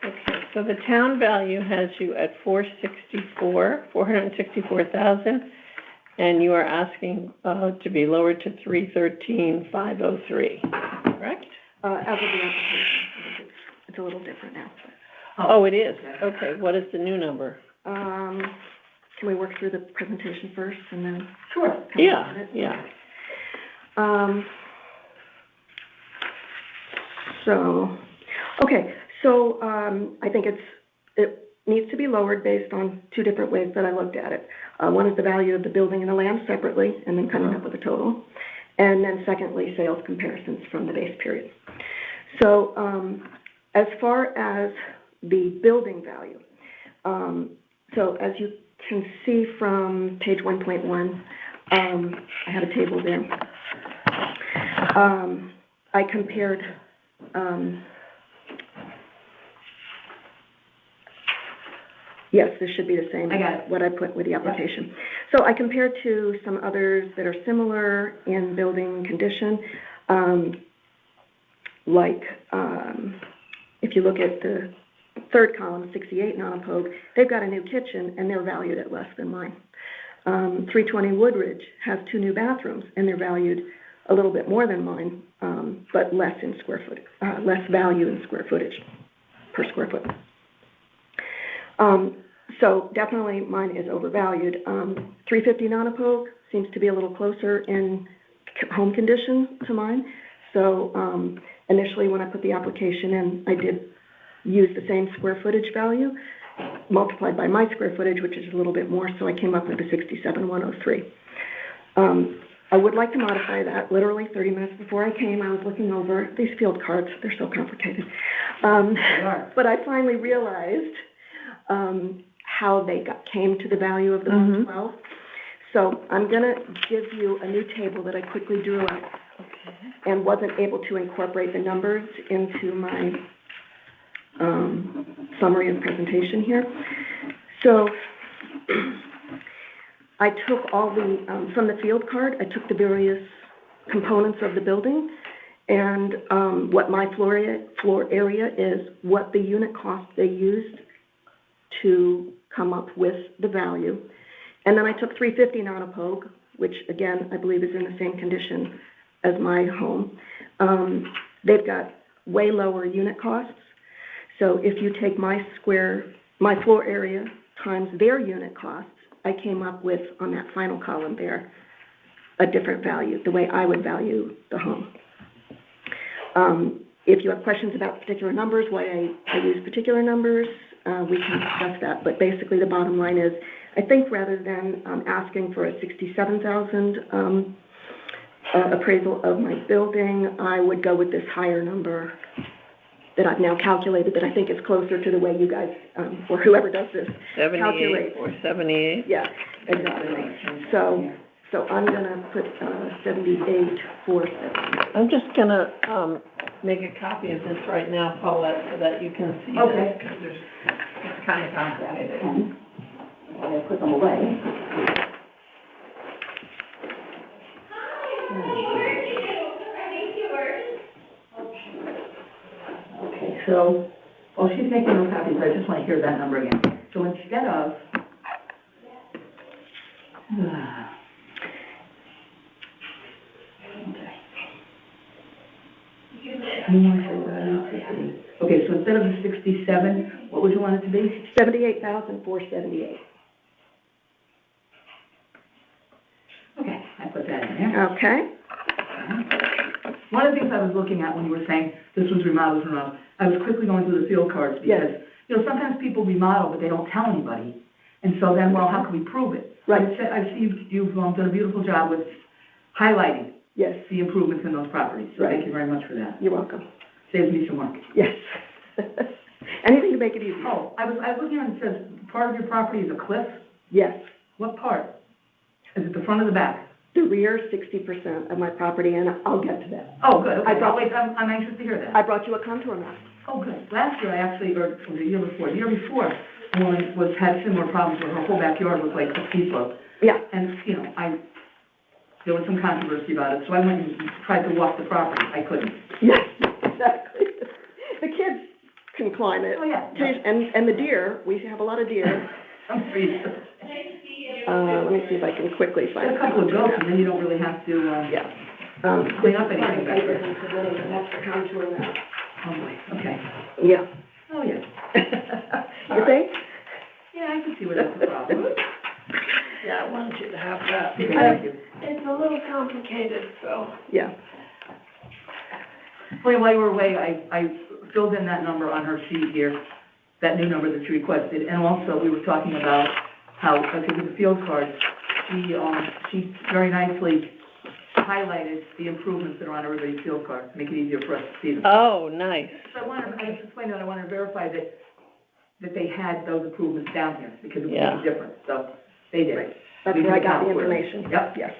Okay, so the town value has you at 464,000, and you are asking, to be lowered to 313,503, correct? As of the application, it's a little different now. Oh, it is, okay, what is the new number? Can we work through the presentation first and then? Sure. come Yeah, back to it? yeah. So, okay, so, I think it needs to be lowered based on two different ways that I looked at it. One is the value of the building and the land separately, and then coming up with a total. And then secondly, sales comparisons from the base period. So, as far as the building value, so as you can see from page 1.1, I have a table there. I compared, yes, this should be the same. I got it. What I put with the application. So I compared to some others that are similar in building condition, like, if you look at the third column, 68 Nonopogue, they've got a new kitchen and they're valued at less than mine. 320 Woodridge has 2 new bathrooms and they're valued a little bit more than mine, but less in square foot, less value in square footage per square foot. So definitely mine is overvalued. 350 Nonopogue seems to be a little closer in home condition to mine. So initially when I put the application in, I did use the same square footage value multiplied by my square footage, which is a little bit more, so I came up with the 67,103. I would like to modify that. Literally 30 minutes before I came, I was looking over these field cards. They're so complicated. But I finally realized how they came to the value of the 112. So I'm going to give you a new table that I quickly drew up and wasn't able to incorporate the numbers into my summary and presentation here. So I took all the, from the field card, I took the various components of the building and what my floor area is, what the unit cost they used to come up with the value. And then I took 350 Nonopogue, which again, I believe is in the same condition as my home. They've got way lower unit costs. So if you take my floor area times their unit costs, I came up with, on that final column there, a different value, the way I would value the home. If you have questions about particular numbers, why I use particular numbers, we can discuss that. But basically the bottom line is, I think rather than asking for a 67,000 appraisal of my building, I would go with this higher number that I've now calculated that I think is closer to the way you guys, or whoever does this, 78 or 78? Yeah, exactly. So I'm gonna put 78 for 78. I'm just gonna make a copy of this right now, Paulette, so that you can see this, because it's kind of complicated. I'm gonna put them away. Okay, so, while she's making those copies, I just want to hear that number again. So instead of, okay, so instead of the 67, what would you want it to be? 78,478. Okay, I put that in there. Okay. One of the things I was looking at when you were saying this was remodeled, I was quickly going through the field cards because, you know, sometimes people remodel, but they don't tell anybody. And so then, well, how can we prove it? Right. I see you've done a beautiful job with highlighting the improvements in those properties. So thank you very much for that. You're welcome. Saves me some work. Yes. Anything to make it easy. Oh, I was looking at it, says part of your property is a cliff? Yes. What part? Is it the front or the back? The rear, 60% of my property, and I'll get to that. Oh, good, okay. I'm anxious to hear that. I brought you a contour map. Oh, good. Last year, I actually, or the year before, a woman had similar problems where her whole backyard was like a ski slope. Yeah. And, you know, there was some controversy about it, so I went and tried to walk the property. I couldn't. Yes, exactly. The kids can climb it. Oh, yeah. And the deer, we have a lot of deer. I'm free. Let me see if I can quickly find a couple of goats, and then you don't really have to, clean up anything back there. That's the contour map. Oh, boy, okay. Yeah. Oh, yeah. You think? Yeah, I can see where that's the problem. Yeah, I wanted you to have that. Thank you. It's a little complicated, so. Yeah. Well, while you were away, I filled in that number on her sheet here, that new number that she requested, and also we were talking about how, I think with the field cards, she very nicely highlighted the improvements that are on everybody's field cards, make it easier for us to see them. Oh, nice. So I just explained that I wanted to verify that they had those improvements down here, because it would Yeah. be different, so they did. Right. That's where I got the information. Yep. Yes.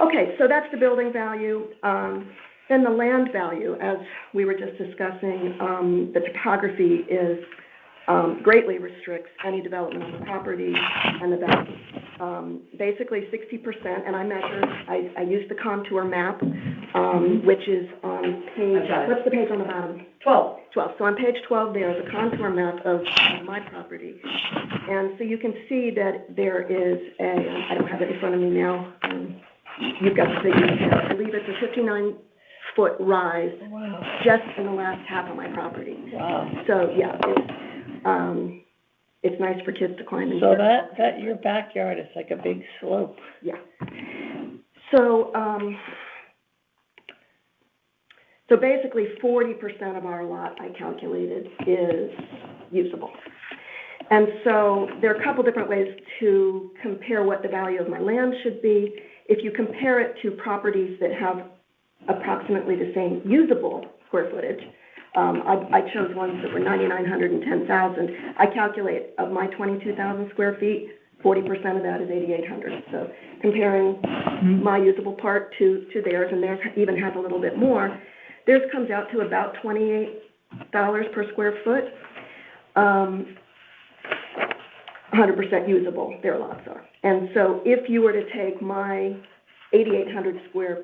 Okay, so that's the building value. Then the land value, as we were just discussing, the topography is, greatly restricts any development on the property and the value. Basically 60%, and I measured, I used the contour map, which is on page, what's the page on the bottom? 12. 12. So on page 12, there's a contour map of my property. And so you can see that there is I don't have it in front of me now. You've got the figures here. I believe it's a 59-foot rise just in the last half of my property. Wow. So, yeah, it's nice for kids to climb in. So that your backyard is like a big slope. Yeah. So, so basically 40% of our lot, I calculated, is usable. And so there are a couple different ways to compare what the value of my land should be. If you compare it to properties that have approximately the same usable square footage, I chose ones that were 9,900 and 10,000. I calculate of my 22,000 square feet, 40% of that is 8,800. So comparing my usable part to theirs, and theirs even has a little bit more, theirs comes out to about $28 per square foot. 100% usable, their lots are. And so if you were to take my 8,800 square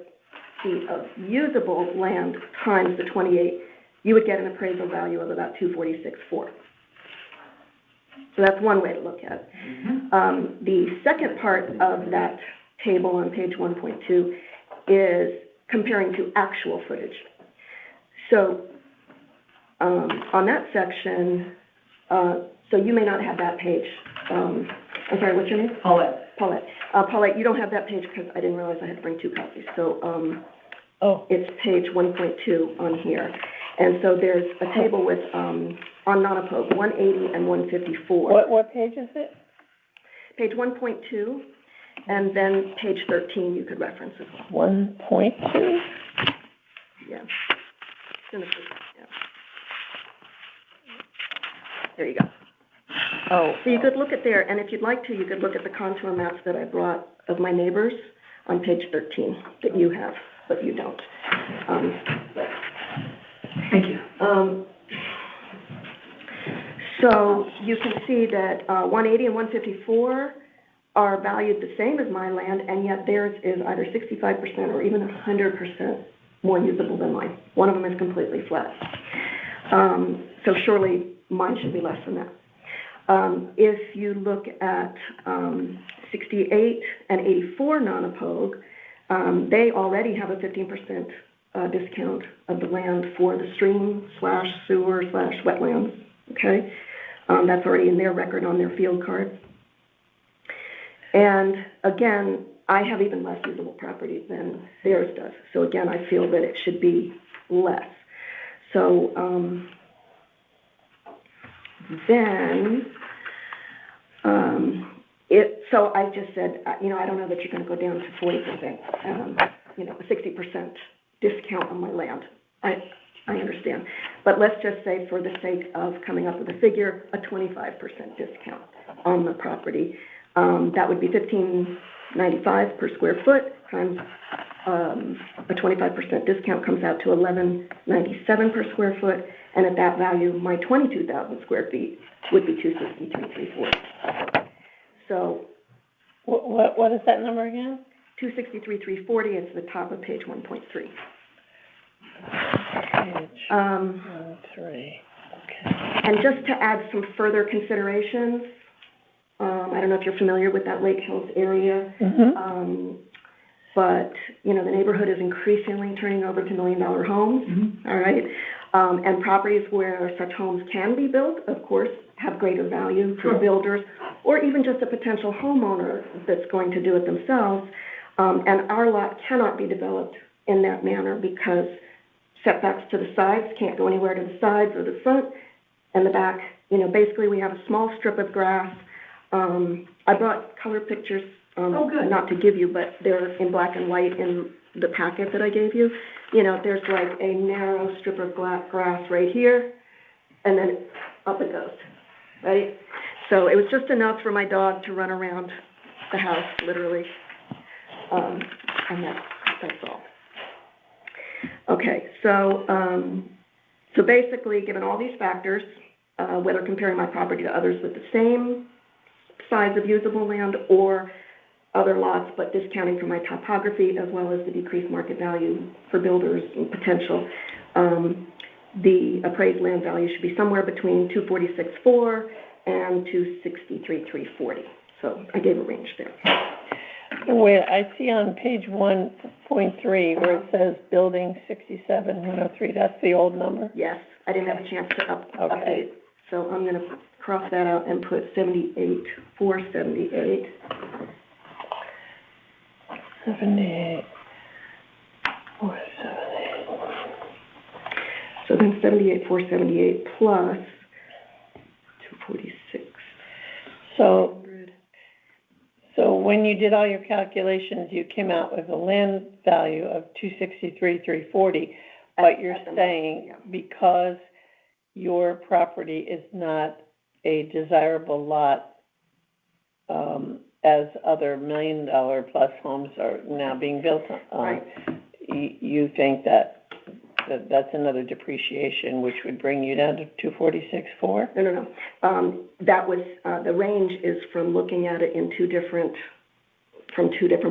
feet of usable land times the 28, you would get an appraisal value of about $246,400. So that's one way to look at it. The second part of that table on page 1.2 is comparing to actual footage. So on that section, so you may not have that page. I'm sorry, what's your name? Paulette. Paulette, you don't have that page because I didn't realize I had to bring two copies. So it's page 1.2 on here. And so there's a table with, on Nonopoke, 180 and 154. What page is it? Page 1.2, and then page 13 you could reference as well. 1.2? Yeah. Yeah. There you go. So you could look at there, and if you'd like to, you could look at the contour maps that I brought of my neighbors on page 13 that you have, but you don't. Thank you. So you can see that 180 and 154 are valued the same as my land, and yet theirs is either 65% or even 100% more usable than mine. One of them is completely flat. So surely mine should be less than that. If you look at 68 and 84 Nonopogue, they already have a 15% discount of the land for the stream/sewer/wetlands, okay? That's already in their record on their field card. And again, I have even less usable property than theirs does. So again, I feel that it should be less. So so I just said, I don't know that you're going to go down to 40%, a 60% discount on my land. I understand. But let's just say, for the sake of coming up with a figure, a 25% discount on the property. That would be $1,595 per square foot times a 25% discount comes out to $1,197 per square foot. And at that value, my 22,000 square feet would be $263,340. So what is that number again? $263,340. It's the top of page 1.3. Page 1.3. Okay. And just to add some further considerations, I don't know if you're familiar with that Lake Hills area, but the neighborhood is increasingly turning over to $1 million homes. All right. And properties where such homes can be built, of course, have greater value for builders, or even just a potential homeowner that's going to do it themselves. And our lot cannot be developed in that manner because setbacks to the sides, can't go anywhere to the sides or the front, and the back, basically we have a small strip of grass. I brought color pictures, Oh, good. not to give you, but they're in black and white in the packet that I gave you. There's like a narrow strip of grass right here, and then up it goes, right? So it was just enough for my dog to run around the house, literally, and that's all. Okay, so basically, given all these factors, whether comparing my property to others with the same size of usable land or other lots, but discounting for my topography as well as the decreased market value for builders and potential, the appraised land value should be somewhere between $246,400 and $263,340. So I gave a range there. Wait, I see on page 1.3 where it says building 67-103, that's the old number? Yes, I didn't have a chance to update. So I'm going to cross that out and put 78,478. 78,478. So then 78,478 plus 246. So when you did all your calculations, you came out with a land value of $263,340, but you're saying because your property is not a desirable lot, as other $1 million plus homes are now being built on, Right. You think that's another depreciation, which would bring you down to $246,400? No. That was, the range is from looking at it in two different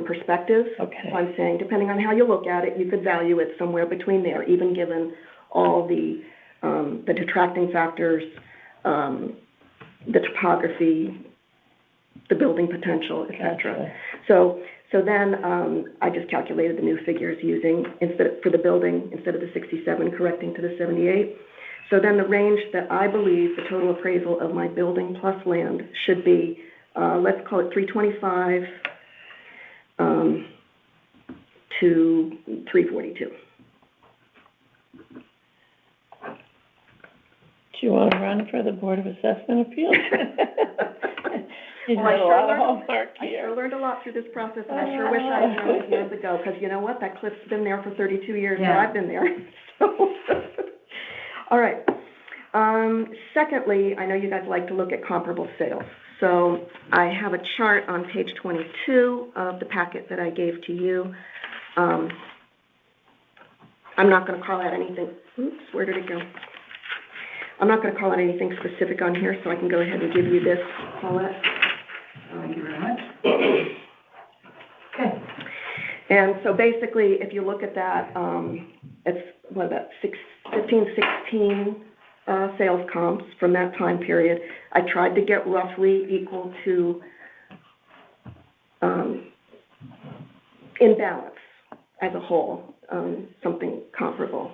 perspectives. Okay. So I'm saying, depending on how you look at it, you could value it somewhere between there, even given all the detracting factors, the topography, the building potential, et cetera. Okay. So then I just calculated the new figures using, instead of the 67, correcting to the 78. So then the range that I believe the total appraisal of my building plus land should be, let's call it 325 to 342. Do you want to run for the Board of Assessment Appeals? You Well, did a lot of homework I here. sure learned a lot through this process, and I sure wish I had known it years ago, because you know what? That cliff's been there for 32 years, Yeah. and I've been there. So, all right. Secondly, I know you guys like to look at comparable sales. So I have a chart on page 22 of the packet that I gave to you. I'm not going to call out anything. Oops, where did it go? I'm not going to call out anything specific on here, so I can go ahead and give you this, Paulette. Thank you very much. Okay. And so basically, if you look at that, it's about 16 sales comps from that time period. I tried to get roughly equal to, in balance as a whole, something comparable.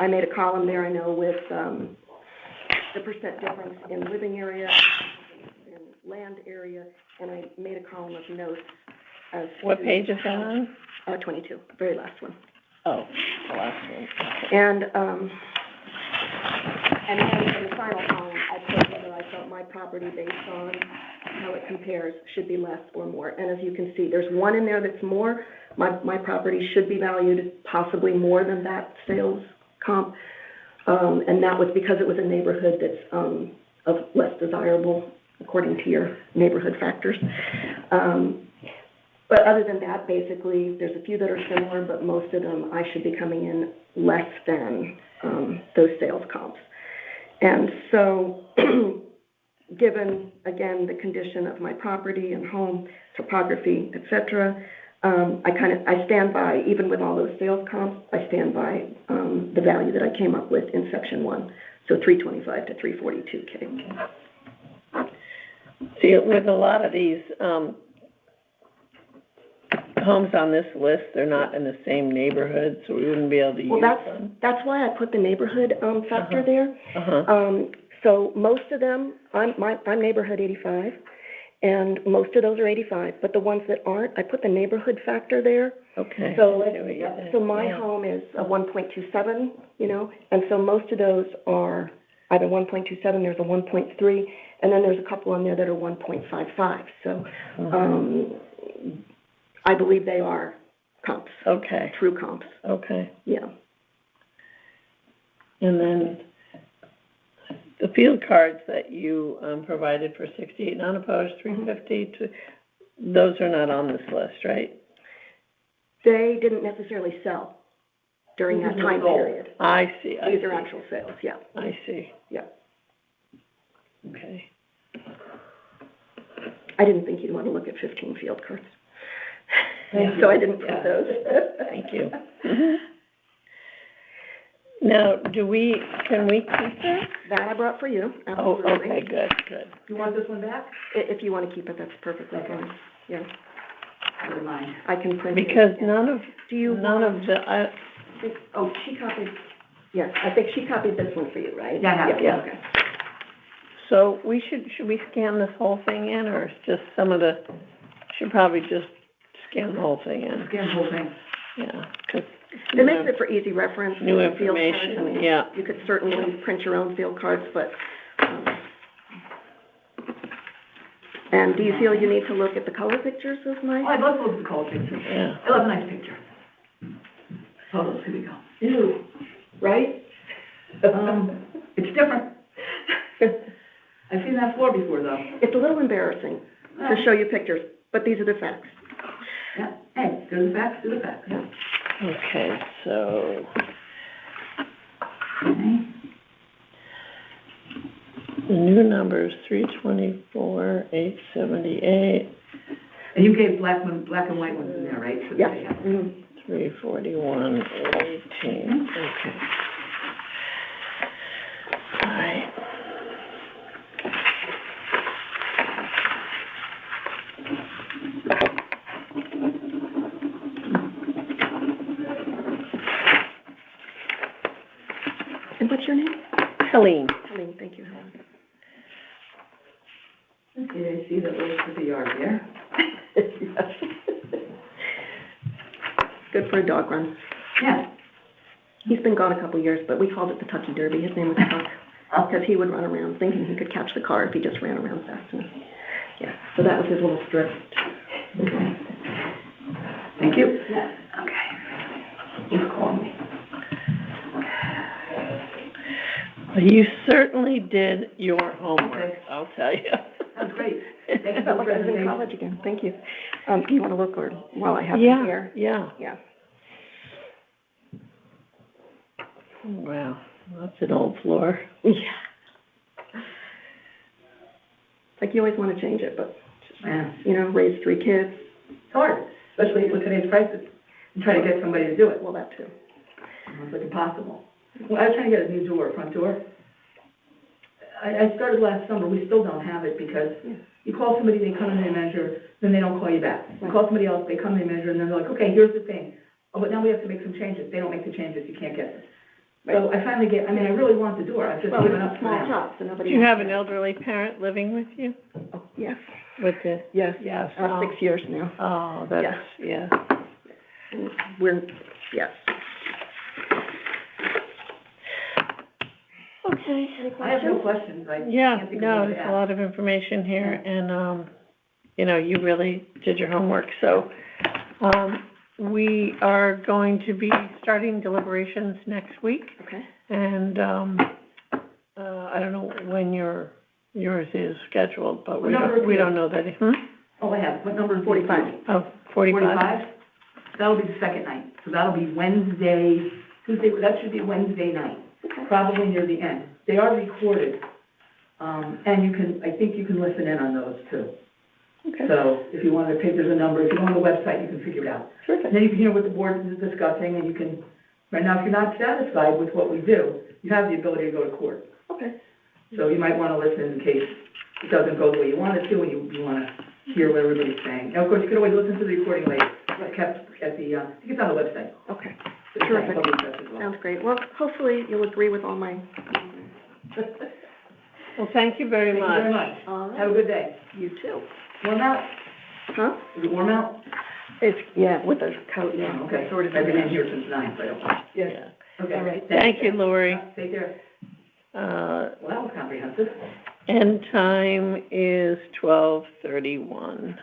I made a column there, I know, with the percent difference in living area, in land area, and I made a column of notes as What to page is that on? 22, very last one. Oh, the last one. And then in the final column, I put whether I felt my property based on how it compares should be less or more. And as you can see, there's one in there that's more. My property should be valued possibly more than that sales comp. And that was because it was a neighborhood that's of less desirable according to your neighborhood factors. But other than that, basically, there's a few that are similar, but most of them I should be coming in less than those sales comps. And so, given, again, the condition of my property and home, topography, et cetera, I stand by, even with all those sales comps, I stand by the value that I came up with in section 1, so 325 to 342K. See, with a lot of these homes on this list, they're not in the same neighborhood, so we wouldn't be able to use them. That's why I put the neighborhood factor there. Uh-huh. So most of them, I'm neighborhood 85, and most of those are 85, but the ones that aren't, I put the neighborhood factor there. Okay. So, I see what you did. so my home is a 1.27, you know, and so most of those are either 1.27, there's a 1.3, and then there's a couple on there that are 1.55. So, I believe they are comps, Okay, true comps, okay. yeah. And then the field cards that you, provided for 68 non-opposed, 350, those are not on this list, right? They didn't necessarily sell during that time period. I see, I see. These are actual sales, yeah. I see. Yeah. Okay. I didn't think you'd want to look at 15 field cards. Thank So you. I didn't put Yeah. those. Thank you. Now, can we keep that? That I brought for you, Oh, absolutely. okay, good. You want this one back? If you want to keep it, that's perfectly fine, yeah. Never mind. I can print it. Because none of the, Oh, she copied, yes, I think she copied this one for you, right? Yeah, I have it. Yeah, okay. so should we scan this whole thing in, or it's just some of the, should probably just scan the whole thing in? Scan the whole thing. Yeah, 'cause. It makes it for easy reference. New with the field cards. information, I mean, yeah. You could certainly print your own field cards, but, and do you feel you need to look at the color pictures of Oh, mine? I'd love to look at the color picture. Yeah. I love a nice picture. Photos, here we go. Ew, Right? It's different. I've seen that floor before, though. It's a little embarrassing to show you pictures, but these are the facts. Yeah, hey, do the facts, do the facts. Yeah. Okay, so, Okay. the new number is 324, 878, And you gave black and white ones in there, right? So Yeah. they- Mhm. 341, 18, okay. All right. And what's your name? Helene. Helene, thank you, Helen. Okay, I see that little strip of yard there. Yes. Good for a dog run. Yeah. He's been gone a couple years, but we called it the Tucky Derby. His name was Tuck, because he would run around thinking he could catch the car if he just ran around fast enough. Yeah, so that was his little strip. Okay. Thank you. Okay. Who's calling me? You certainly did your homework, Okay. I'll tell you. That's great. Thank you I for felt the like I was in presentation. college again. Thank you. Do you want to look, or while I have you here? Yeah. Yeah. Wow, that's an old floor. Yeah. Like you always want to change it, but, Yeah. you know, raise 3 kids. It's hard, especially with today's prices, and try to get somebody to do it. Well, that too. It's like impossible. Well, I was trying to get a new door, front door. I started last summer, we still don't have it because you call somebody, they come and they measure, then they don't call you back. You call somebody else, they come, they measure, and then they're like, okay, here's the thing. Oh, but now we have to make some changes. They don't make the changes, you can't get them. So I finally I really want the door, I've just Well, given it's up a for small now. shop, so nobody. Do you have wants an elderly parent living with you? Oh, yes, With the, yes. yes. 6 years now. Oh, that's, yeah. And we're, yes. Okay. I have no questions, I Yeah, can't think of no, what to there's a ask. lot of information here, and, you know, you really did your homework, so, we are going to be starting deliberations next week, Okay. and, I don't know when yours is scheduled, but What number is we it? don't know that, Oh, I have, what number is it? 45. Oh, 45? 45? That'll be the second night, so that'll be Wednesday, Tuesday, that should be Wednesday night, probably near the end. They are recorded, and I think you can listen in on those too. Okay. So if you want to take, there's a number, if you go on the website, you can figure it out. Terrific. And then you can hear what the board is discussing, and you can, right now, if you're not satisfied with what we do, you have the ability to go to court. Okay. So you might want to listen in case it doesn't go the way you want it to, and you want to hear what everybody's saying. And of course, you can always listen to the recording later, it's kept at the, I think it's on the website. Okay. It's Terrific. on the website as well. Sounds great. Well, hopefully you'll agree with all my. Well, thank you very Thank much. you very much. All right. Have a good day. You too. Warm out? Huh? Is it warm out? It's, yeah, with a coat, yeah. Okay, so I've been in here since 9, so I don't. Yeah. Okay. All right. Thank you, Lori. Take care. Uh, Well, that was comprehensive. end time is 12:31.